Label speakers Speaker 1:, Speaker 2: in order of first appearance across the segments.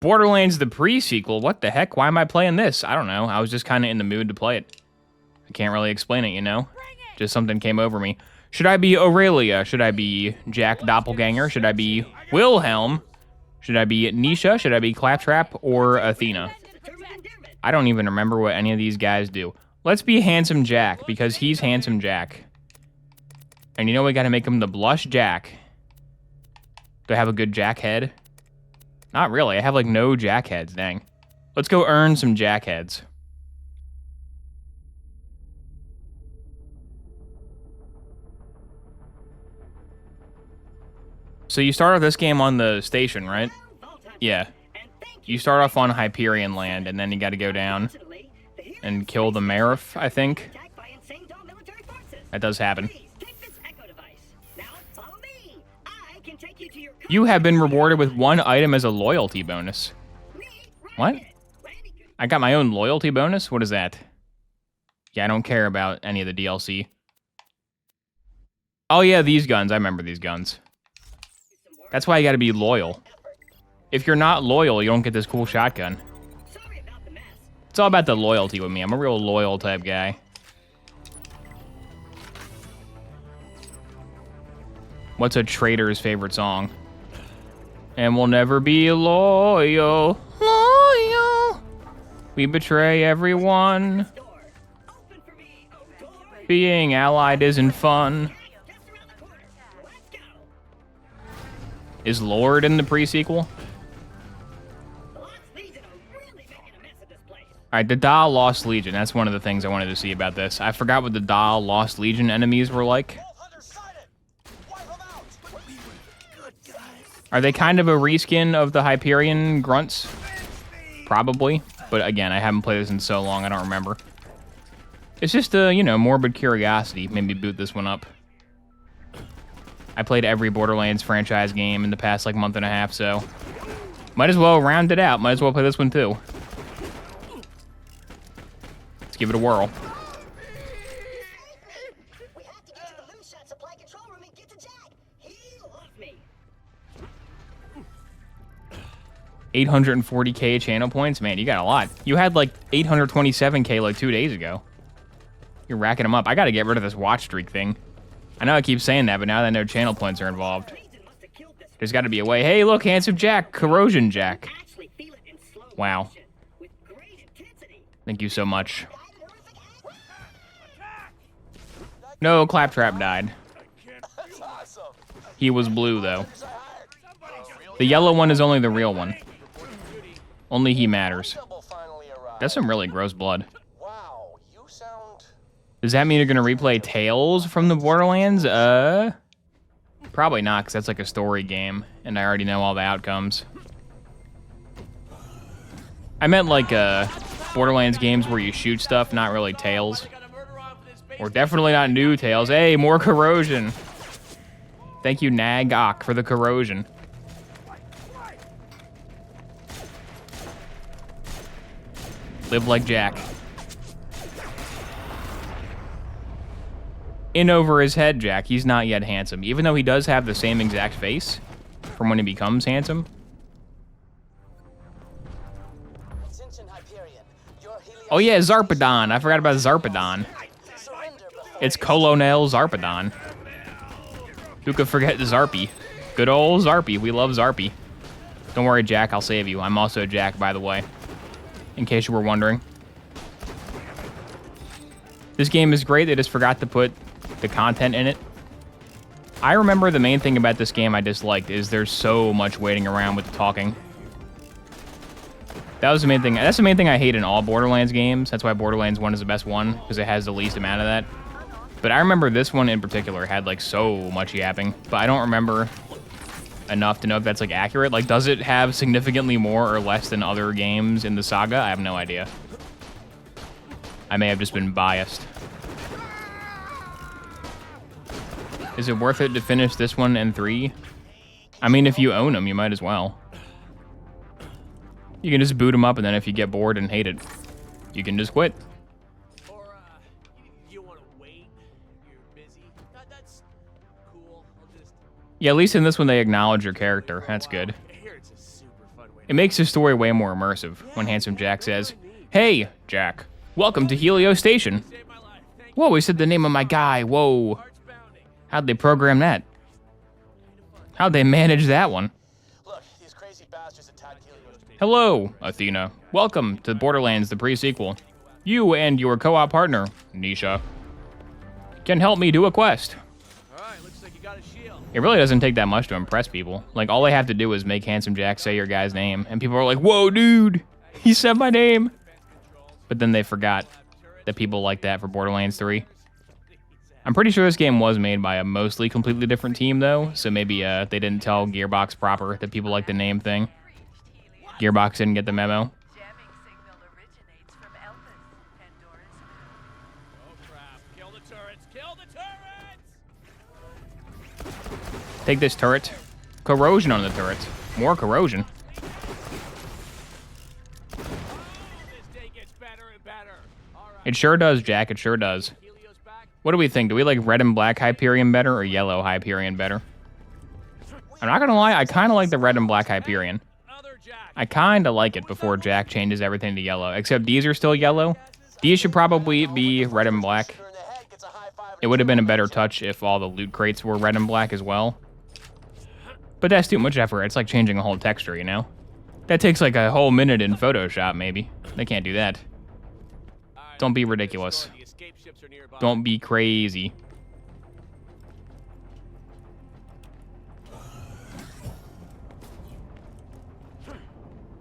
Speaker 1: Borderlands the pre-sequel. What the heck? Why am I playing this? I don't know. I was just kind of in the mood to play it. I can't really explain it, you know? Just something came over me. Should I be Aurelia? Should I be Jack Doppelganger? Should I be Wilhelm? Should I be Nisha? Should I be Claptrap or Athena? I don't even remember what any of these guys do. Let's be Handsome Jack, because he's Handsome Jack. And you know we gotta make him the Blush Jack. Do I have a good Jack head? Not really. I have like no Jack heads, dang. Let's go earn some Jack heads. So you start off this game on the station, right? Yeah. You start off on Hyperion Land, and then you gotta go down and kill the Marif, I think. That does happen. You have been rewarded with 1 item as a loyalty bonus. What? I got my own loyalty bonus? What is that? Yeah, I don't care about any of the DLC. Oh yeah, these guns. I remember these guns. That's why you gotta be loyal. If you're not loyal, you don't get this cool shotgun. It's all about the loyalty with me. I'm a real loyal type guy. What's a traitor's favorite song? And we'll never be loyal, loyal. We betray everyone. Being allied isn't fun. Is Lord in the pre-sequel? Alright, the Da Lost Legion. That's one of the things I wanted to see about this. I forgot what the Da Lost Legion enemies were like. Are they kind of a reskin of the Hyperion grunts? Probably. But again, I haven't played this in so long, I don't remember. It's just a, you know, morbid curiosity. Made me boot this one up. I played every Borderlands franchise game in the past, like, month and a half, so... Might as well round it out. Might as well play this one, too. Let's give it a whirl. 840k channel points? Man, you got a lot. You had like 827k like 2 days ago. You're racking them up. I gotta get rid of this watch streak thing. I know I keep saying that, but now that I know channel points are involved, there's gotta be a way. Hey, look, Handsome Jack, Corrosion Jack. Wow. Thank you so much. No, Claptrap died. He was blue, though. The yellow one is only the real one. Only he matters. That's some really gross blood. Does that mean you're gonna replay Tales from the Borderlands? Probably not, because that's like a story game, and I already know all the outcomes. I meant like Borderlands games where you shoot stuff, not really Tales. Or definitely not new Tales. Hey, more corrosion. Thank you, Nagok, for the corrosion. Live like Jack. In over his head, Jack. He's not yet handsome. Even though he does have the same exact face from when he becomes handsome. Oh yeah, Zarpedon. I forgot about Zarpedon. It's Colonel Zarpedon. Who could forget Zarpy? Good old Zarpy. We love Zarpy. Don't worry, Jack. I'll save you. I'm also Jack, by the way. In case you were wondering. This game is great. They just forgot to put the content in it. I remember the main thing about this game I disliked is there's so much waiting around with the talking. That was the main thing. That's the main thing I hate in all Borderlands games. That's why Borderlands 1 is the best one, because it has the least amount of that. But I remember this one in particular had like so much yapping, but I don't remember enough to know if that's like accurate. Like, does it have significantly more or less than other games in the saga? I have no idea. I may have just been biased. Is it worth it to finish this one and 3? I mean, if you own them, you might as well. You can just boot them up, and then if you get bored and hate it, you can just quit.
Speaker 2: Or, you want to wait? You're busy. That's cool. I'll just...
Speaker 1: Yeah, at least in this one they acknowledge your character. That's good. It makes the story way more immersive when Handsome Jack says, "Hey, Jack, welcome to Helio Station." Whoa, he said the name of my guy. Whoa. How'd they program that? How'd they manage that one?
Speaker 2: Look, these crazy bastards attacked Helio's station.
Speaker 1: Hello, Athena. Welcome to Borderlands, the pre-sequel. You and your co-op partner, Nisha, can help me do a quest.
Speaker 2: Alright, looks like you got a shield.
Speaker 1: It really doesn't take that much to impress people. Like, all they have to do is make Handsome Jack say your guy's name, and people are like, whoa, dude, he said my name. But then they forgot that people like that for Borderlands 3. I'm pretty sure this game was made by a mostly completely different team, though, so maybe they didn't tell Gearbox proper that people like the name thing. Gearbox didn't get the memo.
Speaker 3: Jamming signal originates from Elpis, Pandora's moon.
Speaker 2: Oh crap, kill the turrets, kill the turrets!
Speaker 1: Take this turret. Corrosion on the turret. More corrosion.
Speaker 2: Oh, this day gets better and better. Alright,
Speaker 1: It sure does, Jack, it sure does.
Speaker 2: Helio's back.
Speaker 1: What do we think? Do we like red and black Hyperion better or yellow Hyperion better? I'm not gonna lie, I kind of like the red and black Hyperion.
Speaker 2: Other Jack.
Speaker 1: I kind of like it before Jack changes everything to yellow, except these are still yellow. These should probably be red and black.
Speaker 2: In the head gets a high five.
Speaker 1: It would have been a better touch if all the loot crates were red and black as well. But that's too much effort. It's like changing a whole texture, you know? That takes like a whole minute in Photoshop, maybe. They can't do that.
Speaker 2: Alright,
Speaker 1: Don't be
Speaker 2: let's
Speaker 1: ridiculous.
Speaker 2: go. The escape ships are nearby.
Speaker 1: Don't be crazy.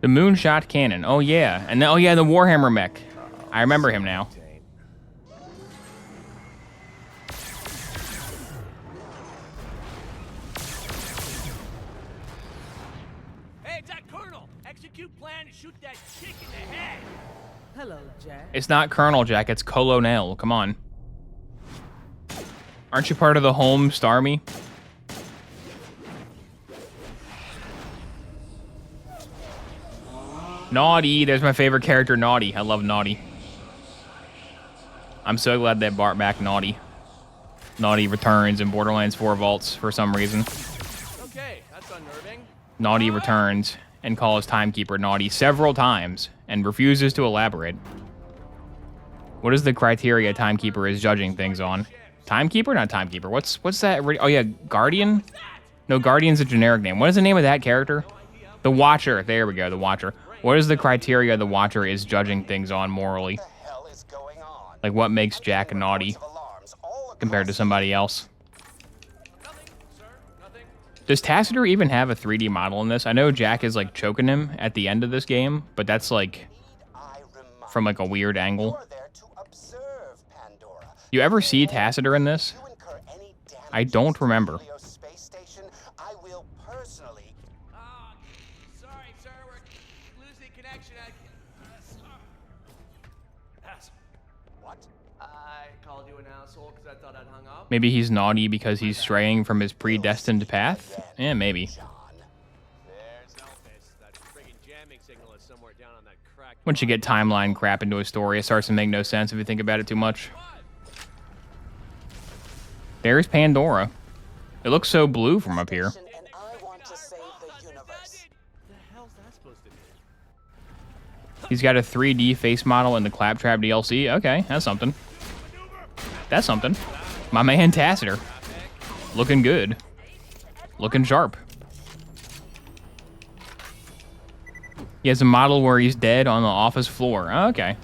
Speaker 1: The Moonshot Cannon. Oh, yeah. And oh, yeah, the Warhammer mech. I remember him now.
Speaker 2: Hey, it's that Colonel. Execute plan to shoot that chick in the head.
Speaker 4: Hello, Jack.
Speaker 1: It's not Colonel Jack, it's Colonel. Come on. Aren't you part of the Home Starmy? Naughty. There's my favorite character, Naughty. I love Naughty. I'm so glad they brought back Naughty. Naughty returns in Borderlands 4 vaults for some reason.
Speaker 2: Okay, that's unnerving.
Speaker 1: Naughty returns and calls Timekeeper Naughty several times and refuses to elaborate. What is the criteria Timekeeper is judging things on? Timekeeper? Not Timekeeper. What's that? Oh, yeah, Guardian? No, Guardian's a generic name. What is the name of that character? The Watcher. There we go, the Watcher. What is the criteria the Watcher is judging things on morally?
Speaker 5: What the hell is going on?
Speaker 1: Like, what makes Jack naughty
Speaker 5: Alarms all
Speaker 1: compared to
Speaker 5: across
Speaker 1: somebody else?
Speaker 2: Nothing, sir. Nothing.
Speaker 1: Does Tacitor even have a 3D model in this? I know Jack is, like, choking him at the end of this game, but that's, like,
Speaker 5: I remind
Speaker 1: from, like, a weird angle.
Speaker 5: You're there to observe Pandora.
Speaker 1: You ever see Tacitor in this?
Speaker 5: You incur any damages
Speaker 1: I don't
Speaker 5: to
Speaker 1: remember.
Speaker 5: Helio's space station, I will personally.
Speaker 2: Sorry, sir. We're losing connection.
Speaker 5: What?
Speaker 2: I called you an asshole because I thought I'd hung up.
Speaker 1: Maybe he's naughty because he's straying from his predestined path? Yeah, maybe.
Speaker 5: John.
Speaker 2: There's Elpis. That friggin' jamming signal is somewhere down on that crack.
Speaker 1: Once you get timeline crap into a story, it starts to make no sense if you think about it too much. There's Pandora. It looks so blue from up here.
Speaker 5: And I want to save the universe.
Speaker 2: The hell's that supposed to be?
Speaker 1: He's got a 3D face model in the Claptrap DLC. Okay, that's something. That's something. My man Tacitor. Looking good. Looking sharp. He has a model where he's dead on the office floor. Okay.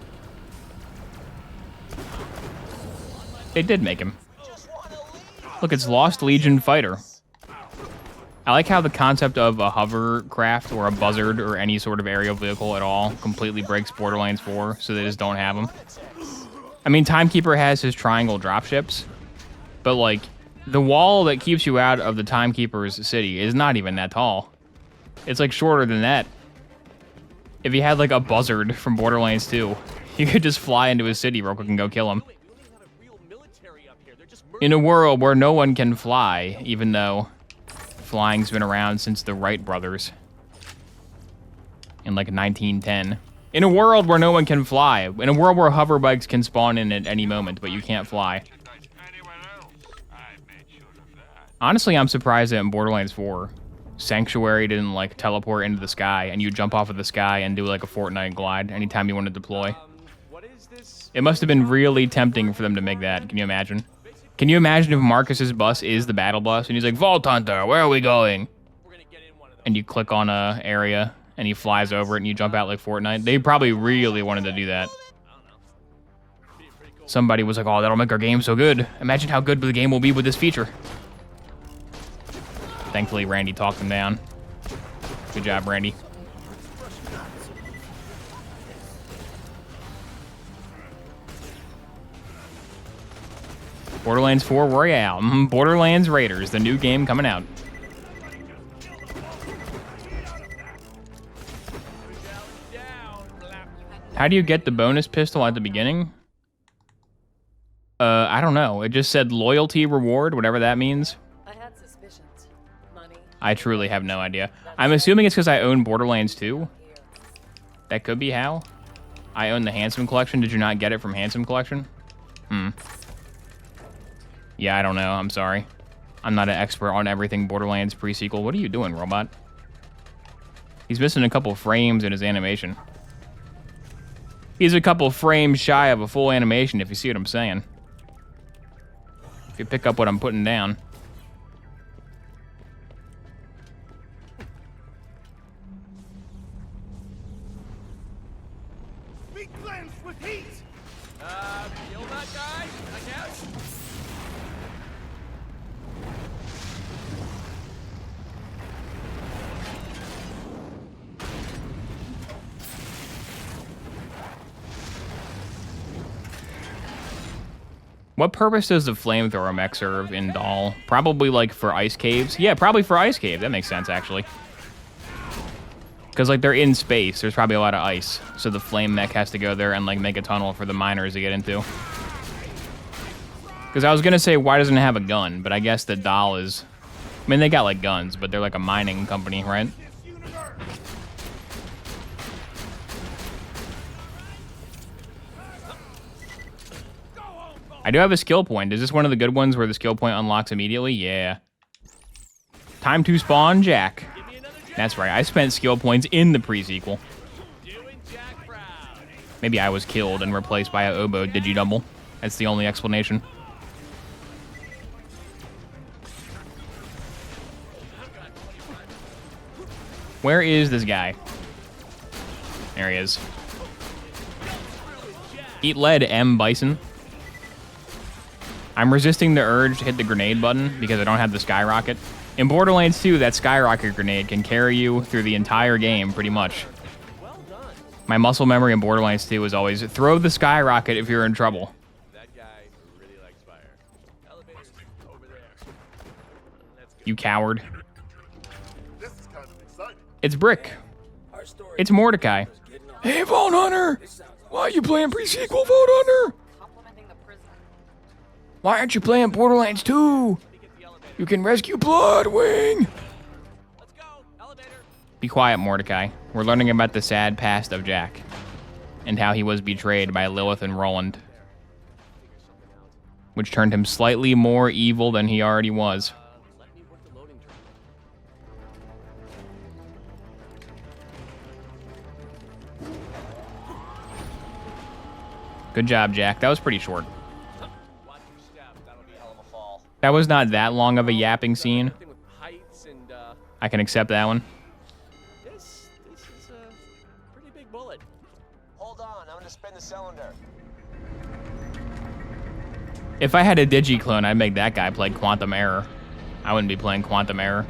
Speaker 1: They did make him. Look, it's Lost Legion Fighter. I like how the concept of a hovercraft or a buzzard or any sort of aerial vehicle at all completely breaks Borderlands 4, so they just don't have them. I mean, Timekeeper has his triangle dropships, but like, the wall that keeps you out of the Timekeeper's city is not even that tall. It's like shorter than that. If you had like a buzzard from Borderlands 2, you could just fly into his city real quick and go kill him.
Speaker 2: Wait, we don't even have a real military up here. They're just
Speaker 1: In a world where no one can fly, even though flying's been around since the Wright brothers in like 1910. In a world where no one can fly, in a world where hover bikes can spawn in at any moment, but you can't fly. Honestly, I'm surprised that in Borderlands 4, Sanctuary didn't like teleport into the sky, and you jump off of the sky and do like a Fortnite glide anytime you want to deploy.
Speaker 2: What is this?
Speaker 1: It must have been really tempting for them to make that. Can you imagine? Can you imagine if Marcus's bus is the battle bus, and he's like, Vault Hunter, where are we going?
Speaker 2: We're gonna get in one of those.
Speaker 1: And you click on a area, and he flies over it, and you jump out like Fortnite. They probably really wanted to do that.
Speaker 2: I don't know. Pretty cool.
Speaker 1: Somebody was like, oh, that'll make our game so good. Imagine how good the game will be with this feature. Thankfully, Randy talked him down. Good job, Randy. Borderlands 4 Royale. Borderlands Raiders, the new game coming out. How do you get the bonus pistol at the beginning? I don't know. It just said loyalty reward, whatever that means.
Speaker 3: I had suspicions. Money.
Speaker 1: I truly have no idea. I'm assuming it's because I own Borderlands 2. That could be how. I own the Handsome Collection. Did you not get it from Handsome Collection? Yeah, I don't know. I'm sorry. I'm not an expert on everything Borderlands pre-sequel. What are you doing, robot? He's missing a couple frames in his animation. He's a couple frames shy of a full animation, if you see what I'm saying. If you pick up what I'm putting down.
Speaker 2: Be cleansed with heat. Kill that guy, I guess.
Speaker 1: What purpose does the flamethrower mech serve in Doll? Probably like for ice caves. Yeah, probably for ice cave. That makes sense, actually. Because like they're in space, there's probably a lot of ice. So the flame mech has to go there and like make a tunnel for the miners to get into. Because I was going to say, why doesn't it have a gun? But I guess the Doll is... I mean, they got like guns, but they're like a mining company, right? I do have a skill point. Is this one of the good ones where the skill point unlocks immediately? Yeah. Time to spawn Jack. That's right. I spent skill points in the pre-sequel.
Speaker 2: Doing Jack proud.
Speaker 1: Maybe I was killed and replaced by a oboe digi-double. That's the only explanation. Where is this guy? There he is. Eat lead, M. Bison. I'm resisting the urge to hit the grenade button because I don't have the skyrocket. In Borderlands 2, that skyrocket grenade can carry you through the entire game, pretty much.
Speaker 2: Well done.
Speaker 1: My muscle memory in Borderlands 2 is always, throw the skyrocket if you're in trouble.
Speaker 2: That guy really likes fire. Elevator's over there. Let's go.
Speaker 1: You coward.
Speaker 4: This is kind of exciting.
Speaker 1: It's Brick. It's Mordecai. Hey, Vault Hunter! Why are you playing pre-sequel, Vault Hunter?
Speaker 3: Complimenting the prisoner.
Speaker 1: Why aren't you playing Borderlands 2? You can rescue Bloodwing!
Speaker 2: Let's go. Elevator.
Speaker 1: Be quiet, Mordecai. We're learning about the sad past of Jack. And how he was betrayed by Lilith and Roland. Which turned him slightly more evil than he already was.
Speaker 2: Let me work the loading terminal.
Speaker 1: Good job, Jack. That was pretty short.
Speaker 2: Watch your step. That'll be a hell of a fall.
Speaker 1: That was not that long of a yapping scene.
Speaker 2: Thing with heights and
Speaker 1: I can accept that one.
Speaker 2: this is a pretty big bullet.
Speaker 5: Hold on, I'm gonna spin the cylinder.
Speaker 1: If I had a Digi-clone, I'd make that guy play Quantum Error. I wouldn't be playing Quantum Error.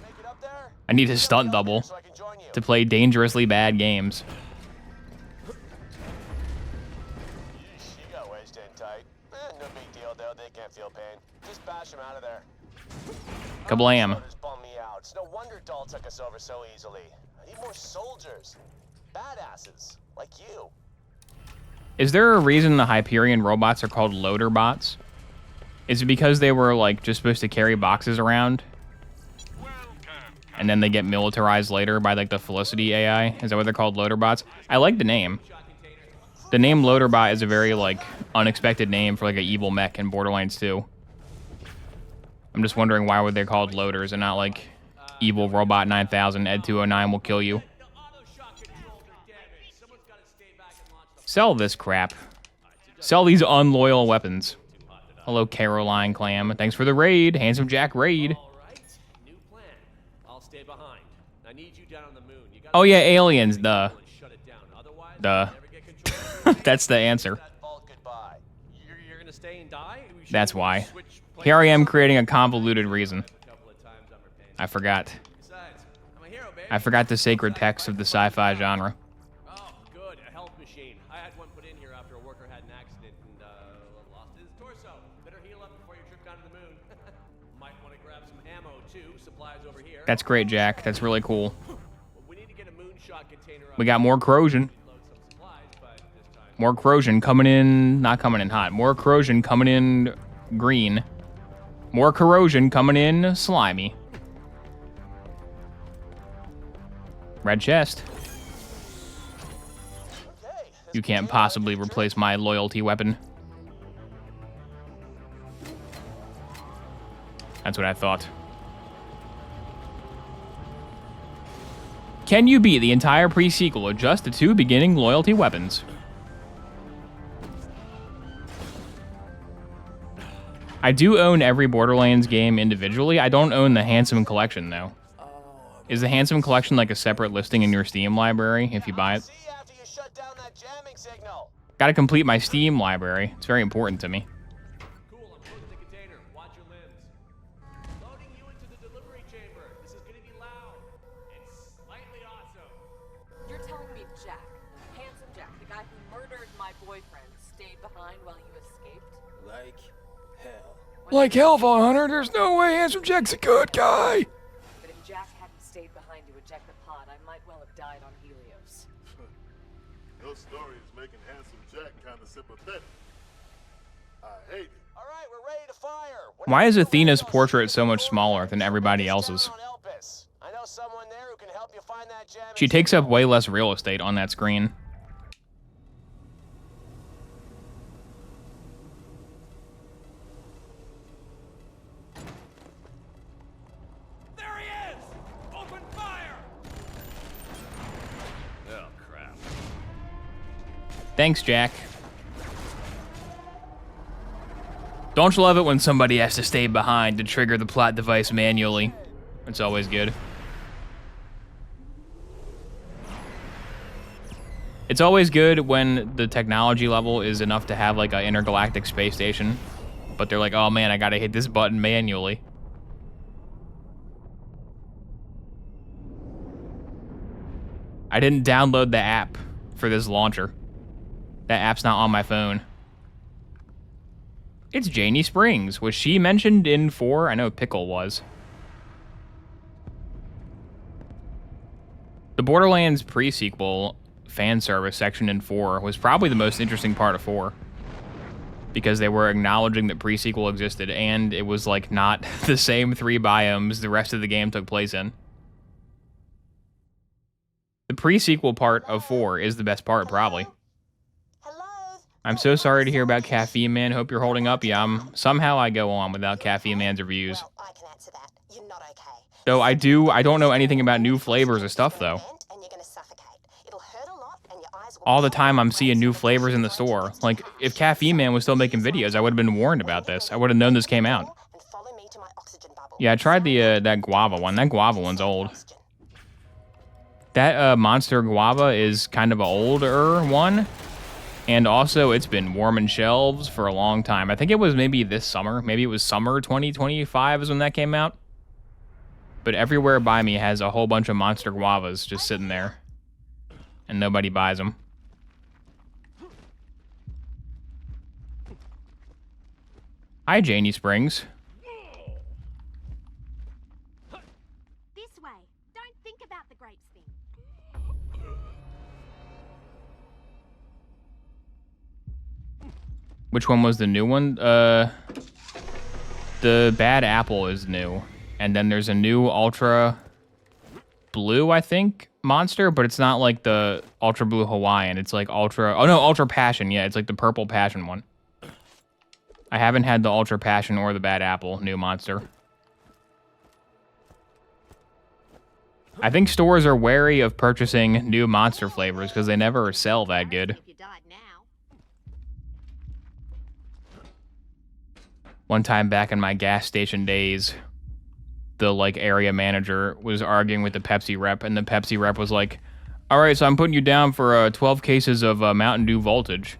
Speaker 5: Make it up there?
Speaker 1: I need a stunt double
Speaker 5: So I can join you.
Speaker 1: to play dangerously bad games.
Speaker 5: You got wedged in tight. No big deal though, they can't feel pain. Just bash them out of there.
Speaker 1: Kablam.
Speaker 5: Soldiers bum me out. It's no wonder Dahl took us over so easily. I need more soldiers. Badasses. Like you.
Speaker 1: Is there a reason the Hyperion robots are called loader bots? Is it because they were like just supposed to carry boxes around? And then they get militarized later by like the Felicity AI? Is that what they're called, loader bots? I like the name. The name loader bot is a very like unexpected name for like an evil mech in Borderlands 2. I'm just wondering why were they called loaders and not like evil robot 9000 Ed 209 will kill you. Sell this crap. Sell these unloyal weapons. Hello, Caroline Clam. Thanks for the raid. Handsome Jack raid.
Speaker 2: New plan. I'll stay behind. I need you down on the moon. You gotta
Speaker 1: Oh, yeah, aliens. Duh.
Speaker 2: shut it down. Otherwise,
Speaker 1: Duh.
Speaker 2: never get control.
Speaker 1: That's the answer.
Speaker 5: That vault goodbye.
Speaker 2: You're gonna stay and die? We should
Speaker 1: That's why.
Speaker 2: switch
Speaker 1: Here I am
Speaker 2: places.
Speaker 1: creating a convoluted reason.
Speaker 2: A couple of times on repaint.
Speaker 1: I forgot.
Speaker 2: Besides, I'm a hero, babe.
Speaker 1: I forgot the sacred text of the sci-fi genre.
Speaker 2: Oh, good. A health machine. I had one put in here after a worker had an accident and lost his torso. Better heal up before your trip down to the moon. Might want to grab some ammo too. Supplies over here.
Speaker 1: That's great, Jack. That's really cool.
Speaker 2: We need to get a moonshot container.
Speaker 1: We got more corrosion.
Speaker 2: Load some supplies, but this time.
Speaker 1: More corrosion coming in, not coming in hot. More corrosion coming in green. More corrosion coming in slimy. Red chest.
Speaker 5: Okay. this
Speaker 1: You can't
Speaker 5: container
Speaker 1: possibly
Speaker 5: picture.
Speaker 1: replace my loyalty weapon. That's what I thought. Can you beat the entire pre-sequel with just the 2 beginning loyalty weapons? I do own every Borderlands game individually. I don't own the Handsome Collection, though. Is the Handsome Collection like a separate listing in your Steam library if you buy it?
Speaker 5: See you after you shut down that jamming signal.
Speaker 1: Gotta complete my Steam library. It's very important to me.
Speaker 2: Cool, I'm closing the container. Watch your limbs. Loading you into the delivery chamber. This is gonna be loud and slightly awesome.
Speaker 3: You're telling me Jack, handsome Jack, the guy who murdered my boyfriend, stayed behind while you escaped?
Speaker 6: Like hell.
Speaker 1: Like hell, Von Hunter, there's no way Handsome Jack's a good guy.
Speaker 3: But if Jack hadn't stayed behind to eject the pod, I might well have died on Helios.
Speaker 4: Your story is making Handsome Jack kind of sympathetic. I hate it.
Speaker 5: All right, we're ready to fire.
Speaker 1: Why is
Speaker 5: Whenever you're
Speaker 1: Athena's
Speaker 5: ready, I'll
Speaker 1: portrait
Speaker 5: shoot
Speaker 1: so
Speaker 5: you
Speaker 1: much
Speaker 5: forward.
Speaker 1: smaller than everybody
Speaker 5: Focus
Speaker 1: else's?
Speaker 5: down on Elpis. I know someone there who can help you find that jamming
Speaker 1: She takes up
Speaker 5: signal.
Speaker 1: way less real estate on that screen.
Speaker 2: There he is! Open fire! Oh, crap.
Speaker 1: Thanks, Jack. Don't you love it when somebody has to stay behind to trigger the plot device manually? It's always good. It's always good when the technology level is enough to have like an intergalactic space station, but they're like, oh man, I gotta hit this button manually. I didn't download the app for this launcher. That app's not on my phone. It's Janie Springs. Was she mentioned in 4? I know Pickle was. The Borderlands pre-sequel fan service section in 4 was probably the most interesting part of 4. Because they were acknowledging that pre-sequel existed, and it was like not the same 3 biomes the rest of the game took place in. The pre-sequel part of 4 is the best part, probably.
Speaker 5: Hello?
Speaker 1: I'm so sorry to hear about Caffeine Man. Hope you're holding up. Yeah, somehow I go on without Caffeine Man's reviews.
Speaker 7: Well, I can answer that. You're not okay.
Speaker 1: Though I don't know anything about new flavors of stuff, though.
Speaker 7: And you're gonna suffocate. It'll hurt a lot, and your eyes will
Speaker 1: All the time I'm seeing new flavors in the store. Like, if Caffeine Man was still making videos, I would have been warned about this. I would have known this came out.
Speaker 7: And follow me to my oxygen bubble.
Speaker 1: Yeah, I tried the that guava one. That guava one's old. That monster guava is kind of an older one. And also, it's been warming shelves for a long time. I think it was maybe this summer. Maybe it was summer 2025 is when that came out. But everywhere by me has a whole bunch of monster guavas just sitting there. And nobody buys them. Hi, Janie Springs.
Speaker 8: This way. Don't think about the grapes thing.
Speaker 1: Which one was the new one? The bad apple is new. And then there's a new ultra blue, I think, monster, but it's not like the ultra blue Hawaiian. It's like ultra passion. Yeah, it's like the purple passion one. I haven't had the ultra passion or the bad apple new monster. I think stores are wary of purchasing new monster flavors because they never sell that good.
Speaker 8: If you died now.
Speaker 1: One time back in my gas station days, the like area manager was arguing with the Pepsi rep, and the Pepsi rep was like, "All right, so I'm putting you down for 12 cases of Mountain Dew Voltage."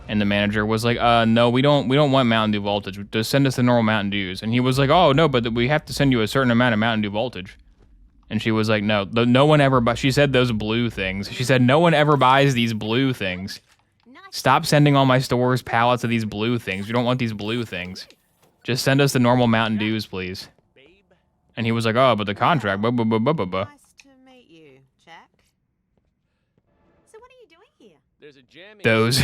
Speaker 1: And the manager was like, "No, we don't want Mountain Dew Voltage. Just send us the normal Mountain Dews." And he was like, "Oh no, but we have to send you a certain amount of Mountain Dew Voltage." And she was like, "No, no one ever buys." She said those blue things. She said, "No one ever buys these blue things. Stop sending all my stores pallets of these blue things. We don't want these blue things. Just send us the normal Mountain Dews, please." And he was like, "Oh, but the contract, blah, blah, blah, blah, blah, blah."
Speaker 9: Nice to meet you, Jack.
Speaker 8: So what are you doing here?
Speaker 2: There's a jamming
Speaker 1: Those ...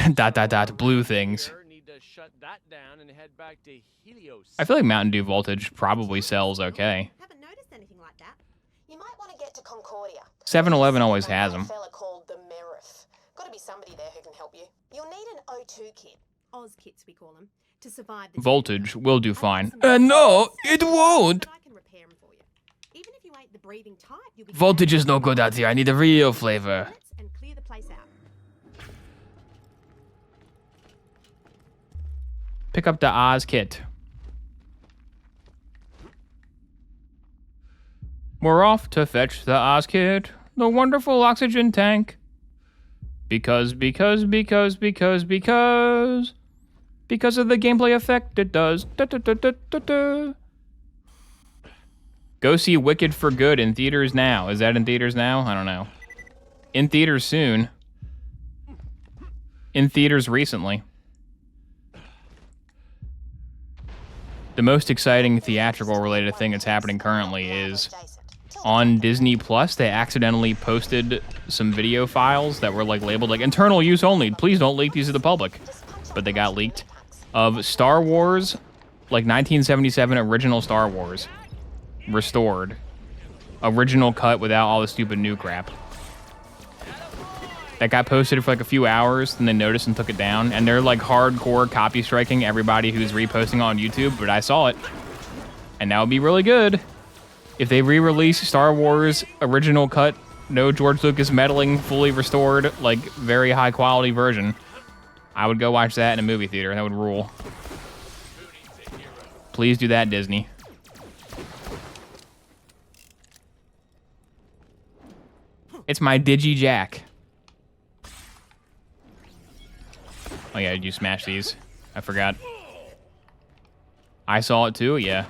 Speaker 1: blue things.
Speaker 2: Need to shut that down and head back to Helios.
Speaker 1: I feel like Mountain Dew Voltage probably sells okay.
Speaker 8: Haven't noticed anything like that.
Speaker 7: You might want to get to Concordia.
Speaker 1: 7-Eleven always has them.
Speaker 7: A fella called the Merif. Got to be somebody there who can help you. You'll need an O2 kit.
Speaker 8: Oz kits, we call them, to survive the
Speaker 1: Voltage will do fine.
Speaker 8: No,
Speaker 1: it won't.
Speaker 8: I can repair 'em for you. Even if you ain't the breathing type, you'll be
Speaker 1: Voltage is no good out here. I need a real flavor.
Speaker 8: and clear the place out.
Speaker 1: Pick up the Oz kit. We're off to fetch the Oz kit, the wonderful oxygen tank. Because of the gameplay effect it does. Go see Wicked for Good in theaters now. Is that in theaters now? I don't know. In theaters soon. In theaters recently. The most exciting theatrical related thing that's happening currently is on Disney Plus, they accidentally posted some video files that were like labeled like internal use only. Please don't leak these to the public. But they got leaked. Of Star Wars, like 1977 original Star Wars. Restored. Original cut without all the stupid new crap. That got posted for like a few hours, and they noticed and took it down. And they're like hardcore copy striking everybody who's reposting on YouTube, but I saw it. And that would be really good. If they re-release Star Wars original cut, no George Lucas meddling, fully restored, like very high quality version, I would go watch that in a movie theater. That would rule. Please do that, Disney. It's my Digi-Jack. Oh yeah, did you smash these? I forgot. I saw it too, yeah.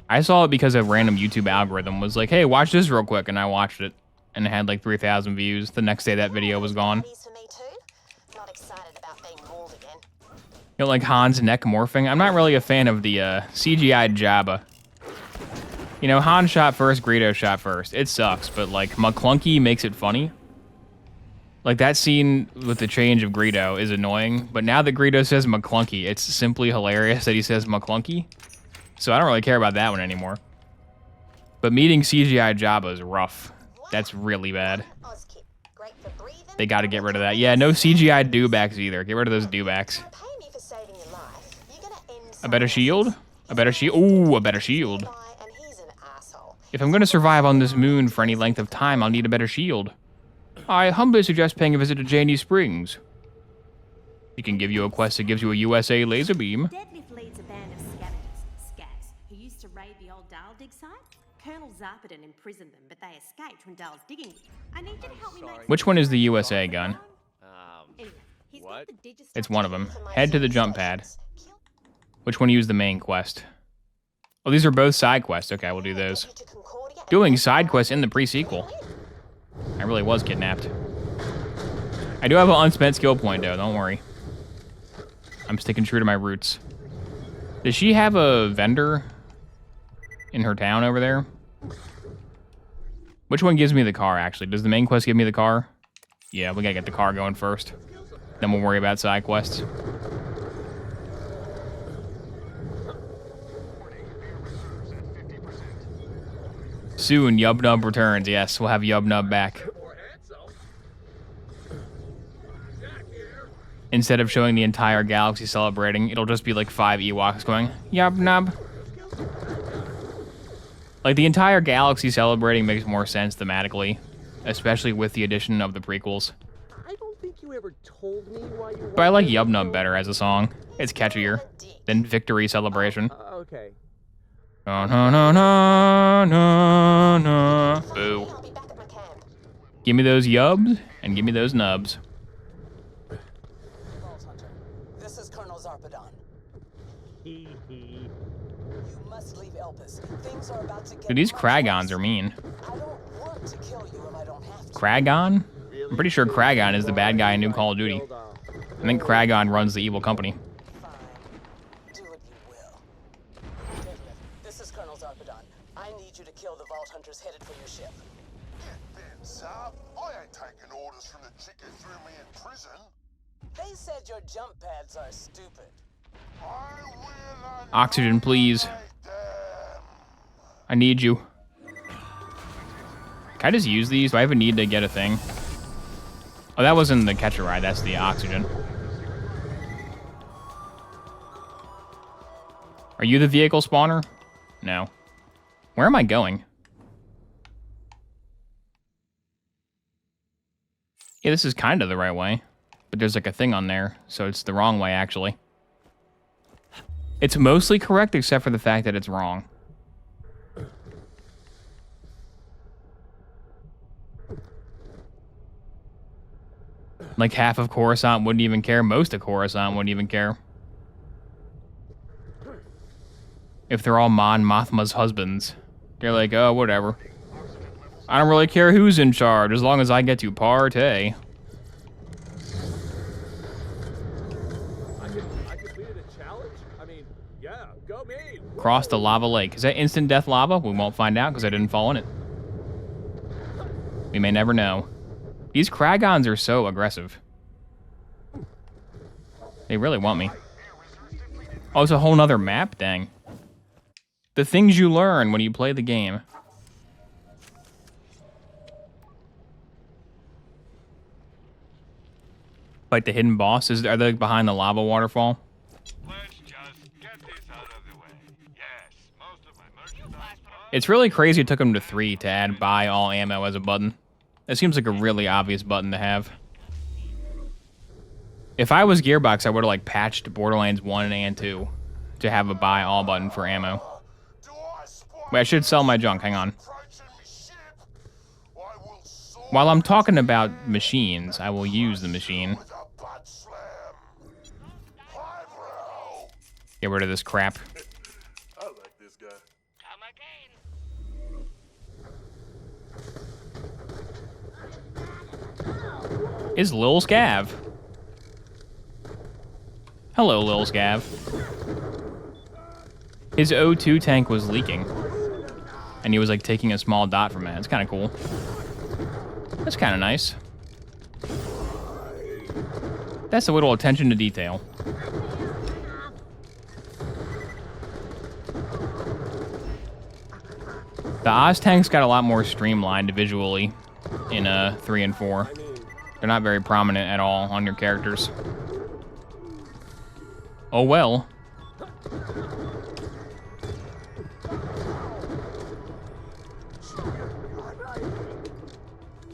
Speaker 1: I saw it because a random YouTube algorithm was like, "Hey, watch this real quick," and I watched it. And it had like 3,000 views. The next day that video was gone.
Speaker 7: Not excited about being mauled again.
Speaker 1: You know, like Han's neck morphing? I'm not really a fan of the CGI Jabba. You know, Han shot first, Greedo shot first. It sucks, but like McClunky makes it funny. Like that scene with the change of Greedo is annoying, but now that Greedo says McClunky, it's simply hilarious that he says McClunky. So I don't really care about that one anymore. But meeting CGI Jabba is rough. That's really bad. They gotta get rid of that. Yeah, no CGI dewbacks either. Get rid of those dewbacks. A better shield? A better shield? Ooh, a better shield. If I'm gonna survive on this moon for any length of time, I'll need a better shield. I humbly suggest paying a visit to Janie Springs. He can give you a quest that gives you a USA laser beam.
Speaker 8: Deadlift leads a band of scavs, who used to raid the old Dale dig site. Colonel Zarpedon imprisoned them, but they escaped when Dale's digging. I need you to help me make...
Speaker 1: Which one is the USA gun?
Speaker 8: Anyway, he's got
Speaker 2: What?
Speaker 8: the digital
Speaker 1: It's one of them. Head to the jump pad. Which one used the main quest? Oh, these are both side quests. Okay, we'll do those. Doing side quests in the pre-sequel. I really was kidnapped. I do have an unspent skill point, though. Don't worry. I'm sticking true to my roots. Does she have a vendor in her town over there? Which one gives me the car, actually? Does the main quest give me the car? Yeah, we gotta get the car going first. Then we'll worry about side quests. Soon, Yub-Nub returns. Yes, we'll have Yub-Nub back. Instead of showing the entire galaxy celebrating, it'll just be like 5 Ewoks going, Yub-Nub. Like, the entire galaxy celebrating makes more sense thematically, especially with the addition of the prequels.
Speaker 2: I don't think you ever told me why you
Speaker 1: But I like Yub Nub better as a song. It's catchier than Victory Celebration.
Speaker 2: Okay.
Speaker 1: No, no, no, no, no, no. Boo.
Speaker 7: I'll be back at my camp.
Speaker 1: Give me those yubs and give me those nubs.
Speaker 6: Vault Hunter, this is Colonel Zarpedon. You must leave Elpis. Things are about to get
Speaker 1: Dude, these
Speaker 6: much
Speaker 1: Kragons
Speaker 6: worse.
Speaker 1: are mean.
Speaker 6: I don't want to kill you if I don't have to.
Speaker 1: Kragon? I'm pretty sure Kragon is the bad guy in New Call of Duty. I think Kragon runs the evil company.
Speaker 6: Fine. Do what you will. David, this is Colonel Zarpedon. I need you to kill the Vault Hunters headed for your ship.
Speaker 4: Get bent, Zarp. I ain't taking orders from the chick who threw me in prison.
Speaker 6: They said your jump pads are stupid.
Speaker 4: I will
Speaker 1: Oxygen, please.
Speaker 4: annihilate them.
Speaker 1: I need you. Can I just use these? Do I even need to get a thing? Oh, that wasn't the catcher ride. That's the oxygen. Are you the vehicle spawner? No. Where am I going? Yeah, this is kind of the right way. But there's like a thing on there, so it's the wrong way, actually. It's mostly correct, except for the fact that it's wrong. Like half of Coruscant wouldn't even care. Most of Coruscant wouldn't even care. If they're all Mon Mothma's husbands. They're like, oh, whatever. I don't really care who's in charge, as long as I get to partay.
Speaker 2: I completed a challenge? I mean, yeah, go me.
Speaker 1: Cross the lava lake. Is that instant death lava? We won't find out because I didn't fall in it. We may never know. These Kragons are so aggressive. They really want me. Oh, it's a whole nother map? Dang. The things you learn when you play the game. Like the hidden bosses, are they behind the lava waterfall?
Speaker 10: Let's just get this out of the way. Yes, most of my merchandise.
Speaker 1: It's really crazy it took them to 3 to add buy all ammo as a button. That seems like a really obvious button to have. If I was Gearbox, I would have like patched Borderlands 1 and 2 to have a buy all button for ammo. Wait, I should sell my junk, hang on. While I'm talking about machines, I will use the machine. Get rid of this crap.
Speaker 4: I like this guy.
Speaker 1: Is Lil Scav. Hello, Lil Scav. His O2 tank was leaking. And he was like taking a small dot from it. It's kind of cool. That's kind of nice. That's a little attention to detail. The Oz tanks got a lot more streamlined visually in 3 and 4. They're not very prominent at all on your characters. Oh well.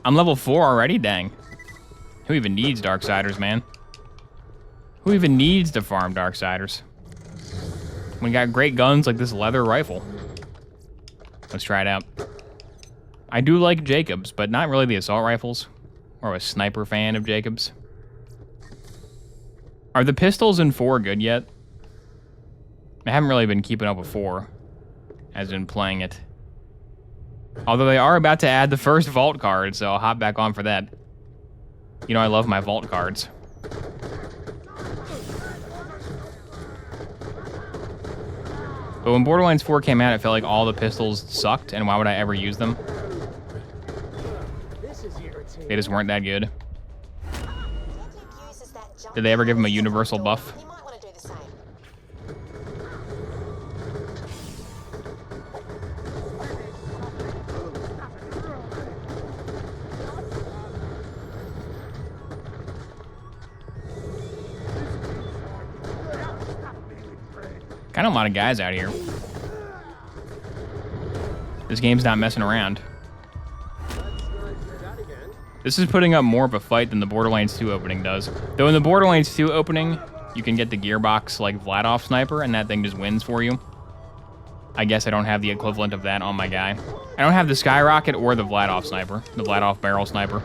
Speaker 1: I'm level 4 already? Dang. Who even needs Darksiders, man? Who even needs to farm Darksiders? We got great guns like this leather rifle. Let's try it out. I do like Jacobs, but not really the assault rifles. Or a sniper fan of Jacobs. Are the pistols in 4 good yet? I haven't really been keeping up with 4, as in playing it. Although they are about to add the first vault card, so I'll hop back on for that. You know I love my vault cards. But when Borderlands 4 came out, it felt like all the pistols sucked, and why would I ever use them? They just weren't that good. Did they ever give him a universal buff?
Speaker 7: You might want to do the same.
Speaker 1: Kind of a lot of guys out here. This game's not messing around. This is putting up more of a fight than the Borderlands 2 opening does. Though in the Borderlands 2 opening, you can get the gearbox like Vladoff sniper, and that thing just wins for you. I guess I don't have the equivalent of that on my guy. I don't have the Skyrocket or the Vladoff sniper, the Vladoff barrel sniper.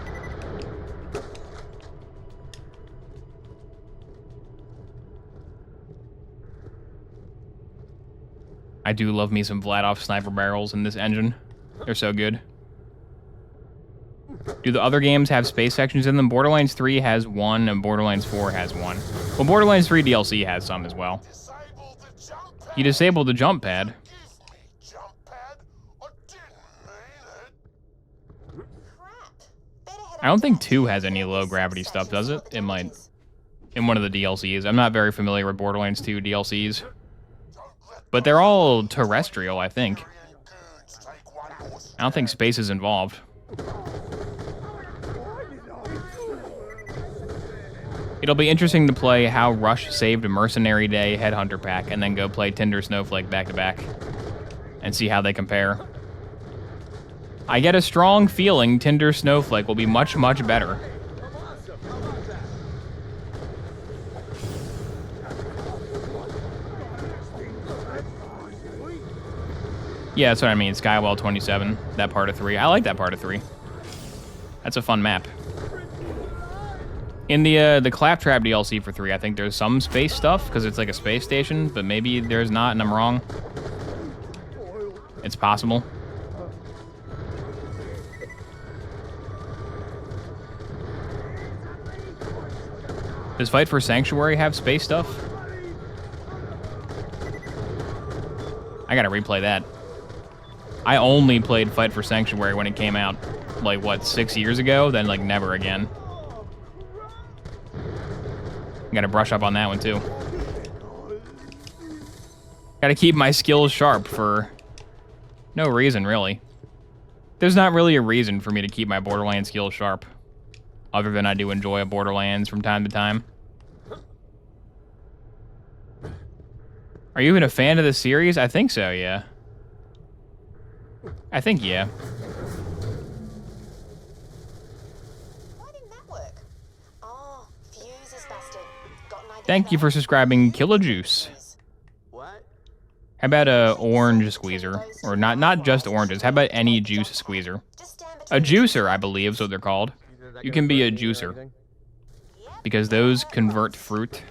Speaker 1: I do love me some Vladoff sniper barrels in this engine. They're so good. Do the other games have space sections in them? Borderlands 3 has one, and Borderlands 4 has one. Well, Borderlands 3 DLC has some as well. He disabled the jump pad. I don't think 2 has any low gravity stuff, does it? It might. In one of the DLCs. I'm not very familiar with Borderlands 2 DLCs. But they're all terrestrial, I think. I don't think space is involved. It'll be interesting to play how Rush saved a Mercenary Day Headhunter pack and then go play Tinder Snowflake back to back and see how they compare. I get a strong feeling Tinder Snowflake will be much, much better. Yeah, that's what I mean. Skywell 27, that part of 3. I like that part of 3. That's a fun map. In the Claptrap DLC for 3, I think there's some space stuff, because it's like a space station, but maybe there's not, and I'm wrong. It's possible. Does Fight for Sanctuary have space stuff? I gotta replay that. I only played Fight for Sanctuary when it came out, like, what, 6 years ago? Then, like, never again. Gotta brush up on that one, too. Gotta keep my skills sharp for no reason, really. There's not really a reason for me to keep my Borderlands skills sharp, other than I do enjoy a Borderlands from time to time. Are you even a fan of the series? I think so, yeah. I think, yeah.
Speaker 7: Why didn't that work? Oh, fuse is busted. Got an idea.
Speaker 1: Thank you for subscribing, Killajuice.
Speaker 2: What?
Speaker 1: How about a orange squeezer? Or not just oranges. How about any juice squeezer? A juicer, I believe, is what they're called. You can be a juicer. Because those convert fruit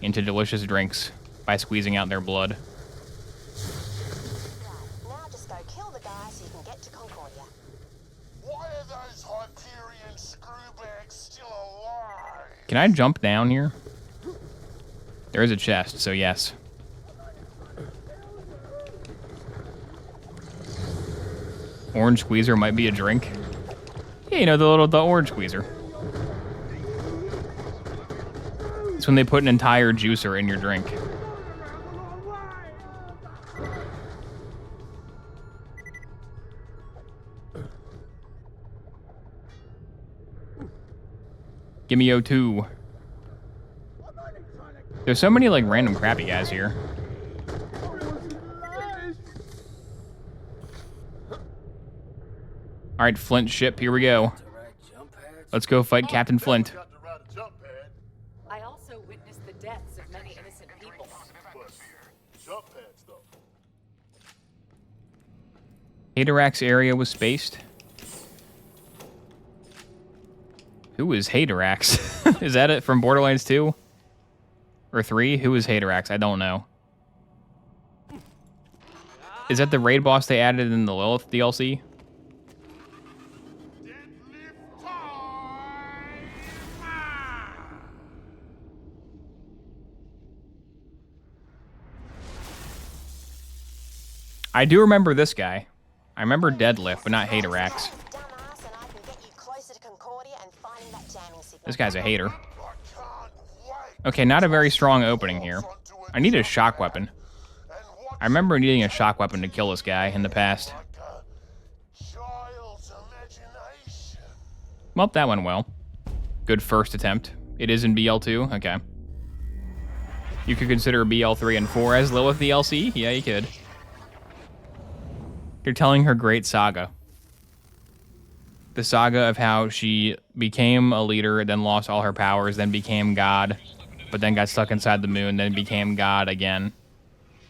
Speaker 1: into delicious drinks by squeezing out their blood.
Speaker 7: Now just go kill the guy so you can get to Concordia.
Speaker 10: Why are those Hyperion screwbags still alive?
Speaker 1: Can I jump down here? There is a chest, so yes. Orange squeezer might be a drink. Yeah, you know, the orange squeezer. It's when they put an entire juicer in your drink. Give me O2. There's so many, like, random crappy guys here. Alright, Flint ship, here we go. Let's go fight Captain Flint.
Speaker 3: I also witnessed the deaths of many innocent people.
Speaker 4: Jump pads, though.
Speaker 1: Hadorax area was spaced. Who is Hadorax? Is that it from Borderlands 2? Or 3? Who is Hadorax? I don't know. Is that the raid boss they added in the Lilith DLC? I do remember this guy. I remember Deadlift, but not Hadorax. This guy's a hater. Okay, not a very strong opening here. I need a shock weapon. I remember needing a shock weapon to kill this guy in the past. Well, that went well. Good first attempt. It is in BL2? Okay. You could consider BL3 and 4 as Lilith DLC? Yeah, you could. They're telling her great saga. The saga of how she became a leader, then lost all her powers, then became God, but then got stuck inside the moon, then became God again.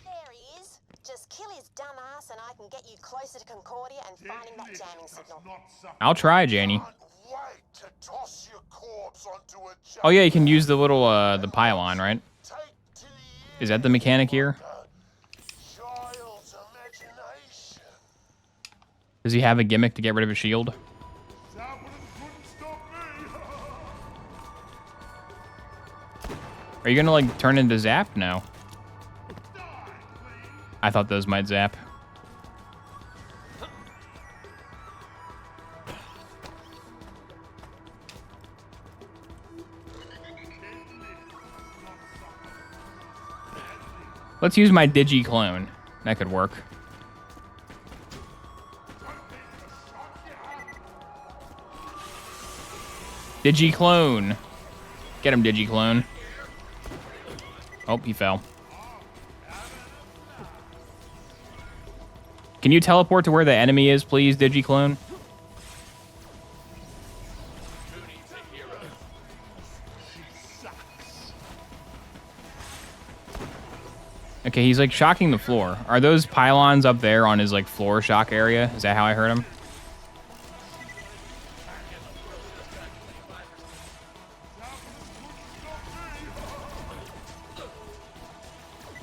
Speaker 7: There he is. Just kill his dumb ass and I can get you closer to Concordia and finding that jamming signal.
Speaker 1: I'll try, Janie.
Speaker 4: Wait to toss your corpse onto a
Speaker 1: Oh yeah, you can use the little, the pylon, right?
Speaker 4: take to the
Speaker 1: Is that the mechanic here?
Speaker 4: child's imagination.
Speaker 1: Does he have a gimmick to get rid of his shield?
Speaker 4: Zappin' couldn't stop me.
Speaker 1: Are you gonna, like, turn into Zap? No. I thought those might zap. Let's use my Digi-clone. That could work. Digi-clone. Get him, Digi-clone. Oh, he fell. Can you teleport to where the enemy is, please, Digi-clone? Okay, he's like shocking the floor. Are those pylons up there on his like floor shock area? Is that how I heard him?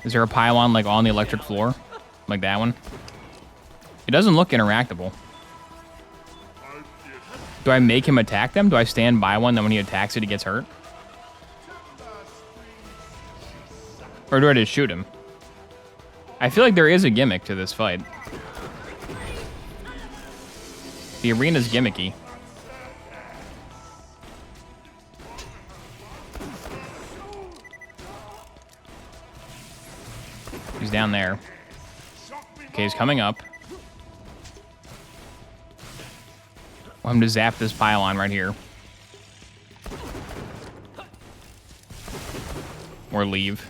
Speaker 1: Is there a pylon like on the electric floor? Like that one? It doesn't look interactable. Do I make him attack them? Do I stand by one, then when he attacks it, he gets hurt? Or do I just shoot him? I feel like there is a gimmick to this fight. The arena's gimmicky. He's down there. Okay, he's coming up. I want him to zap this pylon right here. Or leave.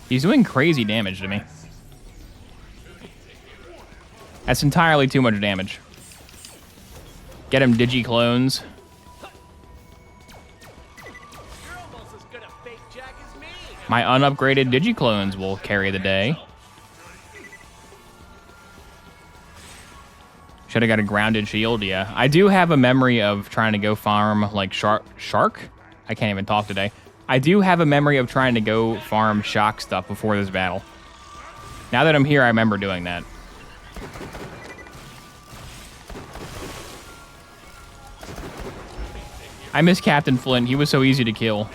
Speaker 1: He's doing crazy damage to me. That's entirely too much damage. Get him, Digi-clones. My unupgraded Digi-clones will carry the day. Should have got a grounded shield, yeah. I do have a memory of trying to go farm, like, shark? I can't even talk today. I do have a memory of trying to go farm shock stuff before this battle. Now that I'm here, I remember doing that. I miss Captain Flint. He was so easy to kill.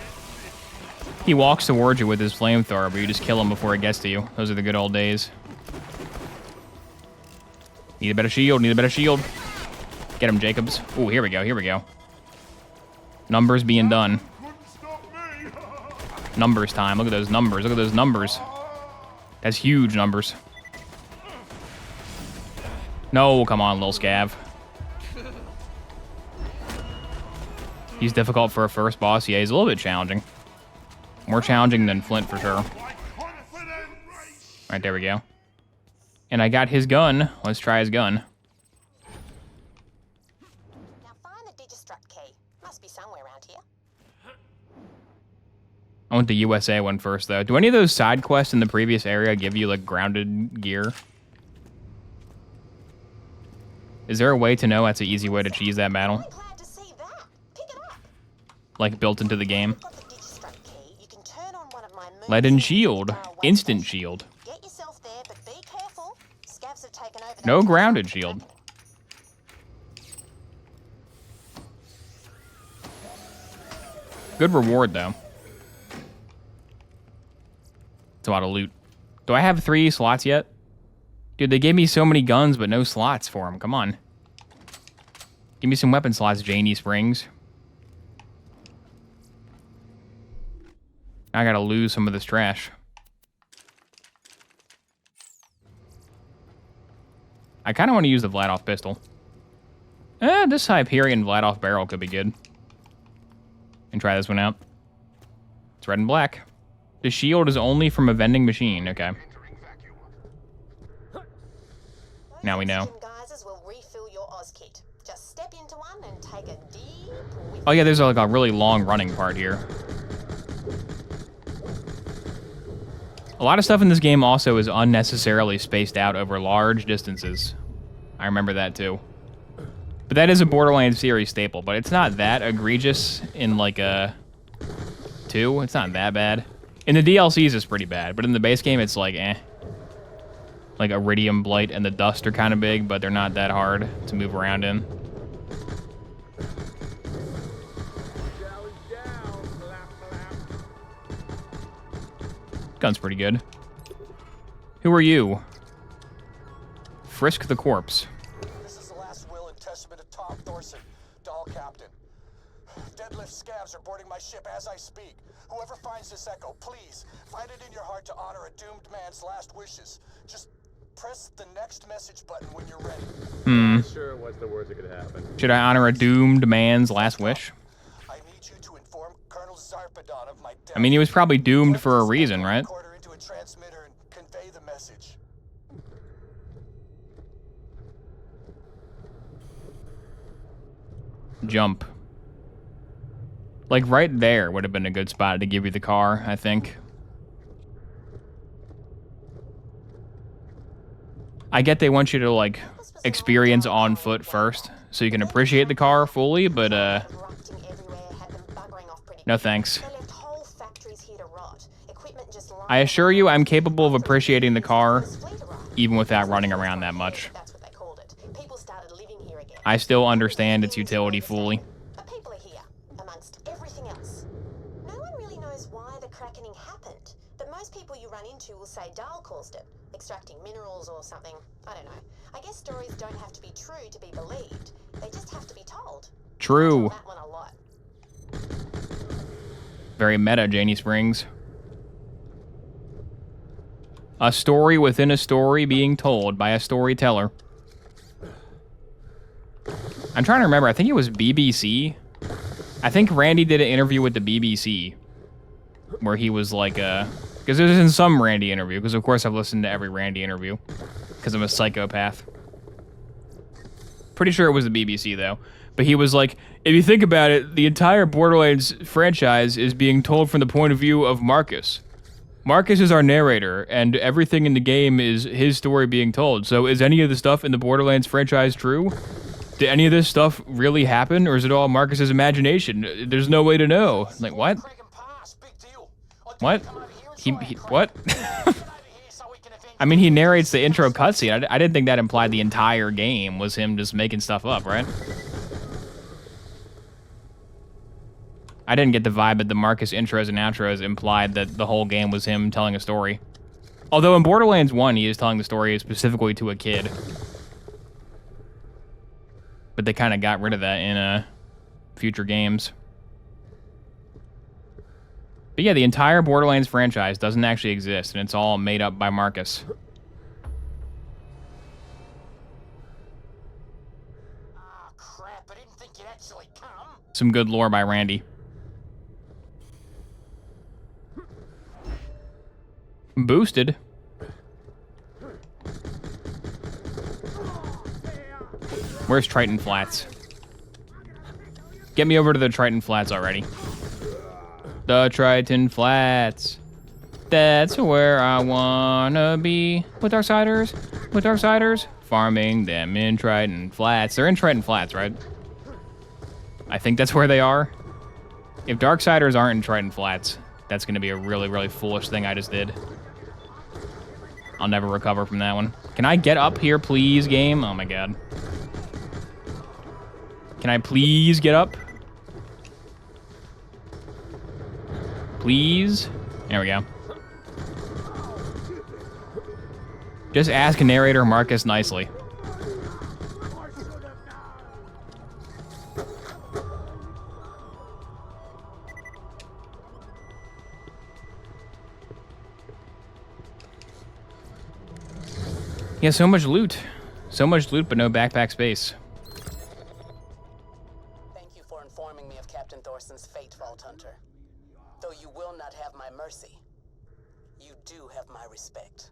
Speaker 1: He walks towards you with his flamethrower, but you just kill him before it gets to you. Those are the good old days. Need a better shield, need a better shield. Get him, Jacobs. Ooh, here we go, here we go. Numbers being done. Numbers time. Look at those numbers. Look at those numbers. That's huge numbers. No, come on, little scav. He's difficult for a first boss. Yeah, he's a little bit challenging. More challenging than Flint for sure. Alright, there we go. And I got his gun. Let's try his gun.
Speaker 7: Now find the Digistruct key. Must be somewhere around here.
Speaker 1: I want the USA one first, though. Do any of those side quests in the previous area give you, like, grounded gear? Is there a way to know that's an easy way to cheese that battle?
Speaker 7: I'm glad to see that. Pick it up.
Speaker 1: Like, built into the game?
Speaker 7: Got the Digistruct key. You can turn on one of my moons
Speaker 1: Lead and shield.
Speaker 7: far away
Speaker 1: Instant
Speaker 7: station.
Speaker 1: shield.
Speaker 7: Get yourself there, but be careful. Scavs have taken over.
Speaker 1: No
Speaker 7: that
Speaker 1: grounded
Speaker 7: Digistruct
Speaker 1: shield.
Speaker 7: tracking.
Speaker 1: Good reward, though. It's a lot of loot. Do I have 3 slots yet? Dude, they gave me so many guns, but no slots for them. Come on. Give me some weapon slots, Janie Springs. I gotta lose some of this trash. I kind of want to use the Vladoff pistol. This Hyperion Vladoff barrel could be good. And try this one out. It's red and black. The shield is only from a vending machine. Okay. Now we know.
Speaker 7: Geysers will refill your Oz kit. Just step into one and take a deep whiff.
Speaker 1: Oh yeah, there's like a really long running part here. A lot of stuff in this game also is unnecessarily spaced out over large distances. I remember that too. But that is a Borderlands series staple, but it's not that egregious in like a 2. It's not that bad. In the DLCs, it's pretty bad, but in the base game, it's like, eh. Like Iridium Blight and the Dust are kind of big, but they're not that hard to move around in. Gun's pretty good. Who are you? Frisk the corpse.
Speaker 5: This is the last will and testament of Tom Thorson, Doll Captain. Deadlift scavs are boarding my ship as I speak. Whoever finds this echo, please, find it in your heart to honor a doomed man's last wishes. Just press the next message button when you're ready.
Speaker 2: Sure, what's the worst that could happen?
Speaker 1: Should I honor a doomed man's last wish?
Speaker 5: I need you to inform Colonel Zarpedon of my death.
Speaker 1: I mean, he was probably doomed for a reason, right?
Speaker 5: Recorder into a transmitter and convey the message.
Speaker 1: Jump. Like right there would have been a good spot to give you the car, I think. I get they want you to like experience on foot first so you can appreciate the car fully, but no thanks. I assure you I'm capable of appreciating the car even without running around that much. I still understand its utility fully.
Speaker 7: But people are here, amongst everything else. No one really knows why the crackening happened, but most people you run into will say Dahl caused it, extracting minerals or something. I don't know. I guess stories don't have to be true to be believed. They just have to be told.
Speaker 1: True.
Speaker 7: That one a lot.
Speaker 1: Very meta, Janie Springs. A story within a story being told by a storyteller. I'm trying to remember. I think it was BBC. I think Randy did an interview with the BBC where he was like, because it was in some Randy interview, because of course I've listened to every Randy interview because I'm a psychopath. Pretty sure it was the BBC though. But he was like, if you think about it, the entire Borderlands franchise is being told from the point of view of Marcus. Marcus is our narrator, and everything in the game is his story being told. So is any of the stuff in the Borderlands franchise true? Did any of this stuff really happen, or is it all Marcus's imagination? There's no way to know. Like, what? What? He what? I mean, he narrates the intro cutscene. I didn't think that implied the entire game was him just making stuff up, right? I didn't get the vibe that the Marcus intros and outros implied that the whole game was him telling a story. Although in Borderlands 1, he is telling the story specifically to a kid. But they kind of got rid of that in future games. But yeah, the entire Borderlands franchise doesn't actually exist, and it's all made up by Marcus.
Speaker 5: Crap, I didn't think you'd actually come.
Speaker 1: Some good lore by Randy. Boosted. Where's Triton Flats? Get me over to the Triton Flats already. The Triton Flats. That's where I wanna be. With Darksiders? With Darksiders? Farming them in Triton Flats. They're in Triton Flats, right? I think that's where they are. If Darksiders aren't in Triton Flats, that's gonna be a really, really foolish thing I just did. I'll never recover from that one. Can I get up here, please, game? Oh my god. Can I please get up? Please? There we go. Just ask narrator Marcus nicely. Yeah, so much loot. So much loot, but no backpack space.
Speaker 6: Thank you for informing me of Captain Thorson's fate, Vault Hunter. Though you will not
Speaker 5: suspect.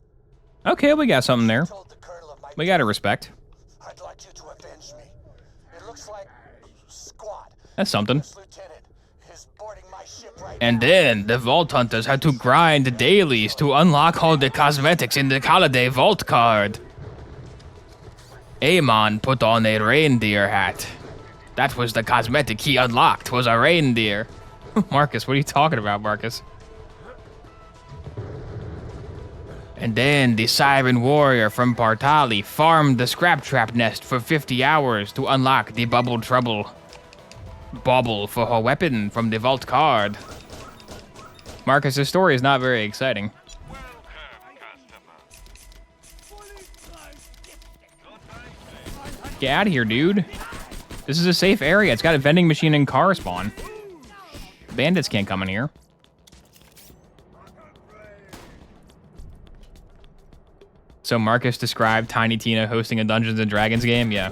Speaker 1: Okay, we got something there.
Speaker 5: Told the colonel of my
Speaker 1: We gotta respect.
Speaker 5: I'd like you to avenge me. It looks like squad.
Speaker 1: That's something.
Speaker 5: First lieutenant is boarding my ship right
Speaker 1: And
Speaker 5: now.
Speaker 1: then the Vault Hunters had to grind dailies to unlock all the cosmetics in the Holiday Vault card. Amon put on a reindeer hat. That was the cosmetic he unlocked, was a reindeer. Marcus, what are you talking about, Marcus? And then the Siren Warrior from Partali farmed the Scrap Trap nest for 50 hours to unlock the Bubble Trouble bauble for her weapon from the Vault card. Marcus, this story is not very exciting. Get out of here, dude. This is a safe area. It's got a vending machine and car spawn. Bandits can't come in here. So Marcus described Tiny Tina hosting a Dungeons & Dragons game? Yeah.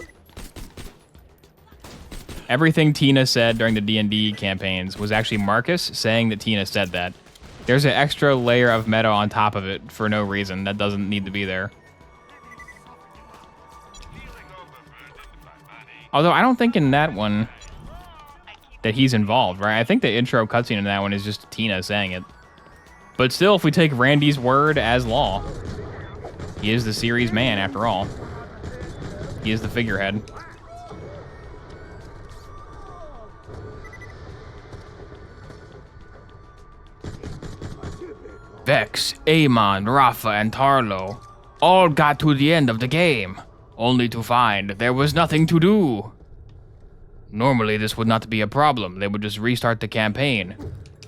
Speaker 1: Everything Tina said during the D&D campaigns was actually Marcus saying that Tina said that. There's an extra layer of meta on top of it for no reason that doesn't need to be there. Although I don't think in that one that he's involved, right? I think the intro cutscene in that one is just Tina saying it. But still, if we take Randy's word as law, he is the series man after all. He is the figurehead. Vex, Amon, Rafa, and Tarlo all got to the end of the game, only to find there was nothing to do. Normally this would not be a problem, they would just restart the campaign.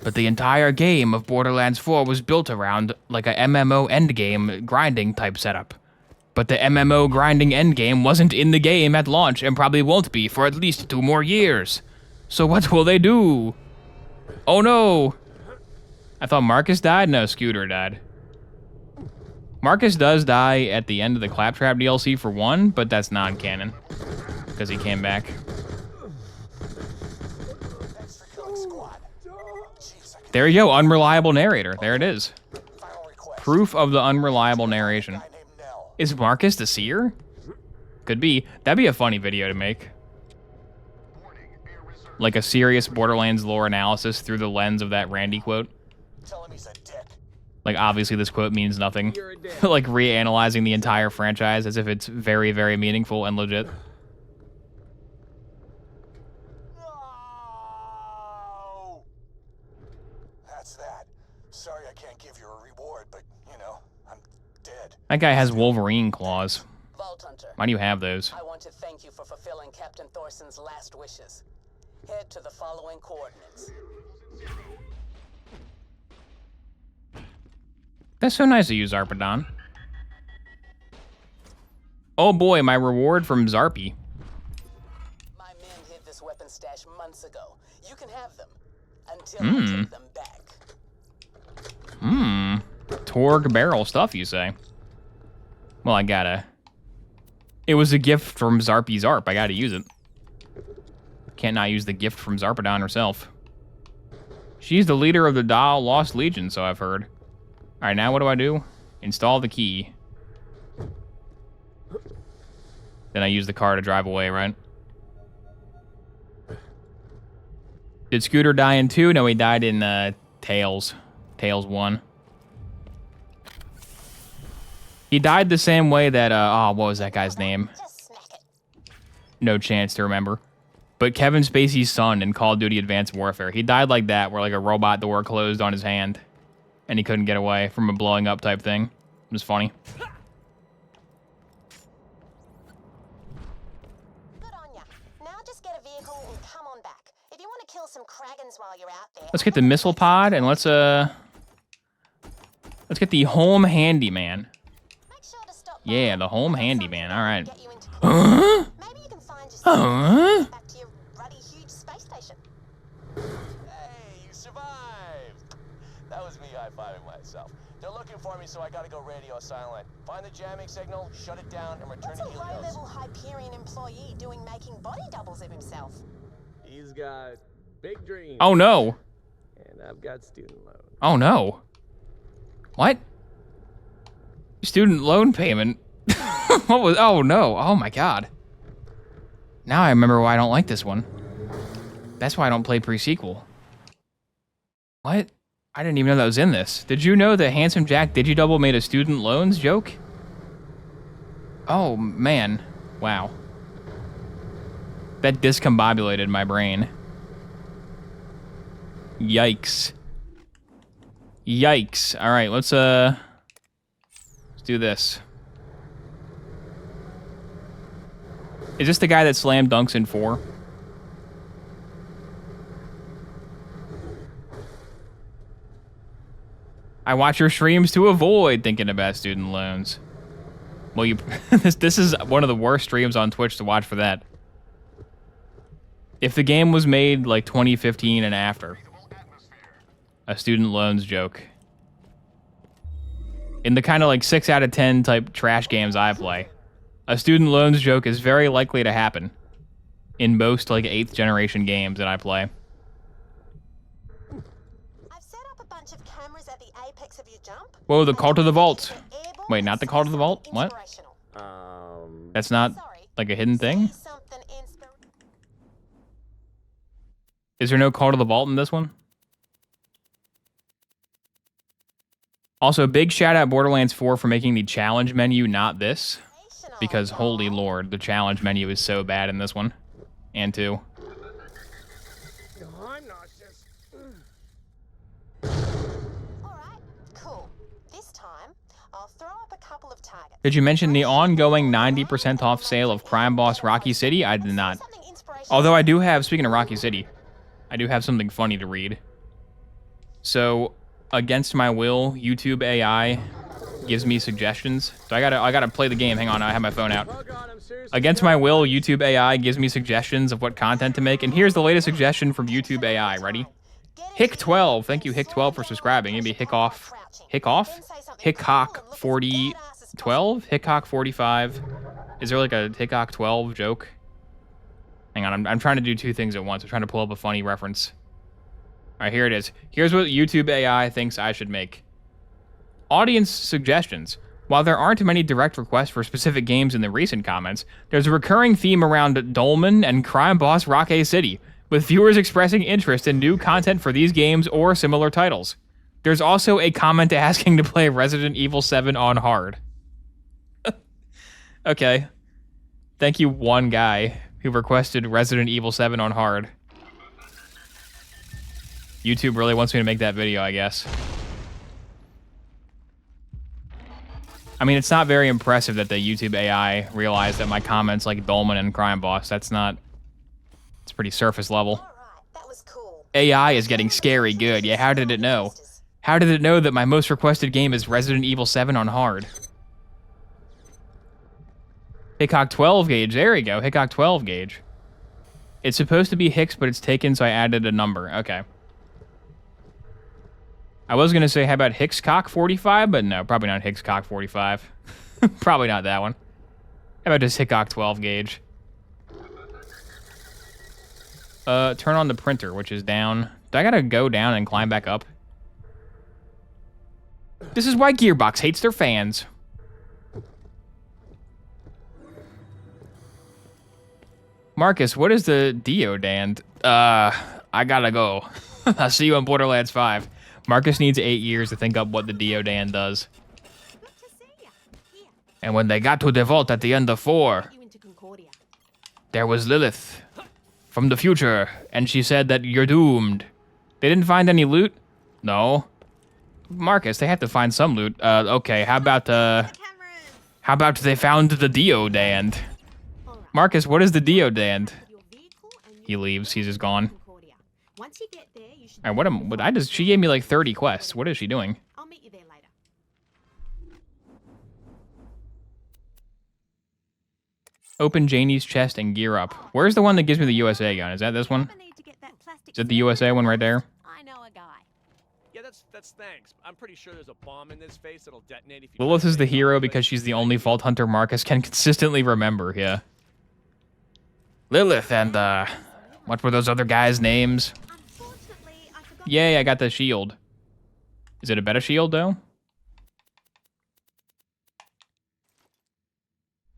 Speaker 1: But the entire game of Borderlands 4 was built around like a MMO endgame grinding type setup. But the MMO grinding endgame wasn't in the game at launch and probably won't be for at least 2 more years. So what will they do? Oh no! I thought Marcus died? No, Scooter died. Marcus does die at the end of the Claptrap DLC for 1, but that's non-canon. Because he came back. There you go, unreliable narrator. There it is. Proof of the unreliable narration. Is Marcus the seer? Could be. That'd be a funny video to make. Like a serious Borderlands lore analysis through the lens of that Randy quote. Like, obviously this quote means nothing. Like, reanalyzing the entire franchise as if it's very, very meaningful and legit.
Speaker 5: No! That's that. Sorry I can't give you a reward, but, you know, I'm dead.
Speaker 1: That guy has Wolverine claws.
Speaker 6: Vault Hunter,
Speaker 1: Why do you have those?
Speaker 6: I want to thank you for fulfilling Captain Thorson's last wishes. Head to the following coordinates.
Speaker 1: That's so nice of you, Zarpedon. Oh boy, my reward from Zarpy.
Speaker 6: My men hid this weapon stash months ago. You can have them until I take them back.
Speaker 1: Torg barrel stuff, you say? Well, I gotta. It was a gift from Zarpy Zarp. I gotta use it. Can't not use the gift from Zarpedon herself. She's the leader of the Dahl Lost Legion, so I've heard. Alright, now what do I do? Install the key. Then I use the car to drive away, right? Did Scooter die in 2? No, he died in Tales. Tales 1. He died the same way that, what was that guy's name? No chance to remember. But Kevin Spacey's son in Call of Duty Advanced Warfare. He died like that, where like a robot door closed on his hand. And he couldn't get away from a blowing up type thing. It was funny.
Speaker 7: Good on ya. Now just get a vehicle and come on back. If you want to kill some Kragans while you're out there.
Speaker 1: Let's get the missile pod and let's get the home handyman.
Speaker 7: Make sure to stop
Speaker 1: Yeah, the home handyman. All right.
Speaker 7: get you into
Speaker 1: Huh?
Speaker 7: Maybe you can find yourself back to your ruddy huge space station.
Speaker 2: Hey, you survived! That was me high-fiving myself. They're looking for me, so I gotta go radio silent. Find the jamming signal, shut it down, and return
Speaker 7: What's a
Speaker 2: to Helios.
Speaker 7: low-level Hyperion employee doing making body doubles of himself?
Speaker 2: He's got big dreams.
Speaker 1: Oh no.
Speaker 2: And I've got student loans.
Speaker 1: Oh no. What? Student loan payment. What was? Oh no! Oh my god. Now I remember why I don't like this one. That's why I don't play pre-sequel. What? I didn't even know that was in this. Did you know that Handsome Jack Digidouble made a student loans joke? Oh man, wow. That discombobulated my brain. Yikes. Yikes. All right, let's do this. Is this the guy that slam dunks in 4? I watch your streams to avoid thinking about student loans. Well, you this is one of the worst streams on Twitch to watch for that. If the game was made like 2015 and after, a student loans joke. In the kind of like 6 out of 10 type trash games I play, a student loans joke is very likely to happen in most like 8th generation games that I play.
Speaker 7: I've set up a bunch of cameras at the apex of your jump.
Speaker 1: Whoa, the call to the vault. Wait, not the call to the vault? What? That's not like a hidden thing? Is there no call to the vault in this one? Also, big shout out Borderlands 4 for making the challenge menu not this. Because holy lord, the challenge menu is so bad in this one. And 2.
Speaker 5: I'm not just...
Speaker 7: Alright, cool. This time, I'll throw up a couple of targets.
Speaker 1: Did you mention the ongoing 90% off sale of Crime Boss Rocky City? I did not. Although I do have, speaking of Rocky City, I do have something funny to read. So, against my will, YouTube AI gives me suggestions. So I gotta play the game. Hang on, I have my phone out. Against my will, YouTube AI gives me suggestions of what content to make. And here's the latest suggestion from YouTube AI. Ready? Hick12. Thank you, Hick12, for subscribing. Maybe Hickoff. Hickoff? Hickhock 4012? Hickhock 45. Is there like a Hickhock 12 joke? Hang on, I'm trying to do 2 things at once. I'm trying to pull up a funny reference. All right, here it is. Here's what YouTube AI thinks I should make. Audience suggestions. While there aren't many direct requests for specific games in the recent comments, there's a recurring theme around Dolmen and Crime Boss Rocky City, with viewers expressing interest in new content for these games or similar titles. There's also a comment asking to play Resident Evil 7 on hard. Okay. Thank you, one guy who requested Resident Evil 7 on hard. YouTube really wants me to make that video, I guess. I mean, it's not very impressive that the YouTube AI realized that my comments like Dolmen and Crime Boss, that's not... It's pretty surface level. AI is getting scary good. Yeah, how did it know? How did it know that my most requested game is Resident Evil 7 on hard? Hickok 12 gauge. There we go. Hickok 12 gauge. It's supposed to be Hicks, but it's taken, so I added a number. Okay. I was going to say, how about Hickscock 45? But no, probably not Hickscock 45. Probably not that one. How about just Hickok 12 gauge? Turn on the printer, which is down. Do I got to go down and climb back up? This is why Gearbox hates their fans. Marcus, what is the deodand? I gotta go. I'll see you on Borderlands 5. Marcus needs 8 years to think up what the deodand does. And when they got to the vault at the end of 4, there was Lilith from the future, and she said that you're doomed. They didn't find any loot? No. Marcus, they have to find some loot. Okay, how about they found the deodand? Marcus, what is the deodand? He leaves. He's just gone. Alright, she gave me like 30 quests. What is she doing?
Speaker 8: I'll meet you there later.
Speaker 1: Open Janie's chest and gear up. Where's the one that gives me the USA gun? Is that this one? Is that the USA one right there?
Speaker 8: I know a guy.
Speaker 2: Yeah, that's thanks. I'm pretty sure there's a bomb in this face that'll detonate if you...
Speaker 1: Lilith is the hero because she's the only Vault Hunter Marcus can consistently remember, yeah. Lilith and, what were those other guys' names? Yay, I got the shield. Is it a better shield, though?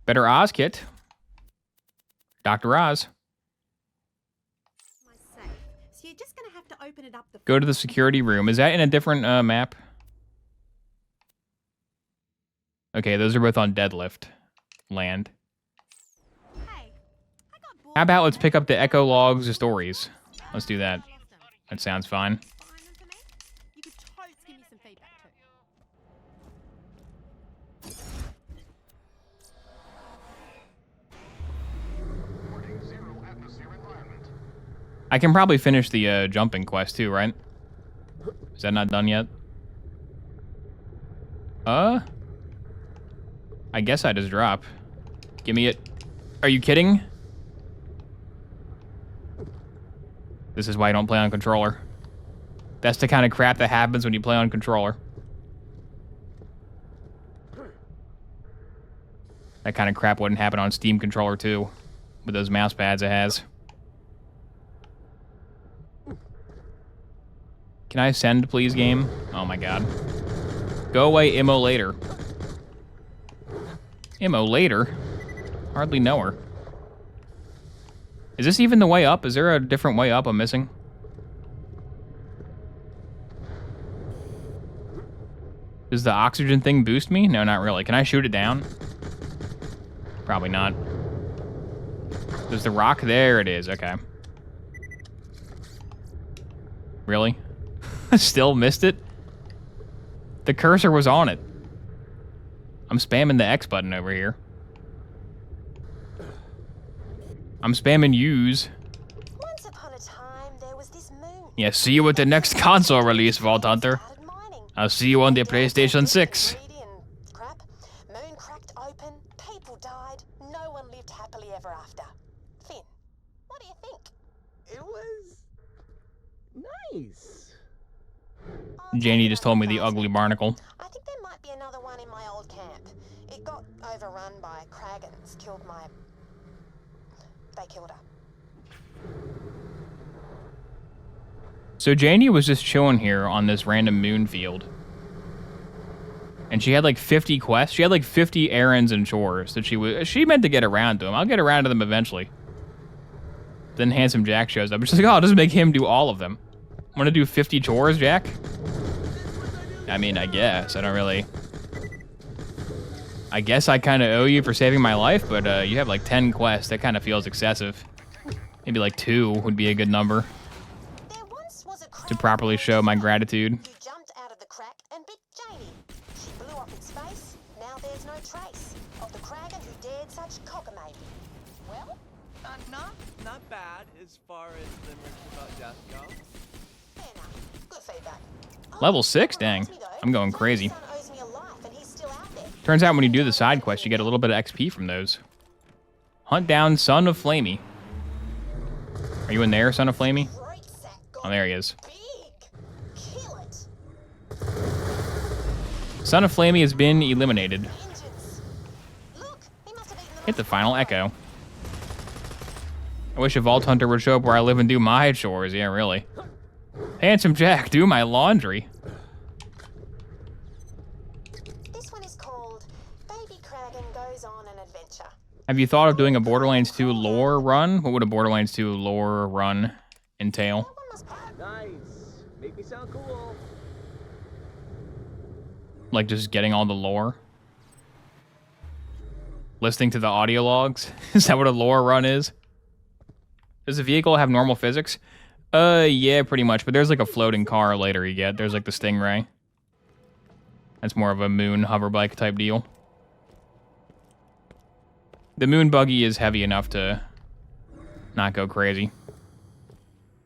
Speaker 1: Better Oz kit. Dr. Oz.
Speaker 8: My safe. So you're just gonna have to open it up the
Speaker 1: Go to the security room. Is that in a different map? Okay, those are both on Deadlift land.
Speaker 8: Hey, I got bored
Speaker 1: How about let's
Speaker 8: of
Speaker 1: pick up the
Speaker 8: it.
Speaker 1: Echo Logs of Stories. Let's do that. That sounds fine.
Speaker 8: Find them for me? You could totes give me some feedback too.
Speaker 1: I can probably finish the jumping quest too, right? Is that not done yet? I guess I just drop. Give me it. Are you kidding? This is why I don't play on controller. That's the kind of crap that happens when you play on controller. That kind of crap wouldn't happen on Steam controller too, with those mouse pads it has. Can I send, please, game? Oh my god. Go away, Immo later. Immo later? Hardly know her. Is this even the way up? Is there a different way up I'm missing? Does the oxygen thing boost me? No, not really. Can I shoot it down? Probably not. There's the rock. There it is. Okay. Really? Still missed it? The cursor was on it. I'm spamming the X button over here. I'm spamming use.
Speaker 7: Once upon a time, there was this moon.
Speaker 1: Yeah, see you at the next console release, Vault Hunter.
Speaker 7: Started mining.
Speaker 1: I'll see you on the PlayStation 6.
Speaker 7: Greedy and crap. Moon cracked open. People died. No one lived happily ever after. Finn, what do you think?
Speaker 2: It was nice.
Speaker 1: Janie just told me the ugly barnacle.
Speaker 7: I think there might be another one in my old camp. It got overrun by Kragans. They killed her.
Speaker 1: So Janie was just chilling here on this random moon field. And she had like 50 quests. She had like 50 errands and chores that she meant to get around to them. I'll get around to them eventually. Then Handsome Jack shows up. She's like, oh, I'll just make him do all of them. I'm gonna do 50 chores, Jack? I mean, I guess. I don't really... I guess I kind of owe you for saving my life, but you have like 10 quests. That kind of feels excessive. Maybe like 2 would be a good number
Speaker 7: There once was a
Speaker 1: to properly show my gratitude.
Speaker 7: who jumped out of the crack and bit Janie. She blew up in space. Now there's no trace of the Kragan who dared such cockamamie. Well,
Speaker 2: Not bad as far as limericks about death go.
Speaker 7: fair enough. Good feedback.
Speaker 1: Level 6? Dang. I'm going crazy.
Speaker 7: My son owes me a life and he's still out there.
Speaker 1: Turns out when you do the side quest, you get a little bit of XP from those. Hunt down Son of Flamey. Are you in there, Son of Flamey?
Speaker 7: Great sack
Speaker 1: Oh, there he is.
Speaker 7: big. Kill it.
Speaker 1: Son of Flamey has been eliminated.
Speaker 7: Vengeance. Look, he must have eaten the
Speaker 1: Hit the final echo. I wish a Vault Hunter would show up where I live and do my chores. Yeah, really. Handsome Jack, do my laundry.
Speaker 7: This one is called Baby Kragan Goes on an Adventure.
Speaker 1: Have you thought of doing a Borderlands 2 lore run? What would a Borderlands 2 lore run entail?
Speaker 7: One must
Speaker 2: Nice. Make me sound cool.
Speaker 1: Like just getting all the lore? Listening to the audio logs? Is that what a lore run is? Does the vehicle have normal physics? Yeah, pretty much. But there's like a floating car later you get. There's like the Stingray. That's more of a moon hoverbike type deal. The moon buggy is heavy enough to not go crazy.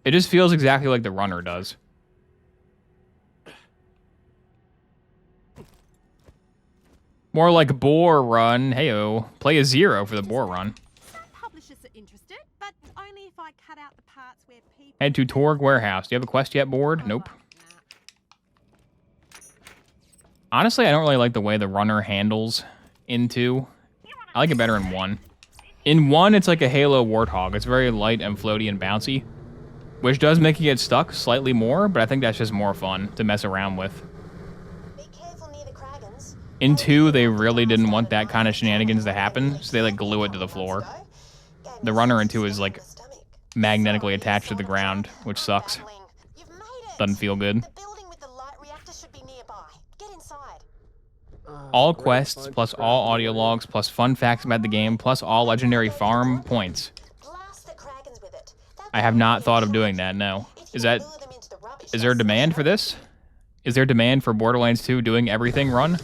Speaker 1: It just feels exactly like the runner does. More like Boar Run. Heyo, play a 0 for the Boar Run.
Speaker 8: Some publishers are interested, but only if I cut out the parts where people...
Speaker 1: Head to Torg Warehouse. Do you have a quest yet, Board? Nope. Honestly, I don't really like the way the runner handles in 2. I like it better in 1. In 1, it's like a Halo Warthog. It's very light and floaty and bouncy, which does make you get stuck slightly more, but I think that's just more fun to mess around with.
Speaker 7: be careful near the Kragans.
Speaker 1: In 2, they really didn't want that kind of shenanigans to happen, so they like glue it to the floor. The runner in 2 is like magnetically attached to the ground, which sucks. Doesn't feel good.
Speaker 7: The building with the light reactor should be nearby. Get inside.
Speaker 1: All quests, plus all audio logs, plus fun facts about the game, plus all legendary farm points.
Speaker 7: Blast the Kragans with it.
Speaker 1: I have not thought of doing that, no. Is there a demand for this? Is there demand for Borderlands 2 doing everything run?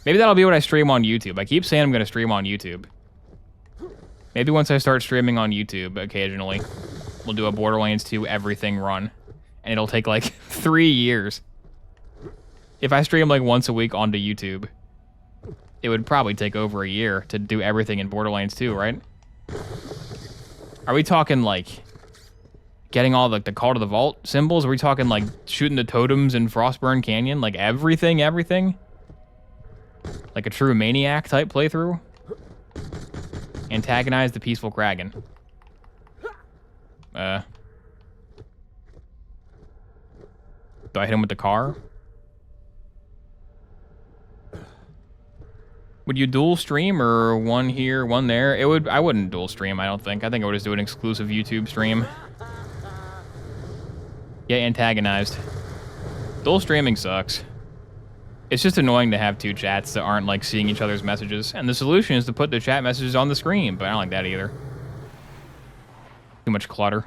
Speaker 1: Maybe that'll be what I stream on YouTube. I keep saying I'm going to stream on YouTube. Maybe once I start streaming on YouTube occasionally, we'll do a Borderlands 2 everything run. And it'll take like 3 years. If I stream like once a week onto YouTube, it would probably take over a year to do everything in Borderlands 2, right? Are we talking like getting all like the Call to the Vault symbols? Are we talking like shooting the totems in Frostburn Canyon? Like everything? Like a true Maniac type playthrough? Antagonize the peaceful Kraken. Do I hit him with the car? Would you dual stream or one here, one there? I wouldn't dual stream, I don't think. I think I would just do an exclusive YouTube stream. Get antagonized. Dual streaming sucks. It's just annoying to have 2 chats that aren't like seeing each other's messages. And the solution is to put the chat messages on the screen, but I don't like that either. Too much clutter.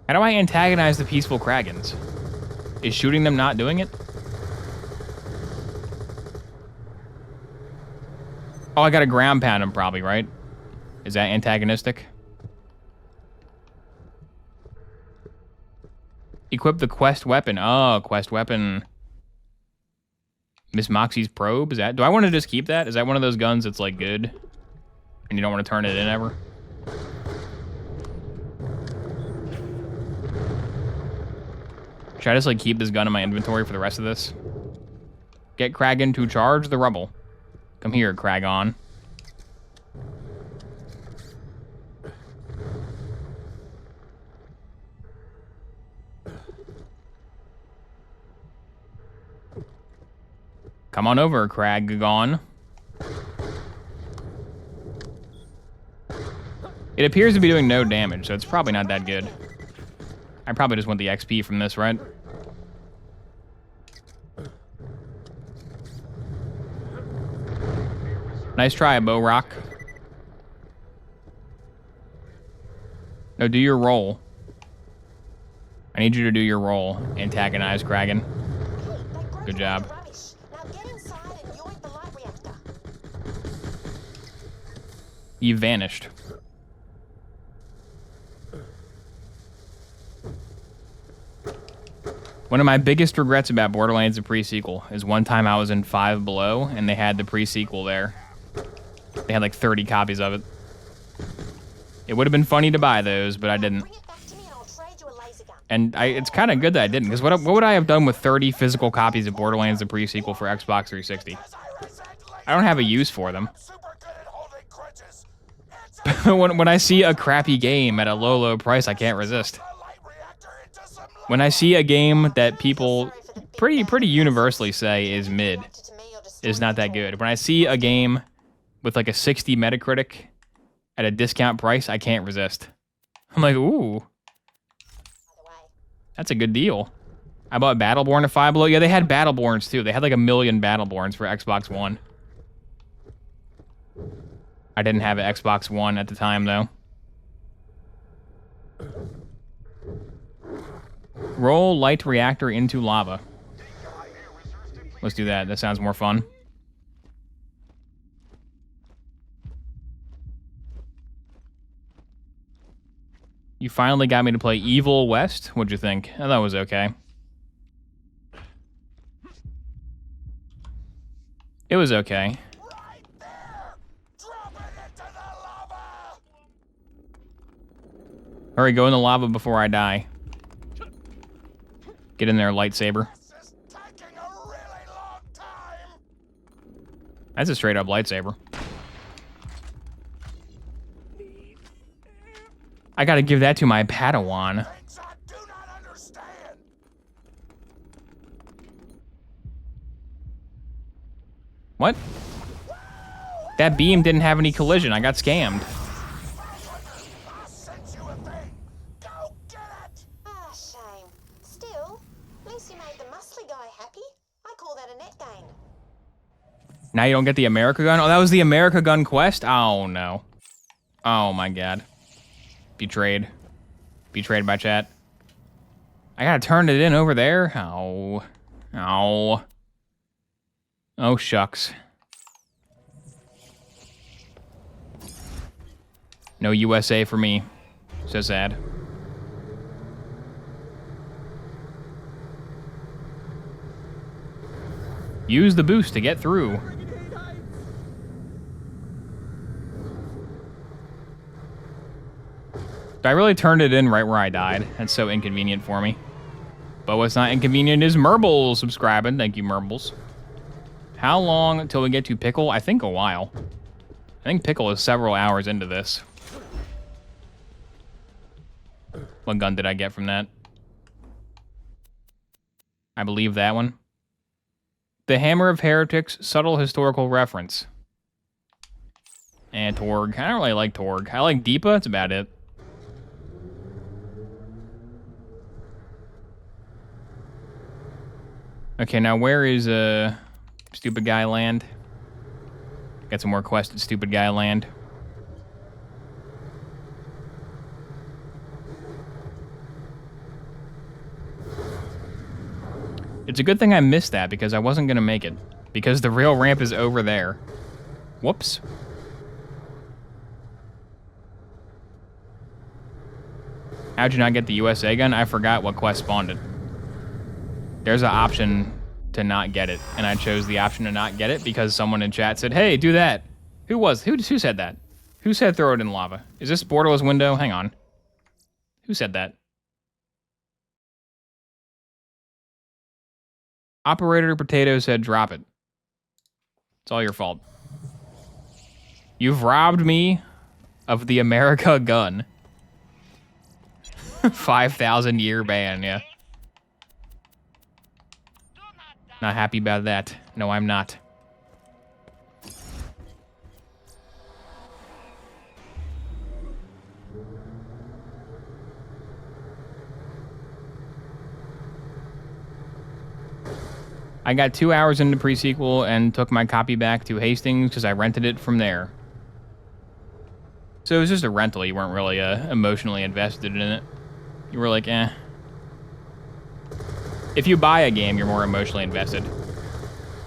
Speaker 1: How do I antagonize the peaceful Kragans? Is shooting them not doing it? Oh, I gotta ground pound him probably, right? Is that antagonistic? Equip the quest weapon. Oh, quest weapon. Miss Moxie's probe? Is that? Do I want to just keep that? Is that one of those guns that's like good? And you don't want to turn it in ever? Should I just like keep this gun in my inventory for the rest of this? Get Kragan to charge the rubble. Come here, Kragon. Come on over, Kragon. It appears to be doing no damage, so it's probably not that good. I probably just want the XP from this, right? Nice try, Bo Rock. No, do your roll. I need you to do your roll. Antagonize Kragan. Good job. You vanished. One of my biggest regrets about Borderlands the pre-sequel is one time I was in Five Below and they had the pre-sequel there. They had like 30 copies of it. It would have been funny to buy those, but I didn't. And it's kind of good that I didn't, because what would I have done with 30 physical copies of Borderlands the pre-sequel for Xbox 360? I don't have a use for them. when I see a crappy game at a low price, I can't resist. When I see a game that people pretty universally say is mid, is not that good. When I see a game with like a 60 Metacritic at a discount price, I can't resist. I'm like, ooh. That's a good deal. I bought Battleborn at Five Below. Yeah, they had Battleborns too. They had like 1 million Battleborns for Xbox One. I didn't have an Xbox One at the time though. Roll light reactor into lava. Let's do that. That sounds more fun. You finally got me to play Evil West. What'd you think? I thought it was okay. It was okay. Hurry, go in the lava before I die. Get in there, lightsaber. That's a straight up lightsaber. I gotta give that to my Padawan.
Speaker 5: Things I do not understand.
Speaker 1: What? That beam didn't have any collision. I got scammed.
Speaker 5: I sent you a thing. Go get it.
Speaker 7: Ah, shame. Still, at least you made the muscly guy happy. I call that a net gain.
Speaker 1: Now you don't get the America gun? Oh, that was the America gun quest? Oh, no. Oh, my God. Betrayed. Betrayed by chat. I gotta turn it in over there? Oh. Oh. Oh, shucks. No USA for me. So sad. Use the boost to get through. I really turned it in right where I died. That's so inconvenient for me. But what's not inconvenient is Merbles subscribing. Thank you, Merbles. How long until we get to Pickle? I think a while. I think Pickle is several hours into this. What gun did I get from that? I believe that one. The Hammer of Heretics, subtle historical reference. And Torg. I don't really like Torg. I like Deepa, that's about it. Okay, now where is Stupid Guy Land? Got some more quests at Stupid Guy Land. It's a good thing I missed that because I wasn't gonna make it. Because the real ramp is over there. Whoops. How'd you not get the USA gun? I forgot what quest spawned it. There's an option to not get it, and I chose the option to not get it because someone in chat said, hey, do that. Who said that? Who said throw it in lava? Is this Borderless window? Hang on. Who said that? Operator Potato said drop it. It's all your fault. You've robbed me of the America gun. 5,000 year ban, yeah. Not happy about that. No, I'm not. I got 2 hours into pre-sequel and took my copy back to Hastings because I rented it from there. So it was just a rental. You weren't really emotionally invested in it. You were like, eh. If you buy a game, you're more emotionally invested.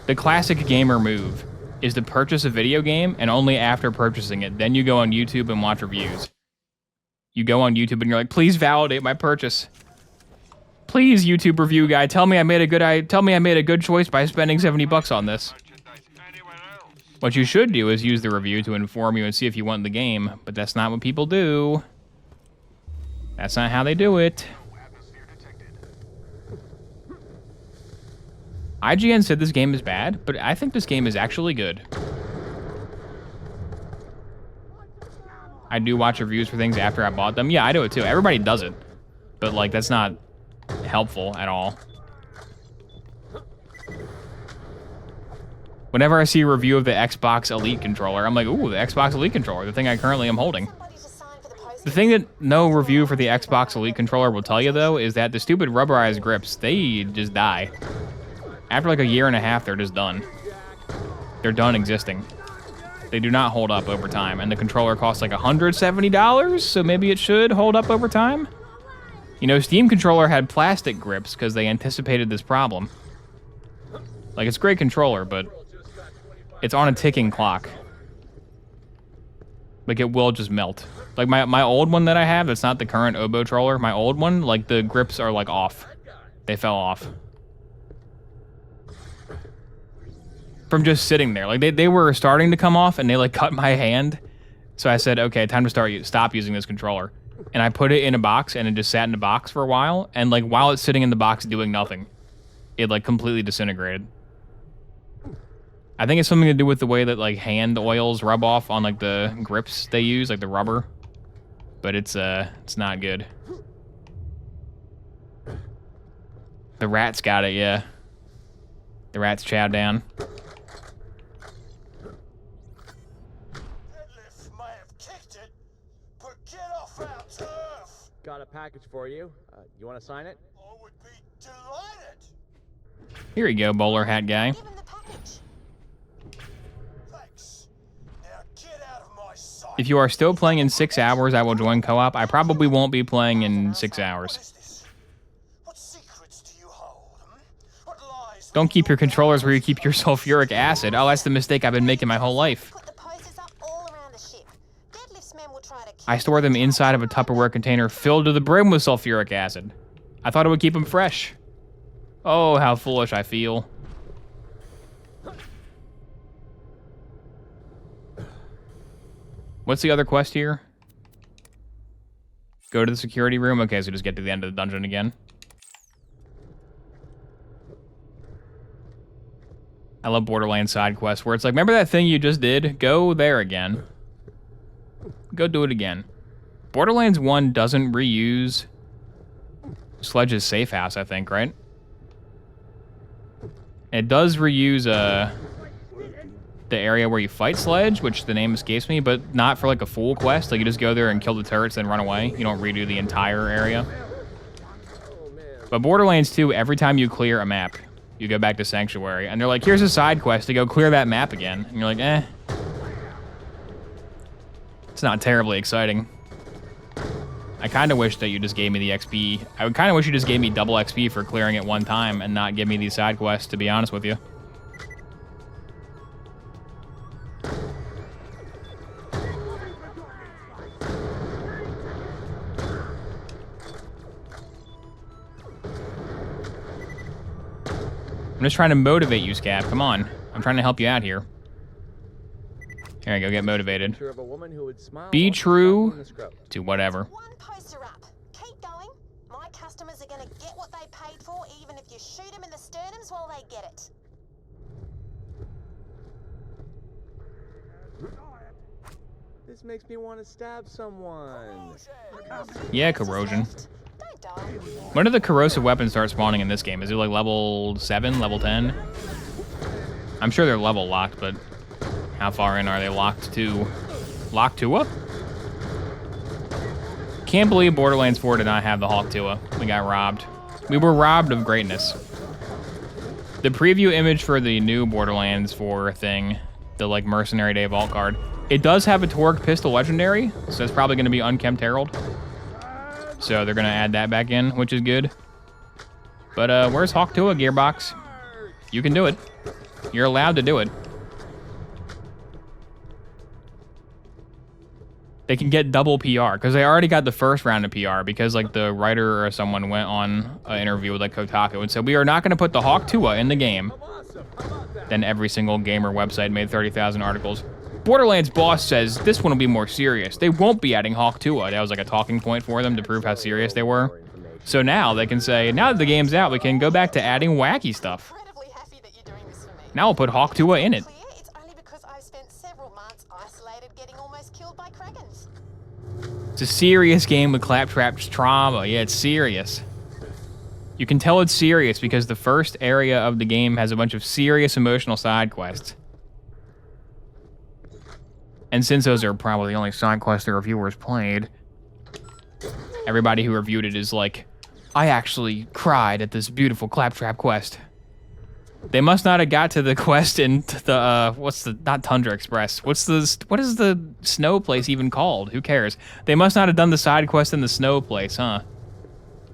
Speaker 1: The classic gamer move is to purchase a video game, and only after purchasing it, then you go on YouTube and watch reviews. You go on YouTube and you're like, please validate my purchase. Please, YouTube review guy, tell me I made a good choice by spending $70 on this. What you should do is use the review to inform you and see if you want the game, but that's not what people do. That's not how they do it. IGN said this game is bad, but I think this game is actually good. I do watch reviews for things after I bought them. Yeah, I do it too. Everybody does it. But, like, that's not helpful at all. Whenever I see a review of the Xbox Elite controller, I'm like, ooh, the Xbox Elite controller, the thing I currently am holding. The thing that no review for the Xbox Elite controller will tell you, though, is that the stupid rubberized grips, they just die. After like a year and a half, they're just done. They're done existing. They do not hold up over time, and the controller costs like $170, so maybe it should hold up over time? You know, Steam controller had plastic grips because they anticipated this problem. Like, it's a great controller, but it's on a ticking clock. Like, it will just melt. Like, my old one that I have, that's not the current Oboe Troller, my old one, like, the grips are, like, off. They fell off. From just sitting there. Like, they were starting to come off, and they, like, cut my hand. So I said, okay, time to stop using this controller. And I put it in a box, and it just sat in the box for a while. And, like, while it's sitting in the box doing nothing, it, like, completely disintegrated. I think it's something to do with the way that, like, hand oils rub off on, like, the grips they use, like the rubber. but it's not good. The rats got it, yeah. The rats chowed down.
Speaker 5: Deadlift may have kicked it, but get off our turf!
Speaker 2: Got a package for you. You want to sign it?
Speaker 5: I would be delighted!
Speaker 1: Here you go, bowler hat guy.
Speaker 7: Give him the package.
Speaker 5: Thanks. Now get out of my sight!
Speaker 1: If you are still playing in 6 hours, I will join co-op. I probably won't be playing in 6
Speaker 5: What
Speaker 1: hours.
Speaker 5: is this? What secrets do you hold, What lies...
Speaker 1: Don't keep your controllers where you keep your sulfuric acid. Oh, that's the mistake I've been making my whole life.
Speaker 7: Put the posters up all around the ship. Deadlift's men will try to
Speaker 1: I store them inside of a Tupperware container filled to the brim with sulfuric acid. I thought it would keep them fresh. Oh, how foolish I feel. What's the other quest here? Go to the security room? Okay, so just get to the end of the dungeon again. I love Borderlands side quests where it's like, remember that thing you just did? Go there again. Go do it again. Borderlands 1 doesn't reuse Sledge's safe house, I think, right? It does reuse the area where you fight Sledge, which the name escapes me, but not for like a full quest. Like you just go there and kill the turrets, then run away. You don't redo the entire area. But Borderlands 2, every time you clear a map, you go back to Sanctuary, and they're like, here's a side quest to go clear that map again. And you're like, eh. It's not terribly exciting. I kind of wish that you just gave me the XP. I would kind of wish you just gave me double XP for clearing it one time and not give me these side quests, to be honest with you. I'm just trying to motivate you, Scab. Come on. I'm trying to help you out here. Here I go, get motivated.
Speaker 2: Picture of a woman who would smile
Speaker 1: Be
Speaker 2: while
Speaker 1: true
Speaker 2: slapping the scrub.
Speaker 1: to whatever.
Speaker 7: One poster up. Keep going. My customers are going to get what they paid for, even if you shoot them in the sternums while they get it.
Speaker 2: This makes me want to stab someone.
Speaker 1: Yeah, corrosion.
Speaker 7: Don't die.
Speaker 1: When do the corrosive weapons start spawning in this game? Is it like level 7, level 10? I'm sure they're level locked, but how far in are they locked to? Locked to? Can't believe Borderlands 4 did not have the Hawk Tuah. We got robbed. We were robbed of greatness. The preview image for the new Borderlands 4 thing, the like Mercenary Day Vault card, it does have a Torque Pistol Legendary, so it's probably going to be Unkempt Herald. So they're going to add that back in, which is good. But where's Hawk Tuah, Gearbox? You can do it. You're allowed to do it. They can get double PR, because they already got the first round of PR, because like the writer or someone went on an interview with like Kotaku and said, we are not going to put the Hawk Tuah in the game. Then every single gamer website made 30,000 articles. Borderlands boss says this one will be more serious. They won't be adding Hawk Tuah. That was like a talking point for them to prove how serious they were. So now they can say, now that the game's out, we can go back to adding wacky stuff.
Speaker 7: Incredibly happy that you're doing this for me.
Speaker 1: Now we'll put Hawk Tuah in it.
Speaker 7: Clear, it's only because I've spent several months isolated getting almost killed by Krakens.
Speaker 1: It's a serious game with Claptrap's trauma. Yeah, it's serious. You can tell it's serious because the first area of the game has a bunch of serious emotional side quests. And since those are probably the only side quests the reviewers played, everybody who reviewed it is like, I actually cried at this beautiful Claptrap quest. They must not have got to the quest in the, not Tundra Express. What is the snow place even called? Who cares? They must not have done the side quest in the snow place, huh?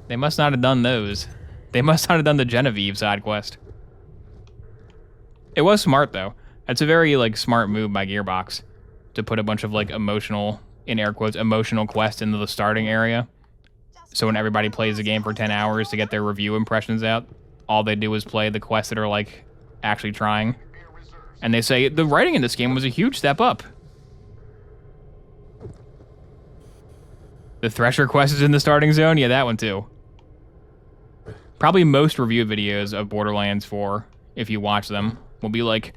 Speaker 1: They must not have done those. They must not have done the Genevieve side quest. It was smart, though. That's a very, like, smart move by Gearbox to put a bunch of, like, emotional, in air quotes, emotional quests into the starting area. So when everybody plays the game for 10 hours to get their review impressions out, all they do is play the quests that are, like, actually trying. And they say, the writing in this game was a huge step up. The Thresher quest is in the starting zone? Yeah, that one too. Probably most review videos of Borderlands 4, if you watch them, will be like,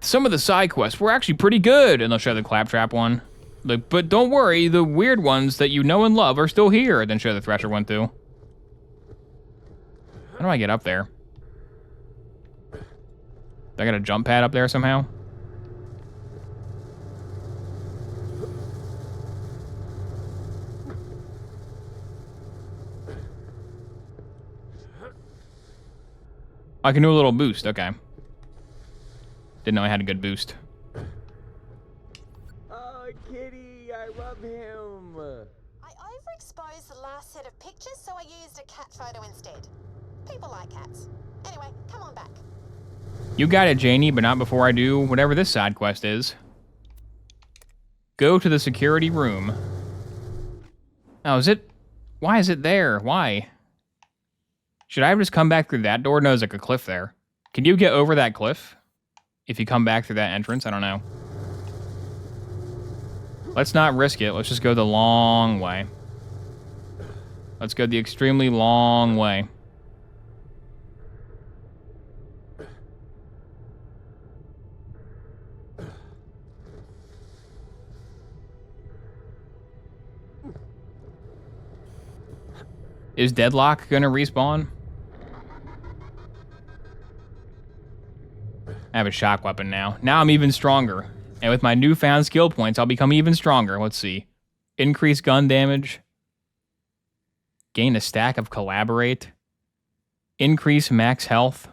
Speaker 1: some of the side quests were actually pretty good, and they'll show the Claptrap one. Like, but don't worry, the weird ones that you know and love are still here. Then show the Thresher went through. How do I get up there? Do I got a jump pad up there somehow? I can do a little boost, okay. Didn't know I had a good boost.
Speaker 2: Oh, kitty, I love him.
Speaker 7: I overexposed the last set of pictures, so I used a cat photo instead. People like cats. Anyway, come on back.
Speaker 1: You got it, Janie, but not before I do whatever this side quest is. Go to the security room. Oh, is it? Why is it there? Why? Should I have just come back through that door? No, there's like a cliff there. Can you get over that cliff? If you come back through that entrance? I don't know. Let's not risk it. Let's just go the long way. Let's go the extremely long way. Is Deadlock gonna respawn? I have a shock weapon now. Now I'm even stronger. And with my newfound skill points, I'll become even stronger. Let's see. Increase gun damage. Gain a stack of Collaborate. Increase max health.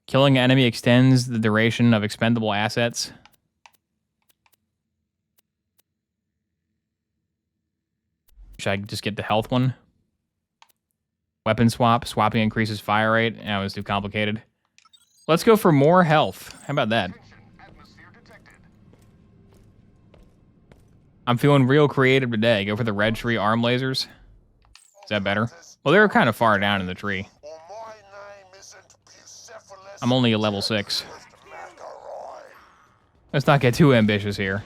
Speaker 1: Killing an enemy extends the duration of expendable assets. Should I just get the health one? Weapon swap. Swapping increases fire rate. That was too complicated. Let's go for more health. How about that? I'm feeling real creative today. Go for the red tree arm lasers. Is that better? Well, they're kind of far down in the tree. I'm only a level 6. Let's not get too ambitious here.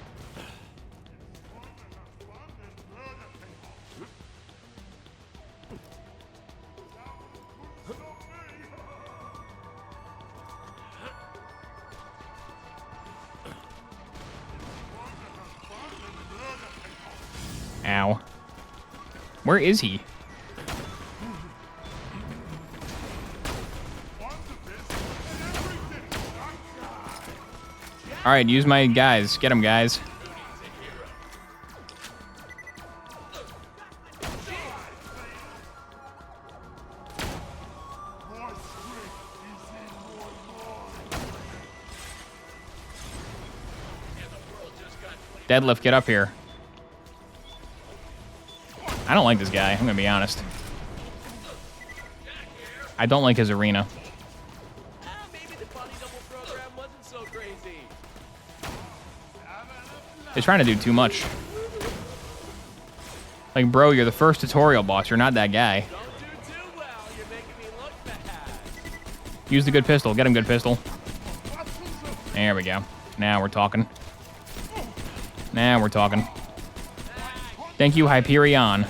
Speaker 1: Ow. Where is he? Alright, use my guys. Get him, guys. Deadlift, get up here. I don't like this guy, I'm gonna be honest. I don't like his arena.
Speaker 2: Maybe the body double program wasn't so crazy.
Speaker 1: He's trying to do too much. Like, bro, you're the first tutorial boss. You're not that guy.
Speaker 2: Don't do too well. You're making me look bad.
Speaker 1: Use the good pistol. Get him, good pistol. There we go. Now we're talking. Now we're talking. Thank you, Hyperion.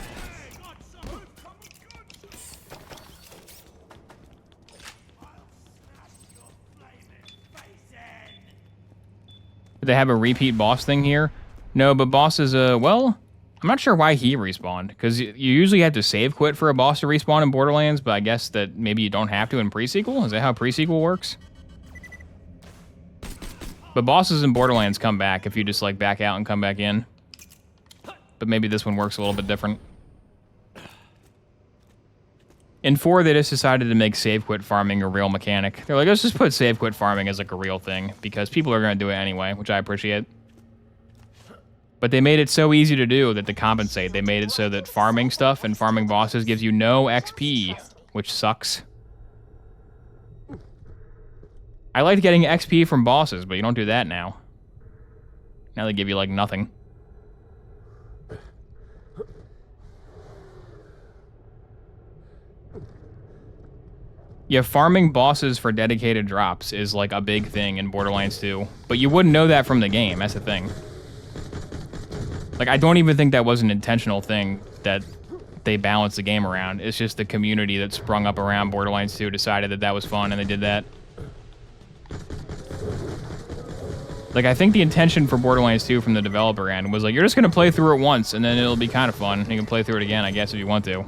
Speaker 1: Do they have a repeat boss thing here? No, but bosses, well, I'm not sure why he respawned, because you usually have to save quit for a boss to respawn in Borderlands, but I guess that maybe you don't have to in Pre-Sequel? Is that how Pre-Sequel works? But bosses in Borderlands come back if you just, like, back out and come back in. But maybe this one works a little bit different. In 4, they just decided to make save quit farming a real mechanic. They're like, let's just put save quit farming as like a real thing, because people are going to do it anyway, which I appreciate. But they made it so easy to do that to compensate. They made it so that farming stuff and farming bosses gives you no XP, which sucks. I liked getting XP from bosses, but you don't do that now. Now they give you like nothing. Yeah, farming bosses for dedicated drops is like a big thing in Borderlands 2. But you wouldn't know that from the game, that's the thing. Like, I don't even think that was an intentional thing that they balanced the game around. It's just the community that sprung up around Borderlands 2 decided that that was fun and they did that. Like, I think the intention for Borderlands 2 from the developer end was like, you're just going to play through it once, and then it'll be kind of fun. You can play through it again, I guess, if you want to.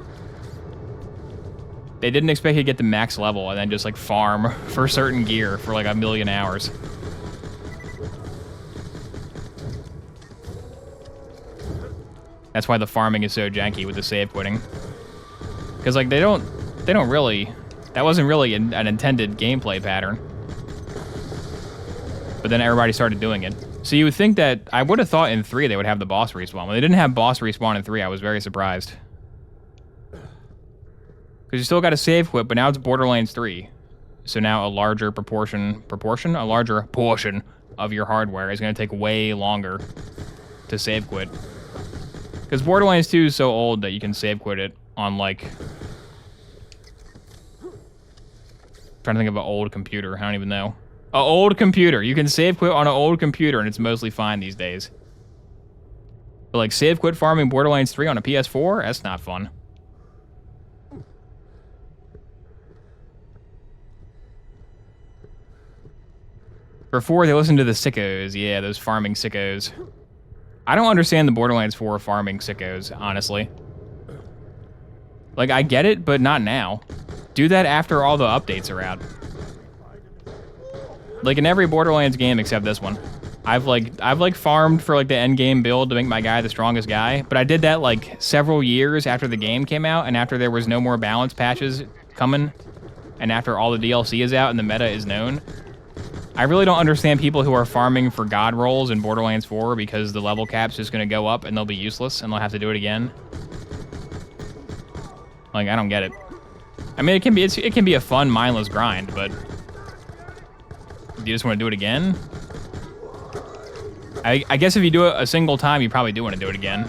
Speaker 1: They didn't expect you to get to max level and then just, like, farm for certain gear for, like, 1,000,000 hours. That's why the farming is so janky with the save quitting. Because, like, they don't really... That wasn't really an intended gameplay pattern. But then everybody started doing it. So you would think that... I would have thought in 3 they would have the boss respawn. When they didn't have boss respawn in 3, I was very surprised. Because you still got a save quit, but now it's Borderlands 3. So now a larger a larger portion of your hardware is going to take way longer to save quit. Because Borderlands 2 is so old that you can save quit it on, like... trying to think of an old computer. I don't even know. An old computer. You can save quit on an old computer, and it's mostly fine these days. But, like, save quit farming Borderlands 3 on a PS4? That's not fun. For 4, they listen to the sickos. Yeah, those farming sickos. I don't understand the Borderlands 4 farming sickos, honestly. Like, I get it, but not now. Do that after all the updates are out. Like, in every Borderlands game except this one. I've farmed for, like, the end game build to make my guy the strongest guy, but I did that, like, several years after the game came out, and after there was no more balance patches coming, and after all the DLC is out and the meta is known. I really don't understand people who are farming for god rolls in Borderlands 4 because the level cap's just going to go up and they'll be useless and they'll have to do it again. Like, I don't get it. I mean, it can be a fun, mindless grind, but... Do you just want to do it again? I guess if you do it a single time, you probably do want to do it again.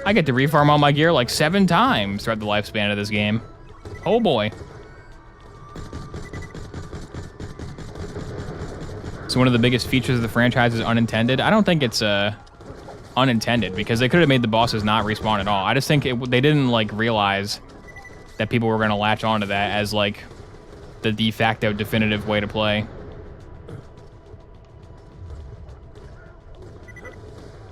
Speaker 1: I get to refarm all my gear like 7 times throughout the lifespan of this game. Oh boy. So one of the biggest features of the franchise is unintended. I don't think it's unintended because they could have made the bosses not respawn at all. I just think they didn't like realize that people were going to latch onto that as like the de facto definitive way to play.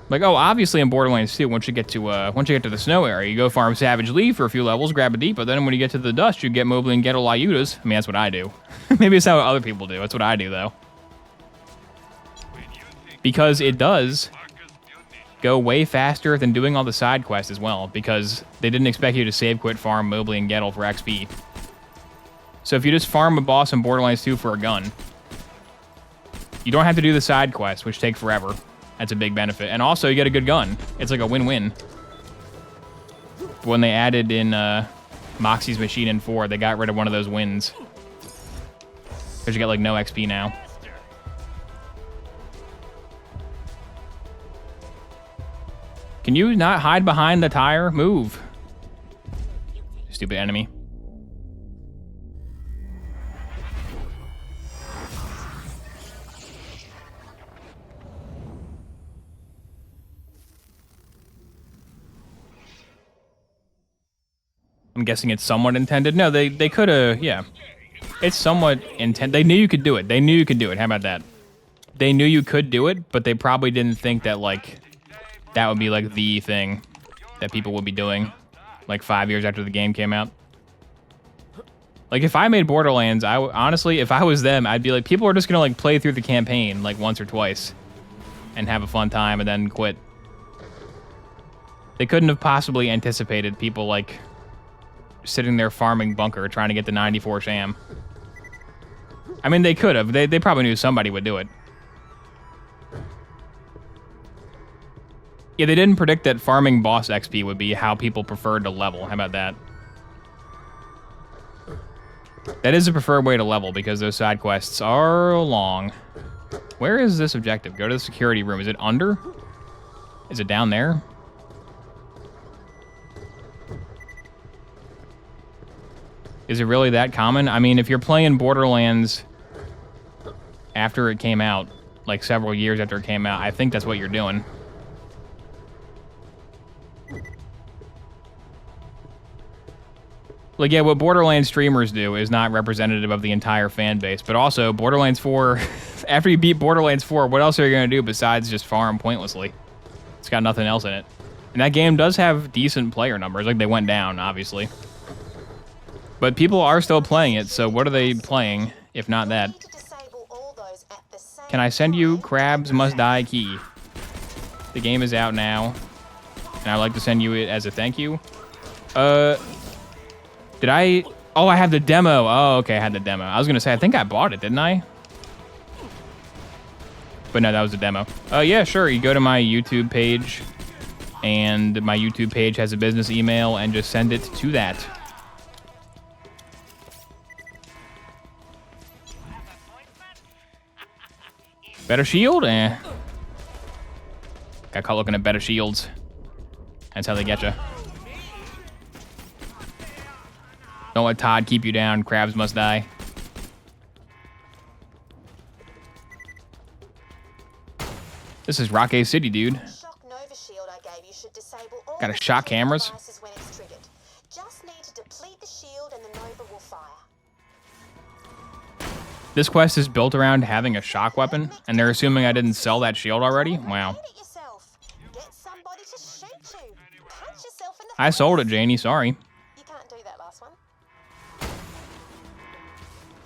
Speaker 1: Like, oh, obviously in Borderlands 2, once you get to the snow area, you go farm Savage Leaf for a few levels, grab a Deepa, then when you get to the dust, you get Mobley and Ghetto Lyudas. I mean, that's what I do. Maybe it's how other people do. That's what I do, though. Because it does go way faster than doing all the side quests as well, because they didn't expect you to save quit farm Mobley and Ghetto for XP. So if you just farm a boss in Borderlands 2 for a gun, you don't have to do the side quests, which take forever. That's a big benefit. And also, you get a good gun. It's like a win-win. When they added in Moxie's machine in 4, they got rid of one of those wins. Because you get like no XP now. Can you not hide behind the tire? Move. Stupid enemy. I'm guessing it's somewhat intended. No, they could have, yeah. It's somewhat intended. They knew you could do it. They knew you could do it. How about that? They knew you could do it, but they probably didn't think that, like, that would be, like, the thing that people would be doing, like, 5 years after the game came out. Like, if I made Borderlands, honestly, if I was them, I'd be like, people are just gonna, like, play through the campaign, like, once or twice and have a fun time and then quit. They couldn't have possibly anticipated people, like, sitting there farming bunker trying to get the 94 sham. I mean, they could have. They probably knew somebody would do it. Yeah, they didn't predict that farming boss XP would be how people preferred to level. How about that? That is the preferred way to level because those side quests are long. Where is this objective? Go to the security room. Is it under? Is it down there? Is it really that common? I mean, if you're playing Borderlands after it came out, like several years after it came out, I think that's what you're doing. Like, yeah, what Borderlands streamers do is not representative of the entire fan base. But also, Borderlands 4, after you beat Borderlands 4, what else are you going to do besides just farm pointlessly? It's got nothing else in it. And that game does have decent player numbers. Like, they went down, obviously. But people are still playing it, so what are they playing, if not that? Can I send you Crabs Must Die key? The game is out now, and I'd like to send you it as a thank you. Did I? Oh, I have the demo. Oh, okay, I had the demo. I was gonna say, I think I bought it, didn't I? But no, that was a demo. Yeah, sure. You go to my YouTube page, and my YouTube page has a business email, and just send it to that. Better shield? Eh. Got caught looking at better shields. That's how they get you. Don't let Todd keep you down. Crabs must die. This is Rock A City, dude. Got a shock cameras.
Speaker 7: Just need to deplete the shield and the Nova will fire.
Speaker 1: This quest is built around having a shock weapon, and they're assuming I didn't sell that shield already? Wow. I sold it, Janie. Sorry.
Speaker 7: You can't do that last one.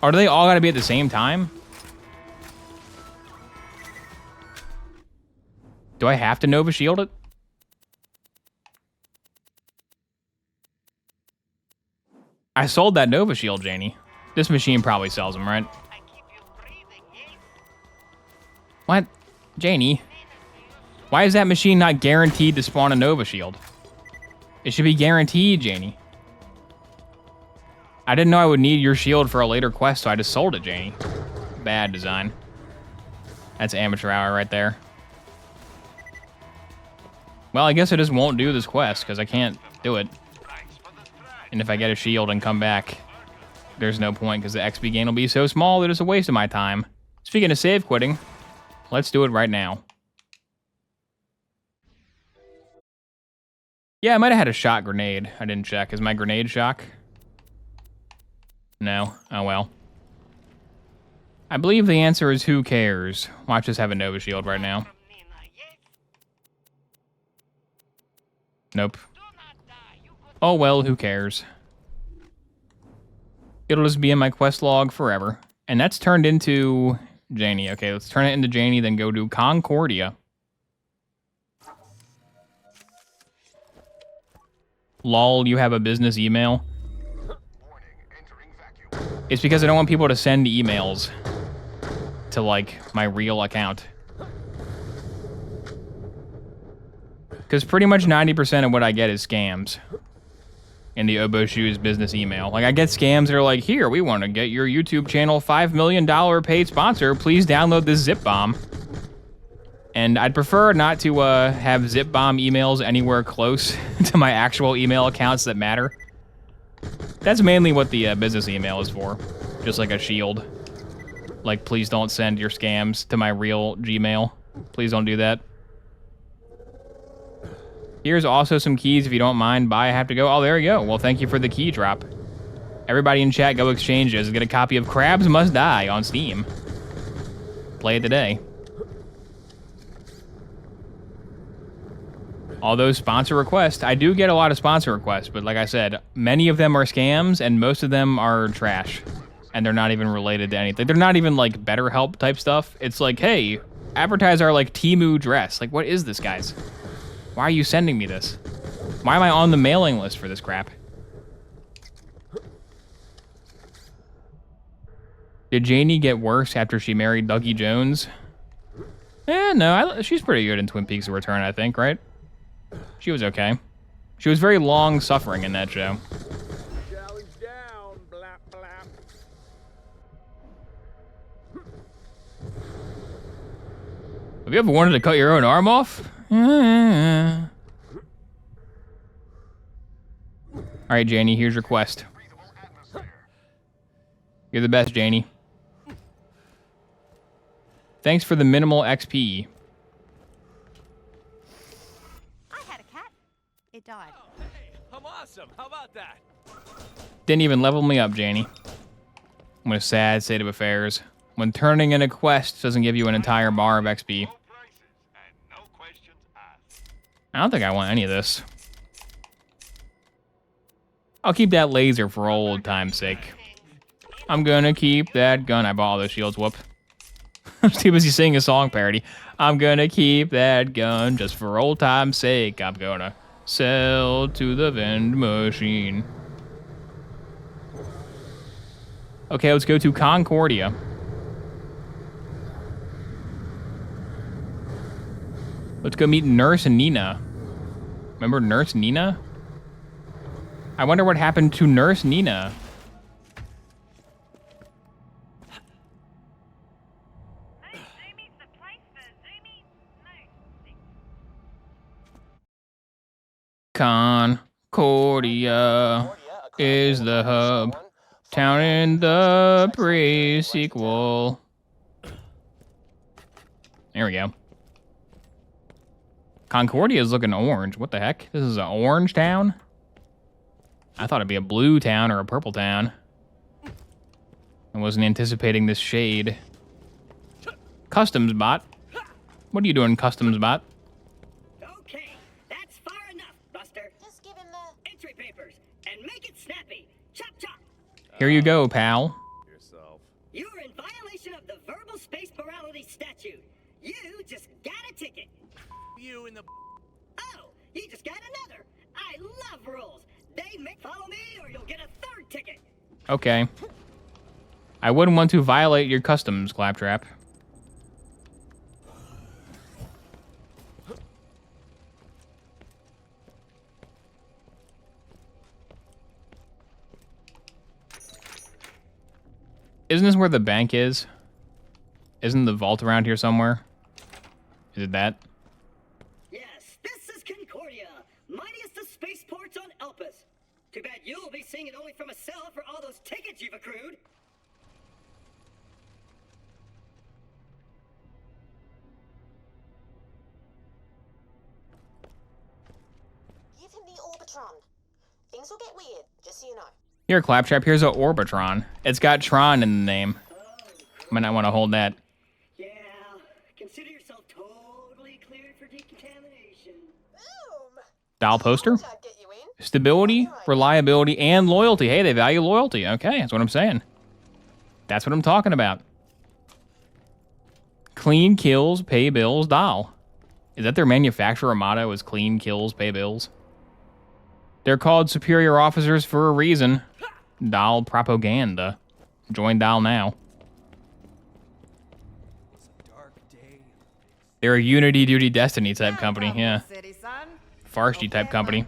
Speaker 1: Or do they all gotta be at the same time? Do I have to Nova Shield it? I sold that Nova Shield, Janie. This machine probably sells them, right? What? Janie? Why is that machine not guaranteed to spawn a Nova Shield? It should be guaranteed, Janie. I didn't know I would need your shield for a later quest, so I just sold it, Janie. Bad design. That's amateur hour right there. Well, I guess I just won't do this quest, because I can't do it. And if I get a shield and come back, there's no point, because the XP gain will be so small that it's a waste of my time. Speaking of save quitting, let's do it right now. Yeah, I might have had a shot grenade. I didn't check. Is my grenade shock? No. Oh, well. I believe the answer is who cares. Watch us have a Nova Shield right now. Nope. Oh, well, who cares? It'll just be in my quest log forever. And that's turned into Janie. Okay, let's turn it into Janie, then go to Concordia. Lol, you have a business email? It's because I don't want people to send emails to, like, my real account. Because pretty much 90% of what I get is scams in the Obo Shoes business email. Like, I get scams that are like, here, we want to get your YouTube channel $5 million paid sponsor. Please download this zip bomb. And I'd prefer not to have zip bomb emails anywhere close to my actual email accounts that matter. That's mainly what the business email is for. Just like a shield. Like, please don't send your scams to my real Gmail. Please don't do that. Here's also some keys if you don't mind. Bye, I have to go. Oh, there you go. Well, thank you for the key drop. Everybody in chat, go exchange this. Get a copy of Crabs Must Die on Steam. Play it today. All those sponsor requests. I do get a lot of sponsor requests, but like I said, many of them are scams and most of them are trash. And they're not even related to anything. They're not even like BetterHelp type stuff. It's like, hey, advertise our like Temu dress. Like, what is this, guys? Why are you sending me this? Why am I on the mailing list for this crap? Did Janie get worse after she married Dougie Jones? No, she's pretty good in Twin Peaks: The Return, I think, right? She was okay. She was very long-suffering in that show.
Speaker 2: Challenge down, blap, blap.
Speaker 1: Have you ever wanted to cut your own arm off? All right, Janie, here's your quest. You're the best, Janie. Thanks for the minimal XP.
Speaker 8: I had a cat. It died.
Speaker 2: Oh, hey, I'm awesome. How about that?
Speaker 1: didn't even level me up, Janie. What a sad state of affairs. When turning in a quest doesn't give you an entire bar of XP.
Speaker 10: Low prices and no questions asked.
Speaker 1: I don't think I want any of this. I'll keep that laser for old time's sake. I'm gonna keep that gun. I bought all those shields. Whoop. I'm too busy singing a song parody. I'm gonna keep that gun just for old time's sake. I'm gonna sell to the vending machine. Okay, let's go to Concordia. Let's go meet Nurse Nina. Remember Nurse Nina? I wonder what happened to Nurse Nina. Concordia is the hub. Town in the pre-sequel. There we go. Concordia is looking orange. What the heck? This is an orange town? I thought it'd be a blue town or a purple town. I wasn't anticipating this shade. Customs bot. What are you doing, customs bot?
Speaker 11: Okay, that's far enough, Buster.
Speaker 7: Just give him the...
Speaker 11: Entry papers, and make it snappy. Chop chop.
Speaker 1: Here you go, pal.
Speaker 4: Yourself.
Speaker 11: You're in violation of the verbal space morality statute. You just got a ticket.
Speaker 2: You in the...
Speaker 11: Oh, you just got another. I love rules. They make follow me or you'll get a third ticket.
Speaker 1: Okay. I wouldn't want to violate your customs, Claptrap. Isn't this where the bank is? Isn't the vault around here somewhere? Is it that?
Speaker 11: Yes, this is Concordia, mightiest of spaceports on Elpis. Too bad you'll be seeing it only from a cell for all those tickets you've accrued.
Speaker 7: Give him the Orbitron. Things will get weird, just so you know.
Speaker 1: Here, Claptrap, here's a Orbitron. It's got Tron in the name. Might not want to hold that.
Speaker 11: Yeah, consider yourself totally cleared for decontamination.
Speaker 7: Boom!
Speaker 1: Dial poster?
Speaker 7: I'd get you in.
Speaker 1: Stability, reliability, and loyalty. Hey, they value loyalty. Okay, that's what I'm saying. That's what I'm talking about. Clean kills, pay bills, dial. Is that their manufacturer motto, is clean kills, pay bills? They're called superior officers for a reason. Dial propaganda. Join Dial now. They're a Unity Duty Destiny type company, yeah. Farsi type company.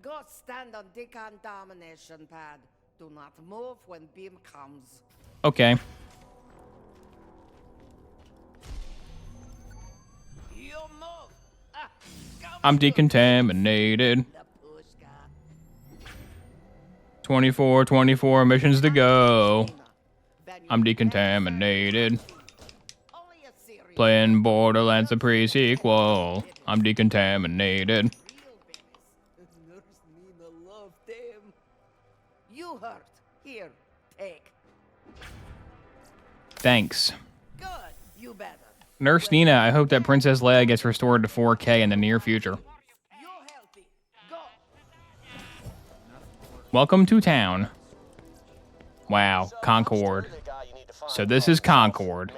Speaker 12: Go stand on decontamination pad. Do not move when beam comes.
Speaker 1: Okay.
Speaker 12: You move.
Speaker 1: I'm decontaminated. 24 missions to go. I'm decontaminated. Playing Borderlands the pre-sequel. I'm decontaminated.
Speaker 12: You hurt. Here, take.
Speaker 1: Thanks.
Speaker 12: Good. You better.
Speaker 1: Nurse Nina, I hope that Princess Leia gets restored to 4K in the near future.
Speaker 12: You're healthy. Go.
Speaker 1: Welcome to town. Wow, Concord. So this is Concord.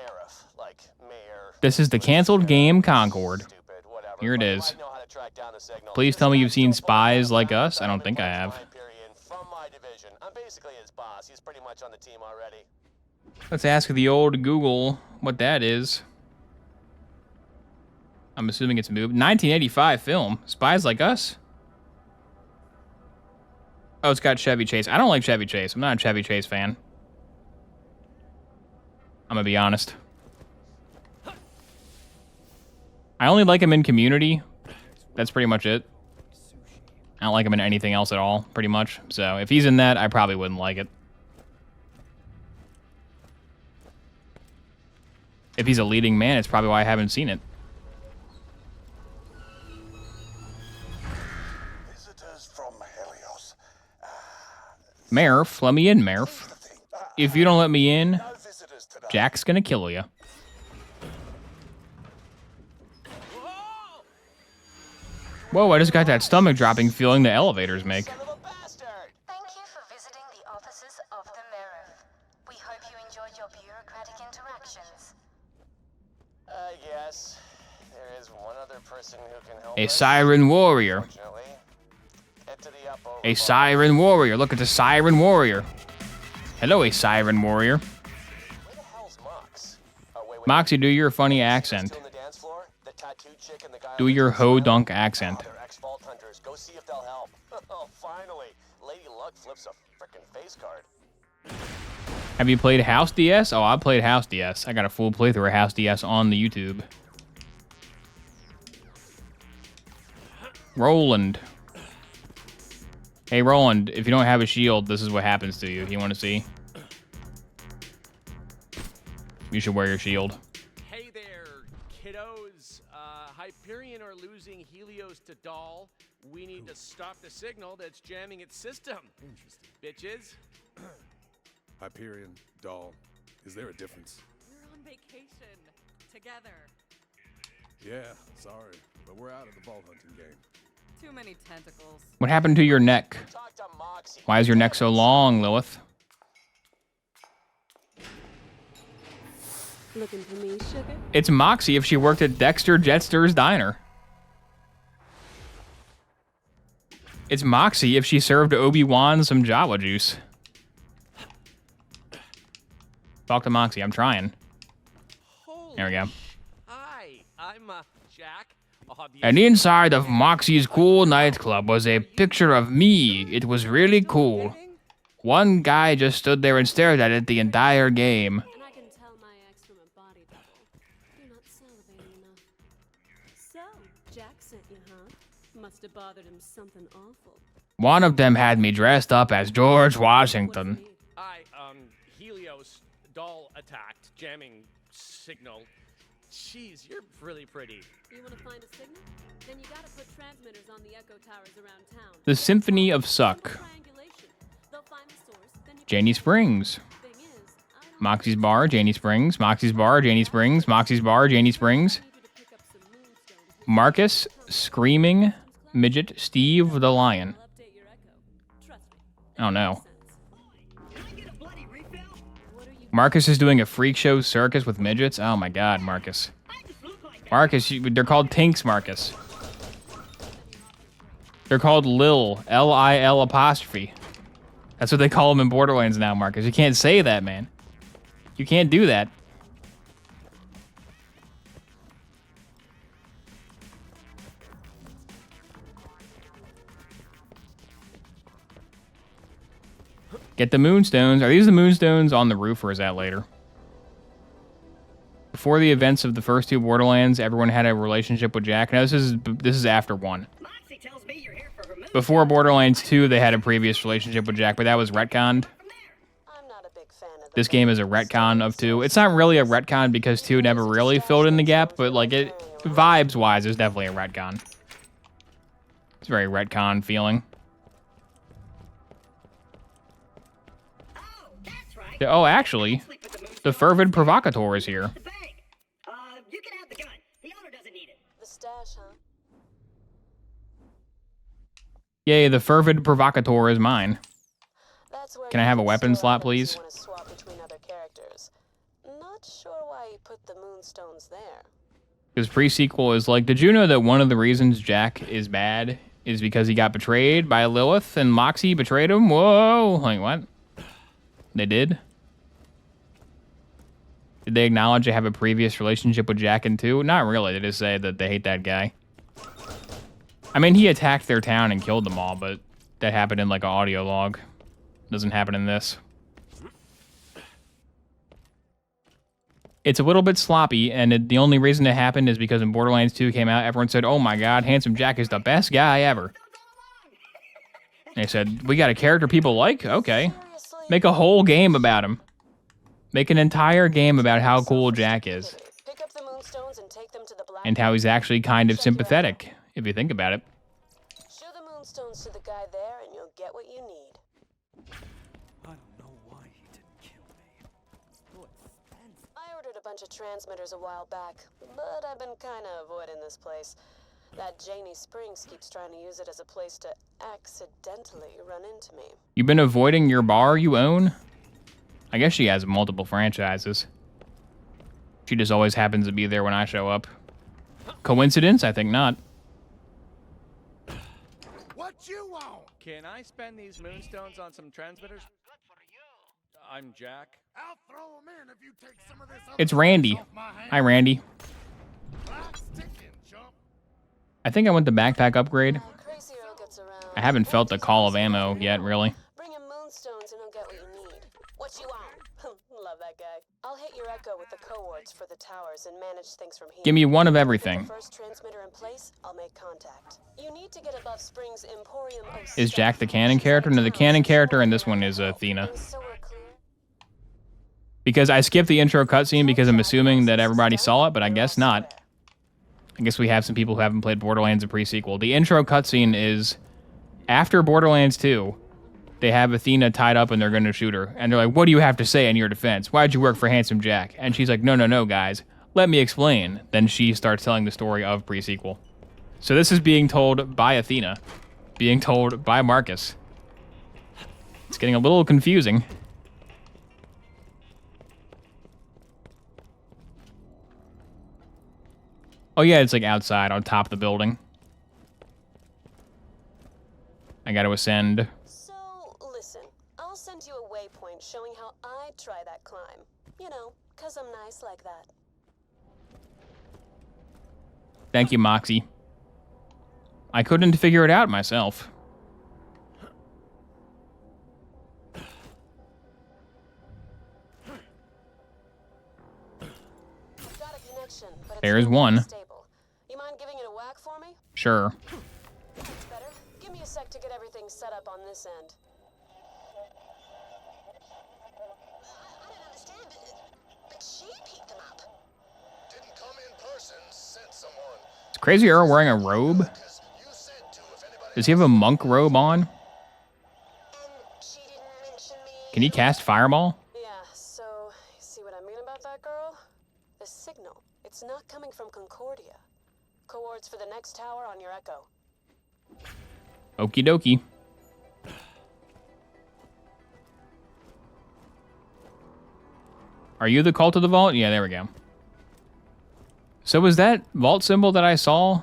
Speaker 1: This is the canceled game Concord. Here it is. Please tell me you've seen Spies Like Us. I don't think I have.
Speaker 2: I'm basically his boss. He's pretty much on the team already.
Speaker 1: Let's ask the old Google what that is. I'm assuming it's a movie. 1985 film. Spies Like Us? Oh, it's got Chevy Chase. I don't like Chevy Chase. I'm not a Chevy Chase fan. I'm gonna be honest. I only like him in Community. That's pretty much it. I don't like him in anything else at all, pretty much. So if he's in that, I probably wouldn't like it. If he's a leading man, it's probably why I haven't seen it. Murph, let me in, Murph. If you don't let me in, Jack's gonna kill you. Whoa, I just got that stomach dropping feeling the elevators make.
Speaker 7: Thank you for visiting the offices of the Mayor. We hope you enjoyed your bureaucratic interactions.
Speaker 2: Yes. There is one other person who can help
Speaker 1: A
Speaker 2: us.
Speaker 1: siren warrior.
Speaker 2: Fortunately. Head to the up over
Speaker 1: A siren warrior. Look at the siren warrior. Hello, a siren warrior.
Speaker 2: Where the hell's Mox? Oh, wait.
Speaker 1: Moxie, do your funny accent.
Speaker 2: Still on the dance floor? The tattooed chick and the guy
Speaker 1: Do
Speaker 2: on
Speaker 1: your
Speaker 2: the
Speaker 1: ho
Speaker 2: smile?
Speaker 1: dunk accent.
Speaker 2: They're ex-vault hunters. Go see if they'll help. Oh, finally. Lady Luck flips a frickin' face card.
Speaker 1: Have you played House DS? Oh, I played House DS. I got a full playthrough of House DS on the YouTube. Roland. Hey, Roland, if you don't have a shield, this is what happens to you. You want to see? You should wear your shield.
Speaker 2: Hey there, kiddos. Hyperion are losing Helios to Dahl. We need to stop the signal that's jamming its system.
Speaker 13: Interesting.
Speaker 2: Bitches.
Speaker 13: Hyperion, Dahl. Is there a difference?
Speaker 3: We're on vacation together.
Speaker 13: Yeah, sorry, but we're out of the vault hunting game.
Speaker 3: Too many tentacles.
Speaker 1: What happened to your neck?
Speaker 2: Talk to Moxie.
Speaker 1: Why is your neck so long, Lilith?
Speaker 8: Looking for me, sugar?
Speaker 1: It's Moxie if she worked at Dexter Jetster's diner. It's Moxie if she served Obi-Wan some Java juice. Talk to Moxie, I'm trying. There we go.
Speaker 2: Hi, I'm Jack.
Speaker 1: And inside of Moxie's cool nightclub was a picture of me. It was really cool. One guy just stood there and stared at it the entire game.
Speaker 8: And I can tell my ex from a body double. You're not salivating enough. So, Jack sent you, huh? Must have bothered him something awful.
Speaker 1: One of them had me dressed up as George Washington.
Speaker 2: Helios, Dahl attacked, jamming signal. Jeez, you're really pretty.
Speaker 8: You want to find a signal? Then you gotta put transmitters on the echo towers around town.
Speaker 1: The Symphony of Suck.
Speaker 8: They'll find the source, then you
Speaker 1: Janie Springs. Moxie's Bar, Janie Springs. Moxie's Bar, Janie Springs. Moxie's Bar, Janie Springs. Marcus, Screaming, Midget, Steve the Lion. Oh no. Marcus is doing a freak show circus with midgets? Oh my god, Marcus. Marcus, they're called Tinks, Marcus. They're called Lil, L-I-L apostrophe. That's what they call them in Borderlands now, Marcus. You can't say that, man. You can't do that. Get the moonstones. Are these the moonstones on the roof, or is that later? Before the events of the first two Borderlands, everyone had a relationship with Jack. Now this is after 1. Before Borderlands 2, they had a previous relationship with Jack, but that was retconned. This game is a retcon of 2. It's not really a retcon because 2 never really filled in the gap, but like it vibes-wise, it's definitely a retcon. It's very retcon feeling. Oh, actually, the fervid provocateur is here.
Speaker 11: You can have the gun. The owner doesn't need it.
Speaker 6: The stash, huh?
Speaker 1: Yay, the fervid provocateur is mine.
Speaker 6: That's where
Speaker 1: Can I have a weapon slot, please?
Speaker 6: you want to swap between other characters. Not sure why you put the moonstones there.
Speaker 1: Because pre-sequel is like, did you know that one of the reasons Jack is bad is because he got betrayed by Lilith and Moxie betrayed him? Whoa, like what? They did? Did they acknowledge they have a previous relationship with Jack in 2? Not really. They just say that they hate that guy. I mean, he attacked their town and killed them all, but that happened in like an audio log. Doesn't happen in this. It's a little bit sloppy, and the only reason it happened is because when Borderlands 2 came out, everyone said, oh my god, Handsome Jack is the best guy ever. And they said, we got a character people like? Okay. Make a whole game about him. Make an entire game about how cool Jack is.
Speaker 6: Pick up the moonstones and take them to the black.
Speaker 1: And how he's actually kind of sympathetic, if you think about it.
Speaker 6: Show the moonstones to the guy there and you'll get what you need.
Speaker 7: bunch of transmitters a while back, but I've been kind of avoiding this place. That Janie Springs keeps trying to use it as a place to accidentally run into me.
Speaker 1: You've been avoiding your bar you own? I guess she has multiple franchises. She just always happens to be there when I show up. Coincidence? I think not.
Speaker 5: What you want?
Speaker 2: Can I spend these moonstones on some transmitters? I'm Jack.
Speaker 5: I'll throw them in if you take some of this.
Speaker 1: It's Randy. Hi, Randy. I think I went the backpack upgrade. I haven't felt the call of ammo yet, really.
Speaker 7: Bring him moonstones and he'll get what you need. What you want? Love that guy. I'll hit your echo with the coords for the towers and manage things from here.
Speaker 1: Give me one of everything.
Speaker 7: First transmitter in place, I'll make contact. You need to get above Springs Emporium.
Speaker 1: Is Jack the canon character? No, the canon character in this one is Athena. Because I skipped the intro cutscene because I'm assuming that everybody saw it, but I guess not. I guess we have some people who haven't played Borderlands, a pre-sequel. The intro cutscene is after Borderlands 2. They have Athena tied up and they're going to shoot her. And they're like, what do you have to say in your defense? Why'd you work for Handsome Jack? And she's like, no, guys. Let me explain. Then she starts telling the story of pre-sequel. So this is being told by Athena. Being told by Marcus. It's getting a little confusing. Oh yeah, it's like outside on top of the building. I gotta ascend.
Speaker 7: So, listen. I'll send you a waypoint showing how I try that climb. You know, 'cause I'm nice like that.
Speaker 1: Thank you, Moxie. I couldn't figure it out myself.
Speaker 7: Got a connection, but it's
Speaker 1: There's one.
Speaker 7: stable. You mind giving it a whack for me?
Speaker 1: Sure.
Speaker 7: That's better. Give me a sec to get everything set up on this end. I don't understand, but she picked them up.
Speaker 5: Didn't come in person, sent someone.
Speaker 1: Is Crazy Earl wearing a robe? Does he have a monk robe on? Can he cast Fireball?
Speaker 7: Yeah, so, see what I mean about that girl? The signal. It's not coming from Concordia. Coords for the next tower on your echo.
Speaker 1: Okie dokie. Are you the Cult of the Vault? Yeah, there we go. So was that vault symbol that I saw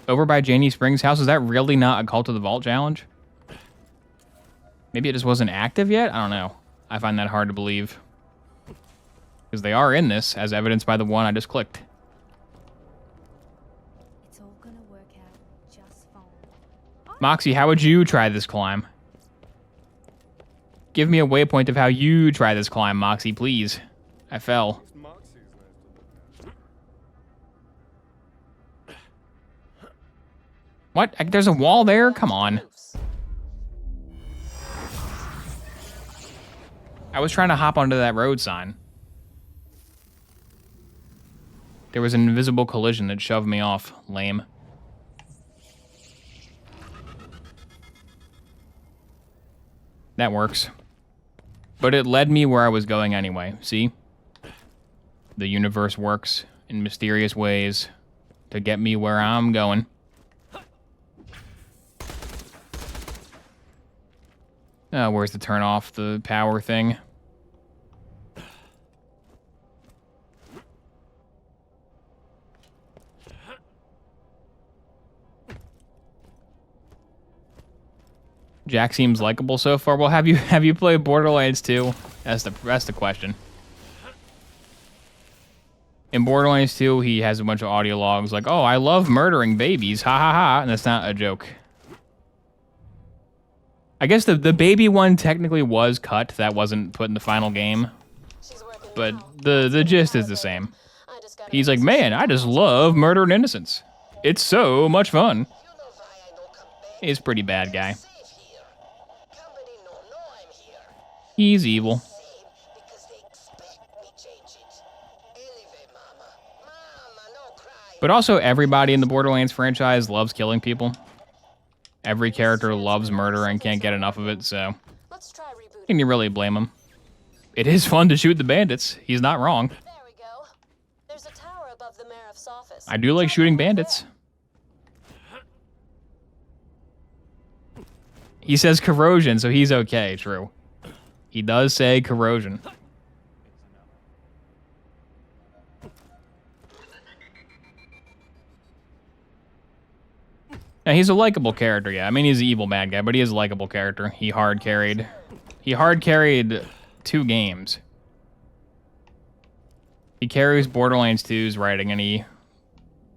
Speaker 1: over by Janie Springs' house, is that really not a Cult of the Vault challenge? Maybe it just wasn't active yet? I don't know. I find that hard to believe. Because they are in this, as evidenced by the one I just clicked.
Speaker 8: It's all gonna work out just fine.
Speaker 1: Moxie, how would you try this climb? Give me a waypoint of how you try this climb, Moxie, please. I fell. What? There's a wall there? Come on. I was trying to hop onto that road sign. There was an invisible collision that shoved me off. Lame. That works. But it led me where I was going anyway. See? The universe works in mysterious ways to get me where I'm going. Where's the turn off the power thing? Jack seems likable so far. Well, have you played Borderlands 2? That's the question. In Borderlands 2, he has a bunch of audio logs like, "Oh, I love murdering babies, ha ha ha," and that's not a joke. I guess the baby one technically was cut. That wasn't put in the final game. But the gist is the same. He's like, "Man, I just love murdering innocents. It's so much fun." He's a pretty bad guy. He's evil. But also everybody in the Borderlands franchise loves killing people. Every character loves murder and can't get enough of it, so can you really blame him? It is fun to shoot the bandits. He's not wrong.
Speaker 7: There we go.
Speaker 1: I do like shooting bandits. He says corrosion, so he's okay, true. He does say corrosion. Now, he's a likable character, yeah. I mean, he's an evil bad guy, but he is a likable character. He hard carried 2 games. He carries Borderlands 2's writing, and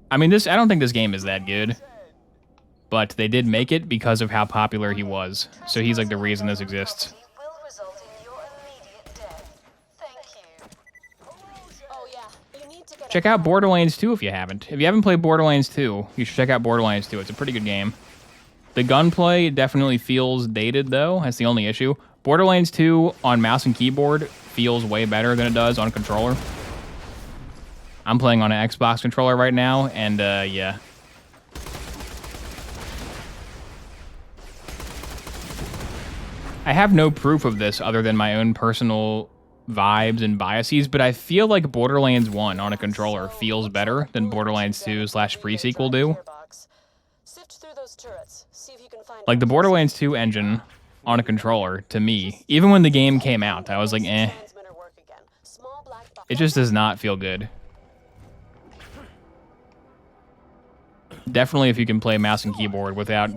Speaker 1: I don't think this game is that good. But they did make it because of how popular he was. So he's like the reason this exists. Check out Borderlands 2 if you haven't. If you haven't played Borderlands 2, you should check out Borderlands 2. It's a pretty good game. The gunplay definitely feels dated, though. That's the only issue. Borderlands 2 on mouse and keyboard feels way better than it does on a controller. I'm playing on an Xbox controller right now, and yeah. I have no proof of this other than my own personal vibes and biases, but I feel like Borderlands 1 on a controller feels better than Borderlands 2 / pre-sequel do. Like the Borderlands 2 engine on a controller, to me, even when the game came out, I was like, eh. It just does not feel good. Definitely if you can play mouse and keyboard without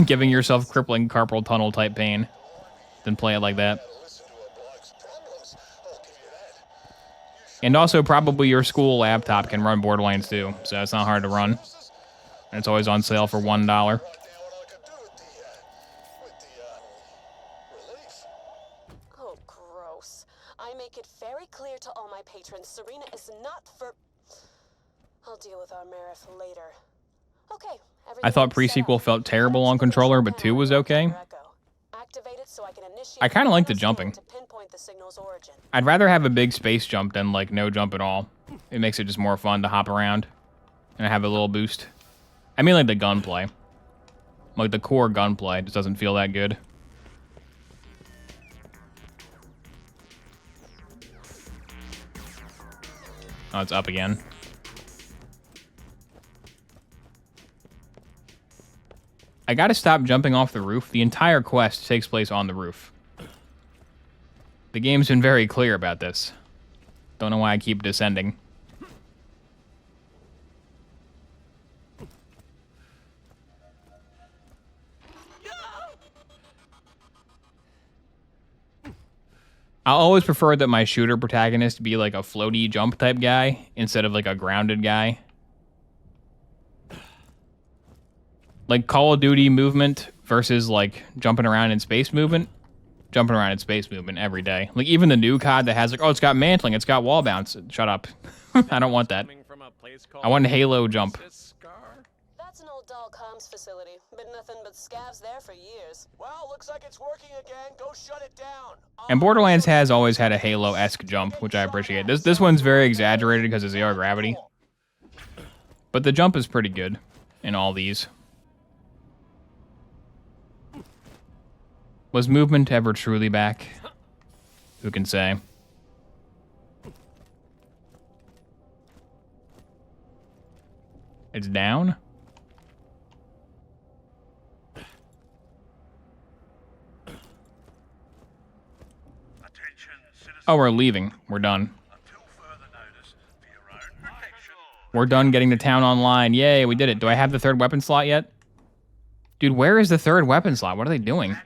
Speaker 1: giving yourself crippling carpal tunnel type pain, then play it like that. And also, probably your school laptop can run Borderlands 2, so it's not hard to run. And it's always on sale for $1.
Speaker 6: Oh, gross. I make it very clear to all my patrons, Serena is not for... I'll deal with our Marith later. Okay.
Speaker 1: I thought pre-sequel felt terrible on controller, but 2 was okay. I kind of like the jumping. I'd rather have a big space jump than like no jump at all. It makes it just more fun to hop around and have a little boost. I mean like the gunplay. Like the core gunplay just doesn't feel that good. Oh, it's up again. I gotta stop jumping off the roof. The entire quest takes place on the roof. The game's been very clear about this. Don't know why I keep descending. I always prefer that my shooter protagonist be like a floaty jump type guy instead of like a grounded guy. Like Call of Duty movement versus like jumping around in space movement. Jumping around in space movement every day. Like even the new COD that has like, oh, it's got mantling, it's got wall bounce. Shut up. I don't want that. I want Halo jump.
Speaker 6: That's an old doll comms facility. Been nothing but scavs there for years.
Speaker 2: Well, looks like it's working again. Go shut it down.
Speaker 1: And Borderlands has always had a Halo-esque jump, which I appreciate. This one's very exaggerated because of zero gravity. But the jump is pretty good in all these. Was movement ever truly back? Who can say? It's down? Oh, we're leaving. We're done. We're done getting the town online. Yay, we did it. Do I have the 3rd weapon slot yet? Dude, where is the 3rd weapon slot? What are they doing?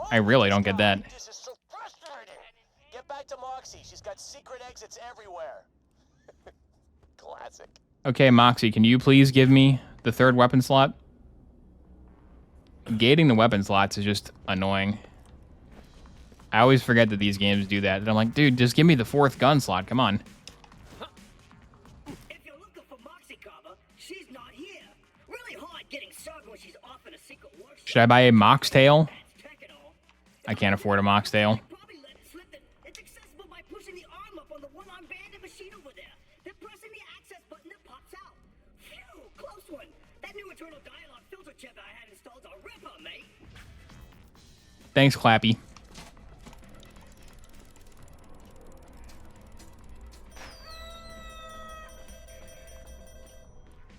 Speaker 1: I really don't get that.
Speaker 2: This is so frustrating. Get back to Moxie. She's got secret exits everywhere. Classic.
Speaker 1: Okay, Moxie, can you please give me the 3rd weapon slot? Gating the weapon slots is just annoying. I always forget that these games do that. And I'm like, dude, just give me the 4th gun slot. Come on.
Speaker 11: If you're looking for Moxie cover, she's not here. Really hard getting Saga when she's off in a secret workshop.
Speaker 1: Should I buy a Moxtail? I can't afford a Moxtail.
Speaker 11: It's accessible by pushing the arm up on the one-arm bandit machine over there. Then pressing the access button that pops out. Phew, close one. That new internal dialogue filter chip I had installed a ripper, mate.
Speaker 1: Thanks, Clappy.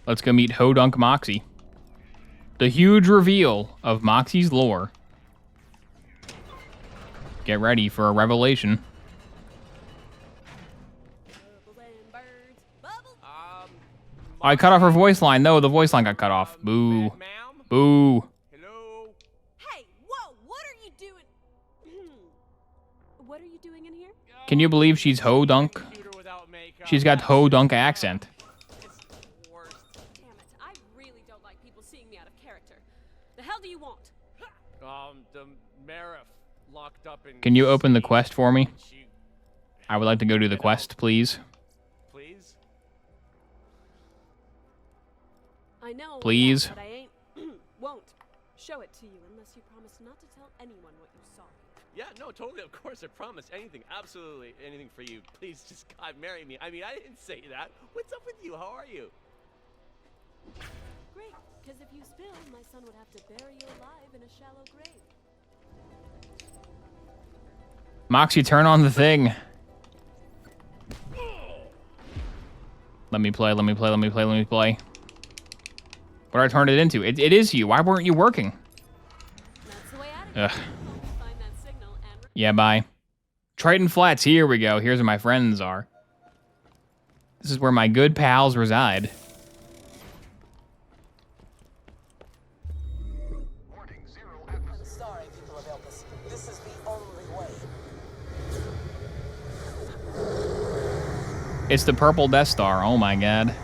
Speaker 1: Let's go meet Hodunk Moxie. The huge reveal of Moxie's lore. Get ready for a revelation. I cut off her voice line. No, the voice line got cut off. Boo. Boo.
Speaker 2: Hello?
Speaker 8: Hey, whoa, what are you doing? What are you doing in here?
Speaker 1: Can you believe she's Hodunk? She's got Hodunk accent.
Speaker 8: Damn it, I really don't like people seeing me out of character. The hell do you want?
Speaker 2: The Marif locked up in...
Speaker 1: Can you open the quest for me? I would like to go do the quest, please.
Speaker 2: Please?
Speaker 8: I know.
Speaker 1: Please.
Speaker 8: But I ain't won't show it to you unless you promise not to tell anyone what you saw.
Speaker 2: Yeah, no, totally, of course, I promise. Anything, absolutely anything for you. Please, just, God, marry me. I mean, I didn't say that. What's up with you? How are you?
Speaker 8: Great, because if you spill, my son would have to bury you alive in a shallow grave.
Speaker 1: Moxie, turn on the thing. Let me play, let me play, let me play, let me play. What did I turn it into? It is you. Why weren't you working?
Speaker 8: That's the way out of
Speaker 1: Ugh.
Speaker 8: Find that signal and...
Speaker 1: Yeah, bye. Triton Flats, here we go. Here's where my friends are. This is where my good pals reside.
Speaker 5: I'm sorry, people of Elpis. This is the only way.
Speaker 1: It's the purple Death Star. Oh my god.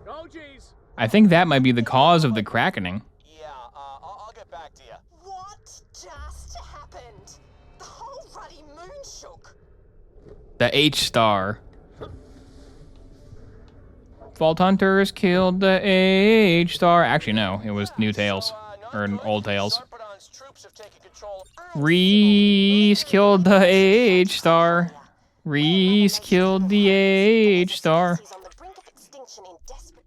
Speaker 2: Oh, jeez.
Speaker 1: I think that might be the cause of the crackening.
Speaker 5: Yeah, I'll get back to you.
Speaker 6: What just happened? The whole ruddy moon shook.
Speaker 1: The H-Star. Vault Hunters killed the H-Star. Actually, no. It was New Tales. Or Old Tales. Reese killed the H-Star. Reese killed the H-Star.
Speaker 6: He's on the brink of extinction in desperate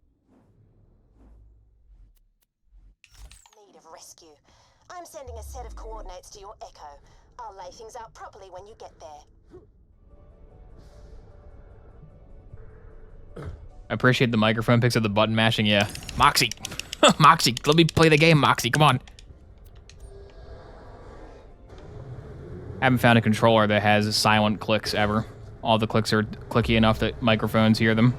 Speaker 6: need of rescue. I'm sending a set of coordinates to your Echo. I'll lay things out properly when you get there.
Speaker 1: I appreciate the microphone picks up the button mashing. Yeah. Moxie. Moxie, let me play the game, Moxie. Come on. I haven't found a controller that has silent clicks ever. All the clicks are clicky enough that microphones hear them.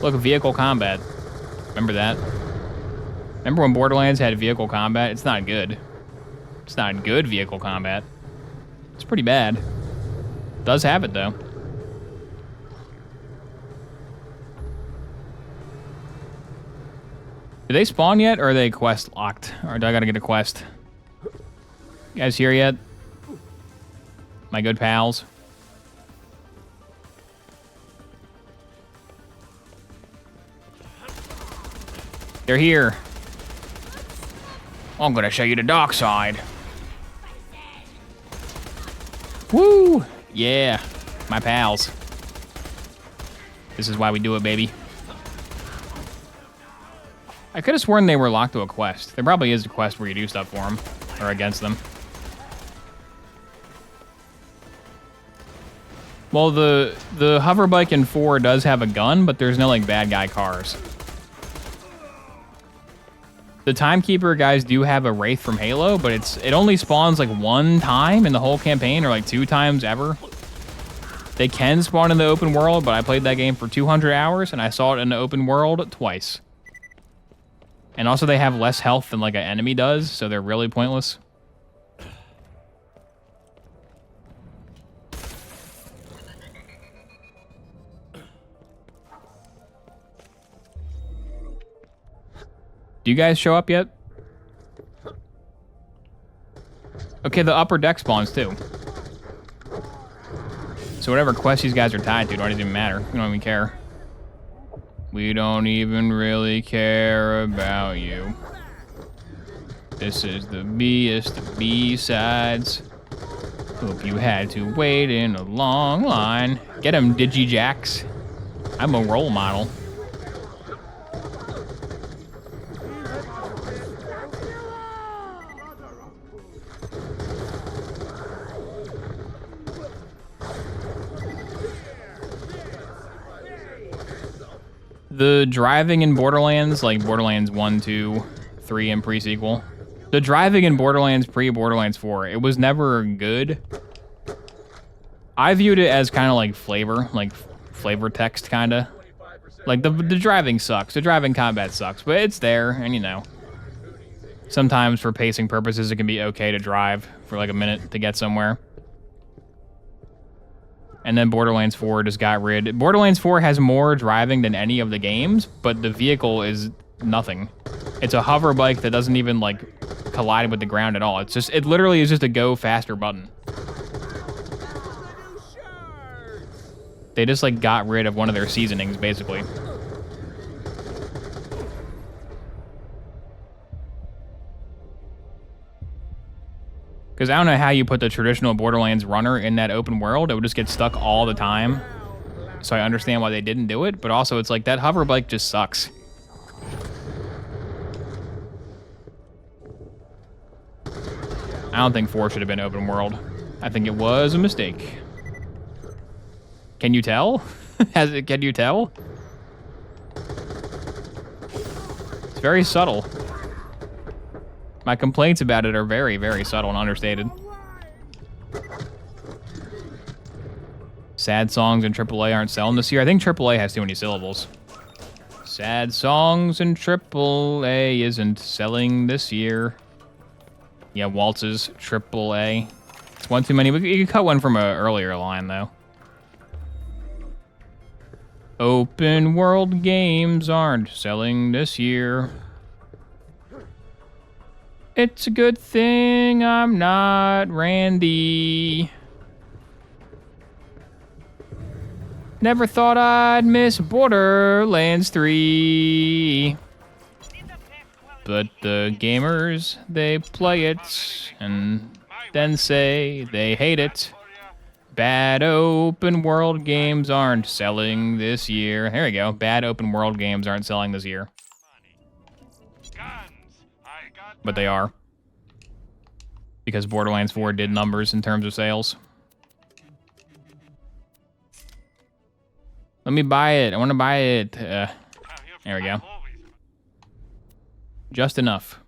Speaker 1: Look, vehicle combat. Remember that? Remember when Borderlands had vehicle combat? It's not good. It's not good vehicle combat. It's pretty bad. Does have it, though. Do they spawn yet, or are they quest locked? Or do I gotta get a quest? You guys here yet? My good pals? They're here. I'm gonna show you the dark side. Woo! Yeah, my pals. This is why we do it, baby. I could have sworn they were locked to a quest. There probably is a quest where you do stuff for them, or against them. Well, the hover bike in 4 does have a gun, but there's no like bad guy cars. The Timekeeper guys do have a Wraith from Halo, but it only spawns like 1 time in the whole campaign, or like 2 times ever. They can spawn in the open world, but I played that game for 200 hours, and I saw it in the open world twice. And also they have less health than like an enemy does, so they're really pointless. Do you guys show up yet? Okay, the upper deck spawns too. So whatever quest these guys are tied to, don't even matter. We don't even care. We don't even really care about you. This is the B-ist of B-sides. Hope you had to wait in a long line. Get him, Digijax. I'm a role model. The driving in Borderlands, like Borderlands 1, 2, 3, and pre-sequel. The driving in Borderlands pre-Borderlands 4, it was never good. I viewed it as kind of like flavor text, kind of. Like, the driving sucks. The driving combat sucks, but it's there, and you know. Sometimes for pacing purposes, it can be okay to drive for like a minute to get somewhere. And then Borderlands 4 just got rid. Borderlands 4 has more driving than any of the games, but the vehicle is nothing. It's a hover bike that doesn't even like collide with the ground at all. It literally is just a go faster button. They just like got rid of one of their seasonings, basically. Because I don't know how you put the traditional Borderlands runner in that open world. It would just get stuck all the time. So I understand why they didn't do it, but also it's like that hover bike just sucks. I don't think 4 should have been open world. I think it was a mistake. Can you tell? Can you tell? It's very subtle. My complaints about it are very, very subtle and understated. Sad songs in AAA aren't selling this year. I think AAA has too many syllables. Sad songs in AAA isn't selling this year. Yeah, waltzes, AAA. It's one too many. You could cut one from an earlier line, though. Open world games aren't selling this year. It's a good thing I'm not Randy. Never thought I'd miss Borderlands 3. But the gamers, they play it and then say they hate it. Bad open world games aren't selling this year. There we go. Bad open world games aren't selling this year. But they are. Because Borderlands 4 did numbers in terms of sales. Let me buy it. I want to buy it. There we go. Just enough.